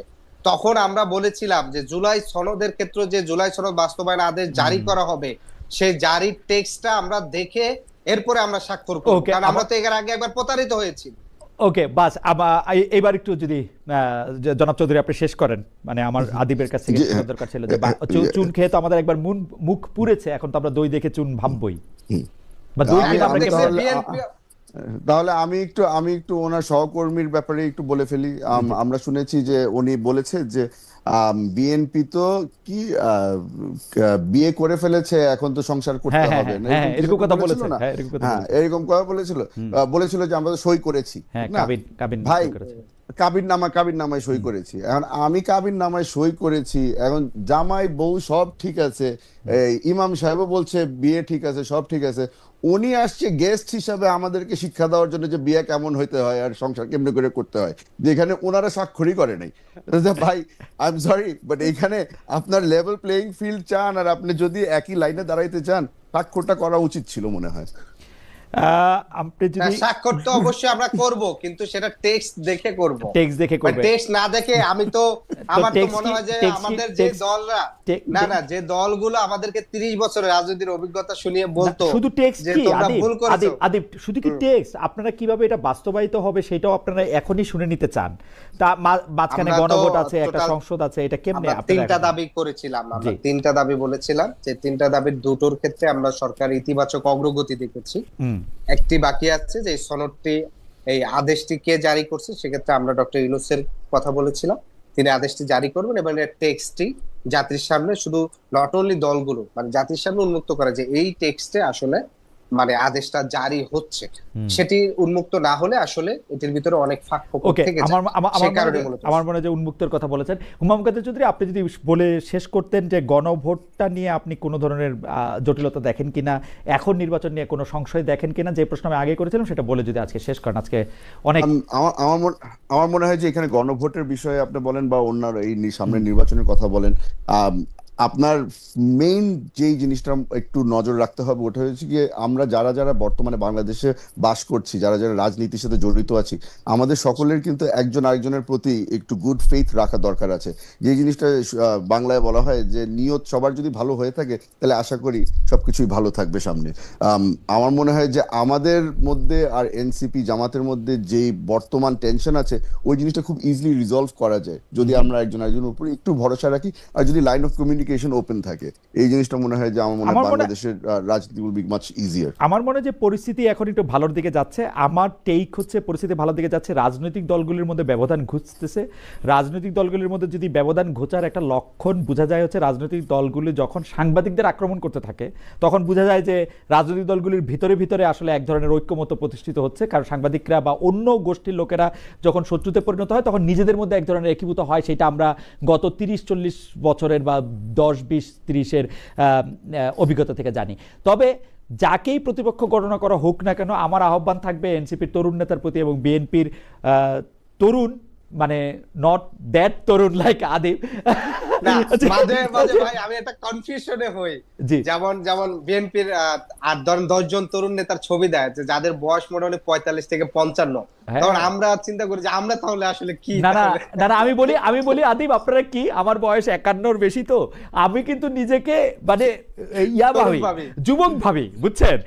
S2: তখন আমরা বলেছিলাম যে জুলাই সনদের ক্ষেত্রে যে জুলাই সনদ বাস্তবায়ন আদেশ জারি
S1: হুম
S2: করা হবে, সেই জারির টেক্সটটা আমরা দেখে এরপরে আমরা স্বাক্ষর করব,
S1: ওকে,
S2: কারণ আমরা তো এর আগে একবার প্রতারিত হয়েছি।
S1: ওকে, বাস এবার একটু যদি জনাব চৌধুরী আপনি শেষ করেন, মানে আমার আদিবের কাছ থেকে
S3: জি,
S1: শোনার দরকার ছিল যে চুন খেয়ে তো আমাদের একবার মুখ পুড়েছে, এখন তো আমরা দই দেখে চুন ভাববই,
S3: হুম।
S1: বা দই
S3: আমি
S1: খেয়ে
S2: এখন
S1: আমরা
S3: আমি
S2: দেখছি
S1: কেমন।
S3: তাহলে
S2: বিএনপি।
S3: তাহলে আমি একটু ওনার সহকর্মীর ব্যাপারে একটু বলে ফেলি।
S1: জি
S3: আমরা শুনেছি যে উনি বলেছে যে বিএনপি তো কি বিয়ে করে ফেলেছে, এখন তো সংসার
S1: হ্যাঁ
S3: করতে
S1: হ্যাঁ
S3: হবে
S1: হ্যাঁ
S3: না,
S1: হ্যাঁ
S3: এরকম
S1: হ্যাঁ,
S3: কিছু
S1: এরকম কথা
S3: বলেছিল
S1: বলেছে,
S3: না?
S1: হ্যাঁ এরকম কথা
S3: হ্যাঁ,
S1: বলেছে।
S3: এরকম কথা বলেছিল।
S1: হুম
S3: বলেছিল যে আমরা তো সই করেছি,
S1: হ্যাঁ,
S3: ঠিক না?
S1: কাবিন
S3: ভাই,
S1: সই করেছে।
S3: কাবির নামায় সই
S1: হুম
S3: করেছি, এখন আমি কাবির নামায় সই করেছি, এখন জামাই বউ সব ঠিক আছে,
S1: হুম
S3: এই ইমাম সাহেবও বলছে বিয়ে ঠিক আছে, সব ঠিক আছে, উনি আসছে গেস্ট হিসাবে আমাদেরকে শিক্ষা দেওয়ার জন্য যে বিয়ে কেমন হইতে হয় আর সংসার কেমনে করে করতে হয়, যেখানে ওনারা স্বাক্ষরই করে নাই। যে ভাই, আই এম সরি, বাট এখানে আপনার লেভেল প্লেইং ফিল্ড চান আর আপনি যদি একই লাইনে দাঁড়াইতে চান, স্বাক্ষরটা করা উচিত ছিল মনে হয়।
S1: আপনি যদি
S2: স্বাক্ষর তো অবশ্যই আমরা করব, কিন্তু সেটা টেক্সট দেখে করব।
S1: টেক্সট দেখে করবেন,
S2: টেক্সট না দেখে আমি তো, আমার তো
S1: text
S2: মনে
S1: কি-
S2: হয় যে
S1: text কি-
S2: আমাদের যে
S1: text-
S2: দলরা, না যে দলগুলো আমাদেরকে 30 বছরের রাজনীতির অভিজ্ঞতা শুনিয়ে বলতো
S1: না, শুধু টেক্সট
S2: যে
S1: কি
S2: তোমরা
S1: আদিব,
S2: ভুল করেছো।
S1: আদিব, আদিব, শুধু কি টেক্সট? আপনারা কিভাবে এটা বাস্তবায়িত হবে সেটাও আপনারা এখনই শুনে নিতে চান? তা মাঝখানে
S2: আমরা তো
S1: গণভোট আছে, একটা
S2: total-
S1: সংসদ আছে, এটা কেমনে
S2: আমরা
S1: আপনারা
S2: 3টা
S1: এখন-
S2: দাবি করেছিলাম, আমরা
S1: জি।
S2: 3টা দাবি বলেছিলাম, যে 3টা দাবির 2টোর ক্ষেত্রে আমরা সরকার ইতিবাচক অগ্রগতি দেখেছি।
S1: হুম,
S2: একটি বাকি আছে, যে এই সনদটি, এই আদেশটি কে জারি করছে, সেক্ষেত্রে আমরা ডক্টর ইউনূসের কথা বলেছিলাম, তিনি আদেশটি জারি করবেন এবং এর টেক্সটটি জাতির সামনে, শুধু নট অনলি দলগুলো, মানে জাতির সামনে উন্মুক্ত করা, যে এই টেক্সটে আসলে মানে আদেশটা জারি হচ্ছে। সেটি উন্মুক্ত না হলে আসলে এটির ভিতরে অনেক ফাঁক ফোকর
S1: ওকে,
S2: থেকে
S1: আমার
S2: যায়।
S1: আমার-
S2: সে
S1: আমার মনে
S2: কারণে
S1: হয়-
S2: মূলত
S1: আমার মনে হয় যে উন্মুক্তের কথা বলেছেন হুমায়ুন কাদের চৌধুরী। আপনি যদি বলে শেষ করতেন যে গণভোটটা নিয়ে আপনি কোনো ধরনের জটিলতা দেখেন কিনা, এখন নির্বাচন নিয়ে কোনো সংশয় দেখেন কিনা, যে প্রশ্ন আমি আগে করেছিলাম সেটা বলে যদি আজকে শেষ করেন। আজকে অনেক
S3: আমার মনে হয় যে এখানে গণভোটের বিষয়ে আপনি বলেন বা অন্য এই সামনের নির্বাচনের কথা বলেন, আপনার মেইন যেই জিনিসটা একটু নজর রাখতে হবে ওটা হচ্ছে গিয়ে আমরা যারা যারা বর্তমানে বাংলাদেশে বাস করছি, যারা যারা রাজনীতির সাথে জড়িত আছি, আমাদের সকলের কিন্তু একজন আরেকজনের প্রতি একটু গুড ফেইথ রাখা দরকার আছে। যে জিনিসটা বাংলায় বলা হয় যে নিয়ত সবার যদি ভালো হয়ে থাকে তাহলে আশা করি সবকিছুই ভালো থাকবে সামনে। আমার মনে হয় যে আমাদের মধ্যে আর এনসিপি জামাতের মধ্যে যে বর্তমান টেনশন আছে ওই জিনিসটা খুব ইজিলি রিজলভ করা যায় যদি আমরা একজন আরেকজনের উপরে একটু ভরসা রাখি, আর যদি লাইন অফ কমিউনিকেশন ওপেন থাকে। এই জিনিসটা মনে হয় যে আমার মনে হয় বাংলাদেশের রাজনীতি উইল বি মাচ ইজিয়ার।
S1: আমার মনে হয় যে পরিস্থিতি এখন একটু ভালোর দিকে যাচ্ছে। আমার টেক হচ্ছে পরিস্থিতি ভালোর দিকে যাচ্ছে, রাজনৈতিক দলগুলির মধ্যে ব্যবধান ঘুচতেছে। রাজনৈতিক দলগুলির মধ্যে যদি ব্যবধান ঘোচার একটা লক্ষণ বোঝা যায় হচ্ছে রাজনৈতিক দলগুলি যখন সাংবাদিকদের আক্রমণ করতে থাকে, তখন বোঝা যায় যে রাজনৈতিক দলগুলির ভিতরে ভিতরে আসলে এক ধরনের ঐক্যমত্য প্রতিষ্ঠিত হচ্ছে। কারণ সাংবাদিকরা বা অন্য গোষ্ঠীর লোকেরা যখন শত্রুতে পরিণত হয় তখন নিজেদের মধ্যে এক ধরনের একীভূত হয়। সেটা আমরা গত 30-40 বছরের বা 10-20-30-এর অভিজ্ঞতা থেকে জানি। তবে যাকেই প্রতিপক্ষ গণনা করা হোক না কেন, আমার আহ্বান থাকবে এনসিপির তরুণ নেতার প্রতি এবং বিএনপির তরুণ, মানে not that Tarun like Adib.
S2: না, মাঝে মাঝে ভাই আমি একটা কনফিউশনে হই।
S1: জি।
S2: যেমন বিএনপির 8-10 জন তরুণ নেতার ছবি দেয় যে যাদের বয়স মোটামুটি 45 থেকে 55।
S1: হ্যাঁ।
S2: তখন আমরা চিন্তা করি যে আমরা তাহলে আসলে কি?
S1: না না না না, আমি বলি আদিব, আপনারা কি, আমার বয়স 51-র বেশি, তো আমি কিন্তু নিজেকে মানে ইয়া ভাবি, যুবক ভাবি, বুঝছেন?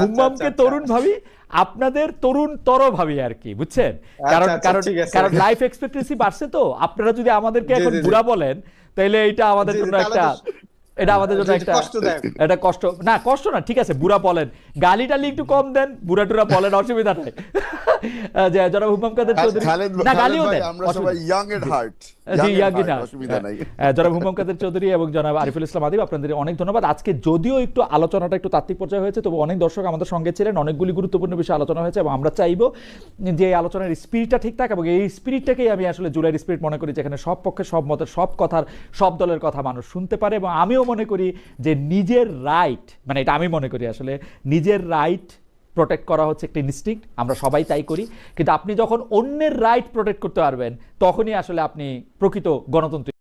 S1: হুম্মামকে তরুণ ভাবি, আপনাদের তরুণ তর ভাবি আর কি, বুঝছেন? কারণ কারণ কারণ লাইফ এক্সপেক্টেন্সি বাড়ছে, তো আপনারা যদি আমাদেরকে এখন বুড়া বলেন তাহলে এটা আমাদের জন্য একটা, এটা আমাদের জন্য একটা এটা কষ্ট না, কষ্ট না, ঠিক আছে, বুড়া বলেন, গালি টালি একটু কম দেন, বুড়া টুরা বলেন, অসুবিধা নাই। যে জনাব হুম্মাম কাদের চৌধুরী, না গালিও দেন,
S3: আমরা সবাই ইয়াং এট হার্ট,
S1: জি ইয়াং না,
S3: অসুবিধা নাই।
S1: জনাব হুম্মাম কাদের চৌধুরী এবং জনাব আরিফুল ইসলাম আদিব, আপনাদের অনেক ধন্যবাদ। আজকে যদিও একটু আলোচনাটা একটু তাত্ত্বিক পর্যায়ে হয়েছে, তবে অনেক দর্শক আমাদের সঙ্গে ছিলেন, অনেকগুলি গুরুত্বপূর্ণ বিষয় আলোচনা হয়েছে এবং আমরা চাইবো যে এই আলোচনার স্পিরিটটা ঠিক থাকে এবং এই স্পিরিটটাকেই আমি আসলে জুলাইয়ের স্পিরিট মনে করি, যেখানে সব পক্ষে সব মতের সব কথার সব দলের কথা মানুষ শুনতে পারে। এবং আমিও মনে করি যে নিজের রাইট, মানে এটা আমি মনে করি আসলে নিজের রাইট প্রোটেক্ট করা হচ্ছে একটা ইনস্টিংক্ট, আমরা সবাই তাই করি, কিন্তু আপনি যখন অন্যের রাইট প্রোটেক্ট করতে পারবেন তখনই আসলে আপনি প্রকৃত গণতন্ত্র